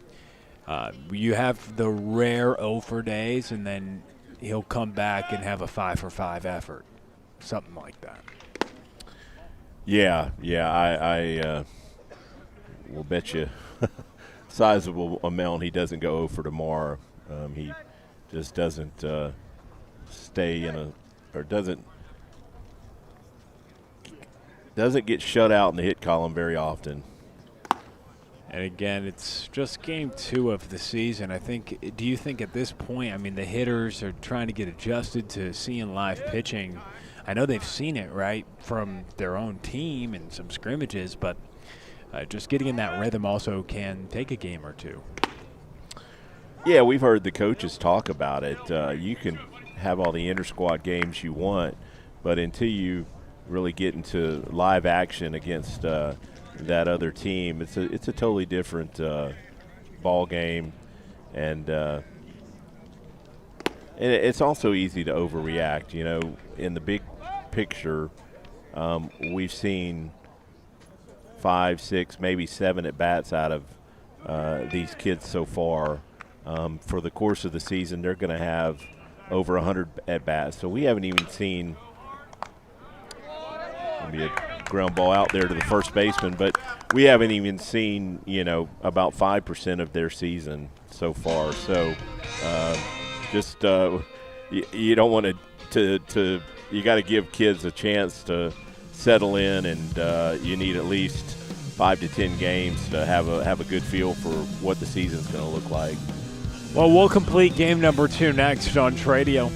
You have the rare 0 for days, and then he'll come back and have a 5 for 5 effort, something like that. Yeah, I will bet you sizable amount he doesn't go 0 for tomorrow. He just doesn't stay in doesn't get shut out in the hit column very often. And again, it's just game 2 of the season. Do you think at this point, I mean, the hitters are trying to get adjusted to seeing live pitching? I know they've seen it, right, from their own team and some scrimmages, but just getting in that rhythm also can take a game or 2. Yeah, we've heard the coaches talk about it. You can have all the inter-squad games you want, but until you really get into live action against that other team, it's a totally different ball game, and it's also easy to overreact. You know, in the big picture, we've seen 5, 6, maybe 7 at bats out of these kids so far. For the course of the season, they're going to have over 100 at bats. So we haven't even seen maybe a ground ball out there to the first baseman, but we haven't even seen, you know, about 5% of their season so far. So you don't want to you got to give kids a chance to settle in, and you need at least 5 to 10 games to have a good feel for what the season's going to look like. Well, we'll complete game number 2 next on Tradio.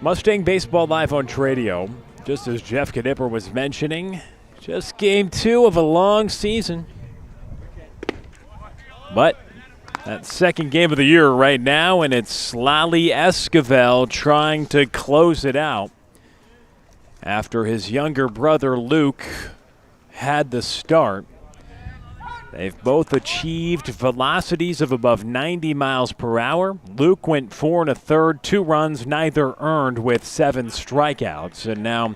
Mustang Baseball Live on Tradio. Just as Jeff Knipper was mentioning, just game 2 of a long season. But that second game of the year right now, and it's Lai Esquivel trying to close it out after his younger brother Luke had the start. They've both achieved velocities of above 90 miles per hour. Luke went 4 1/3, 2 runs, neither earned, with 7 strikeouts. And now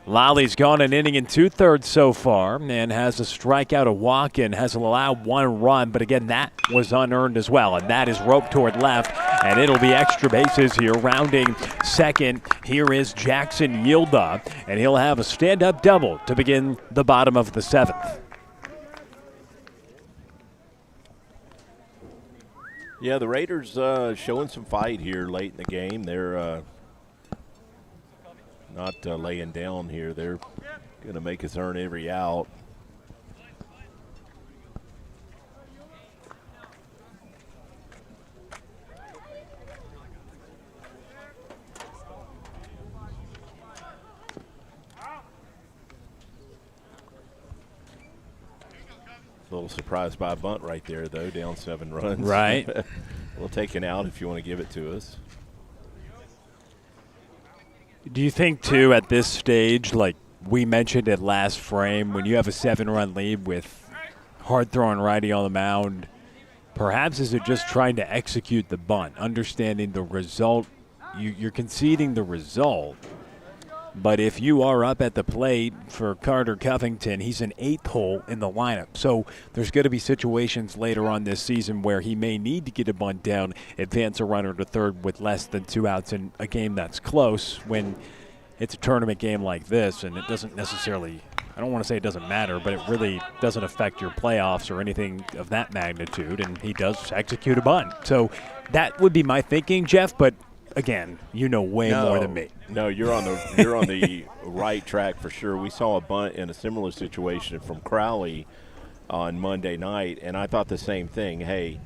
Lolly's gone an inning and 2/3 so far and has a strikeout, a walk, and has allowed 1 run. But again, that was unearned as well. And that is roped toward left, and it'll be extra bases here. Rounding second, here is Jackson Yilda, and he'll have a stand-up double to begin the bottom of the 7th. Yeah, the Raiders showing some fight here late in the game. They're not laying down here. They're going to make us earn every out. A little surprised by a bunt right there, though, down 7 runs. Right. We'll take an out if you want to give it to us. Do you think, too, at this stage, like we mentioned at last frame, when you have a 7-run lead with hard-throwing righty on the mound, perhaps is it just trying to execute the bunt, understanding the result? You're conceding the result. But if you are up at the plate for Carter Covington, he's an 8th hole in the lineup. So there's going to be situations later on this season where he may need to get a bunt down, advance a runner to third with less than 2 outs in a game that's close when it's a tournament game like this. And it doesn't necessarily, I don't want to say it doesn't matter, but it really doesn't affect your playoffs or anything of that magnitude. And he does execute a bunt. So that would be my thinking, Jeff, but again, you know way more than me. No, you're on the right track for sure. We saw a bunt in a similar situation from Crowley on Monday night, and I thought the same thing. Hey,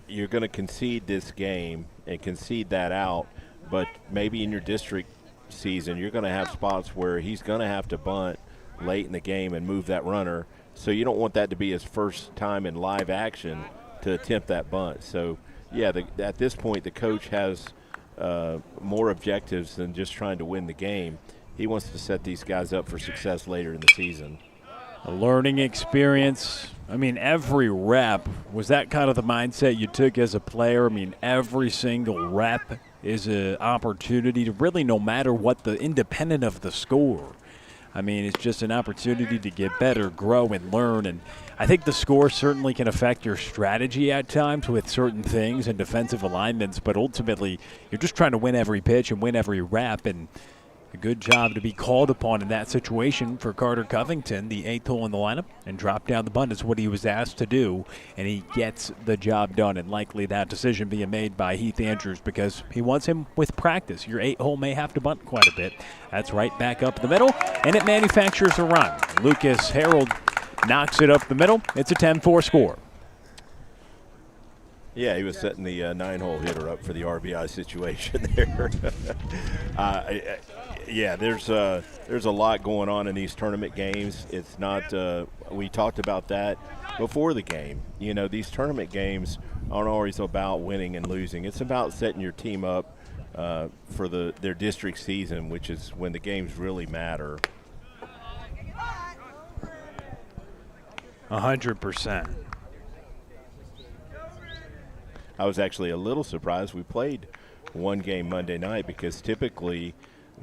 you're going to concede this game, and concede that out. But maybe in your district season, you're going to have spots where he's going to have to bunt late in the game and move that runner. So you don't want that to be his first time in live action to attempt that bunt. So, yeah, at this point, the coach has more objectives than just trying to win the game. He wants to set these guys up for success later in the season. A learning experience. I mean, every rep, was that kind of the mindset you took as a player? I mean, every single rep is an opportunity to really, no matter what, independent of the score. I mean, it's just an opportunity to get better, grow, and learn. And I think the score certainly can affect your strategy at times with certain things and defensive alignments, but ultimately you're just trying to win every pitch and win every rep. And a good job to be called upon in that situation for Carter Covington, the 8th hole in the lineup, and drop down the bunt is what he was asked to do, and he gets the job done. And likely that decision being made by Heath Andrews because he wants him with practice. Your 8th hole may have to bunt quite a bit. That's right back up the middle, and it manufactures a run. Lucas Harold knocks it up the middle. It's a 10-4 score. Yeah, he was setting the 9-hole hitter up for the RBI situation there. Yeah, there's a lot going on in these tournament games. It's not we talked about that before the game. You know, these tournament games aren't always about winning and losing. It's about setting your team up for their district season, which is when the games really matter. 100%. I was actually a little surprised we played one game Monday night because typically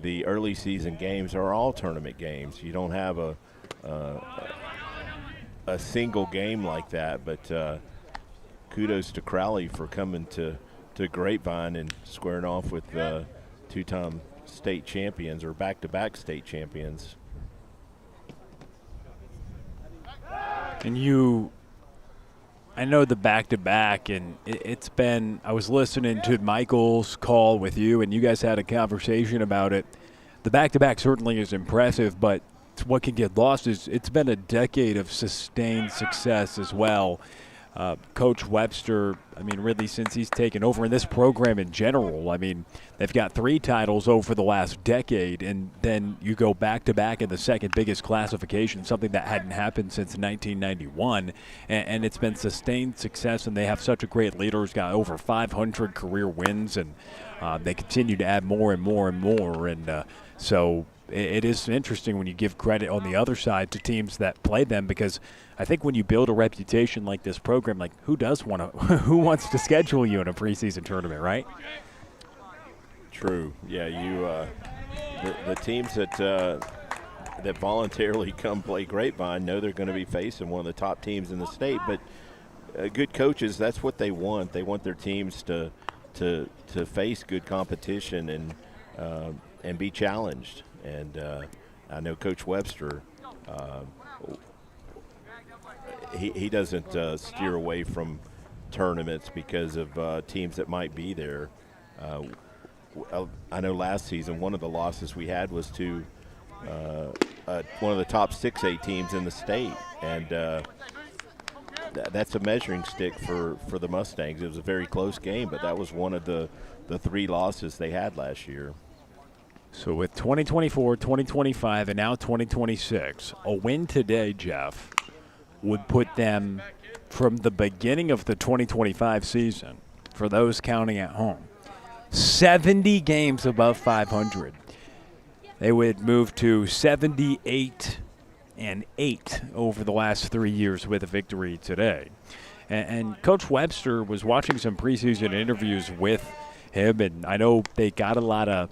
the early season games are all tournament games. You don't have a single game like that, but kudos to Crowley for coming to Grapevine and squaring off with two-time state champions or back-to-back state champions. And I know the back-to-back, and it's been – I was listening to Michael's call with you, and you guys had a conversation about it. The back-to-back certainly is impressive, but what can get lost is it's been a decade of sustained success as well. Coach Webster, I mean, really since he's taken over in this program in general, I mean, they've got 3 titles over the last decade, and then you go back-to-back in the second biggest classification, something that hadn't happened since 1991, and it's been sustained success, and they have such a great leader who's got over 500 career wins, and they continue to add more and more and more, and so it is interesting when you give credit on the other side to teams that play them, because I think when you build a reputation like this program, like who wants to schedule you in a preseason tournament, right? True. Yeah, the teams that voluntarily come play Grapevine know they're going to be facing one of the top teams in the state. But good coaches, that's what they want. They want their teams to face good competition and be challenged. And I know Coach Webster. He doesn't steer away from tournaments because of teams that might be there. I know last season one of the losses we had was to one of the top 6A teams in the state, and that's a measuring stick for the Mustangs. It was a very close game, but that was one of the 3 losses they had last year. So with 2024, 2025, and now 2026, a win today, Jeff, would put them from the beginning of the 2025 season, for those counting at home, 70 games above 500. They would move to 78-8 over the last 3 years with a victory today. And Coach Webster was watching some preseason interviews with him, and I know they got a lot of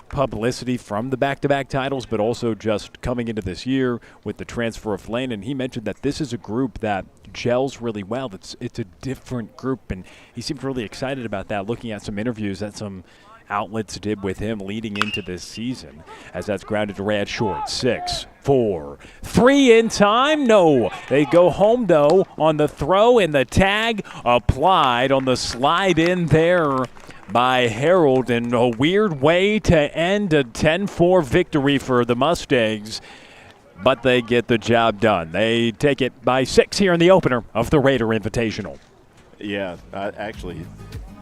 publicity from the back-to-back titles, but also just coming into this year with the transfer of Lane, and he mentioned that this is a group that gels really well. It's a different group, and he seemed really excited about that, looking at some interviews that some outlets did with him leading into this season, as that's grounded to Rad short. 6, 4, 3 in time. No, they go home though on the throw, and the tag applied on the slide in there by Harold, in a weird way to end a 10-4 victory for the Mustangs, but they get the job done. They take it by 6 here in the opener of the Raider Invitational. Yeah, actually,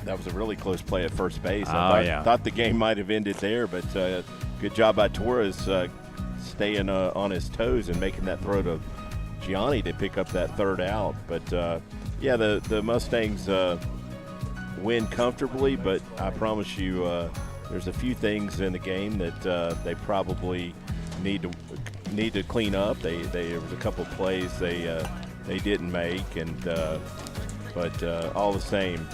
That was a really close play at first base. Yeah. Thought the game might have ended there, but good job by Torres staying on his toes and making that throw to Giani to pick up that third out. But, the Mustangs win comfortably, but I promise you there's a few things in the game that they probably need to clean up. There was a couple of plays they didn't make, but all the same,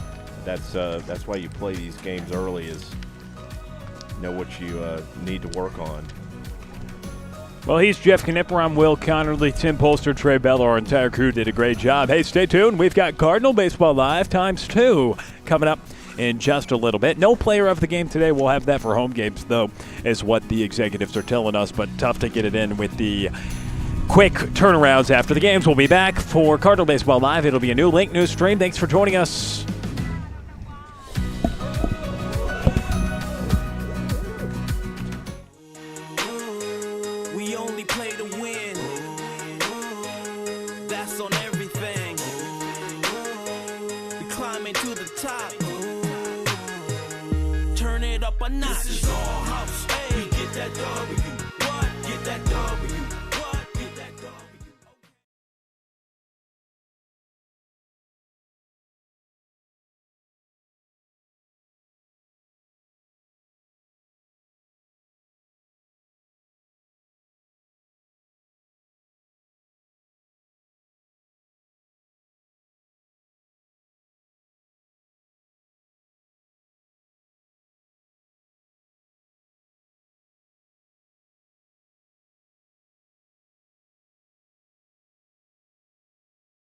that's why you play these games early, is know what you need to work on. Well, he's Jeff Knipper. I'm Will Connerly, Tim Polster, Trey Bell. Our entire crew did a great job. Hey, stay tuned. We've got Cardinal Baseball Live ×2 coming up in just a little bit. No player of the game today. We'll have that for home games, though, is what the executives are telling us, but tough to get it in with the quick turnarounds after the games. We'll be back for Cardinal Baseball Live. It'll be a new link, new stream. Thanks for joining us. We only play to win. That's on everything. We climbing to the top. Turn it up a notch. This is all house. Hey, we get that W. What? Get that W.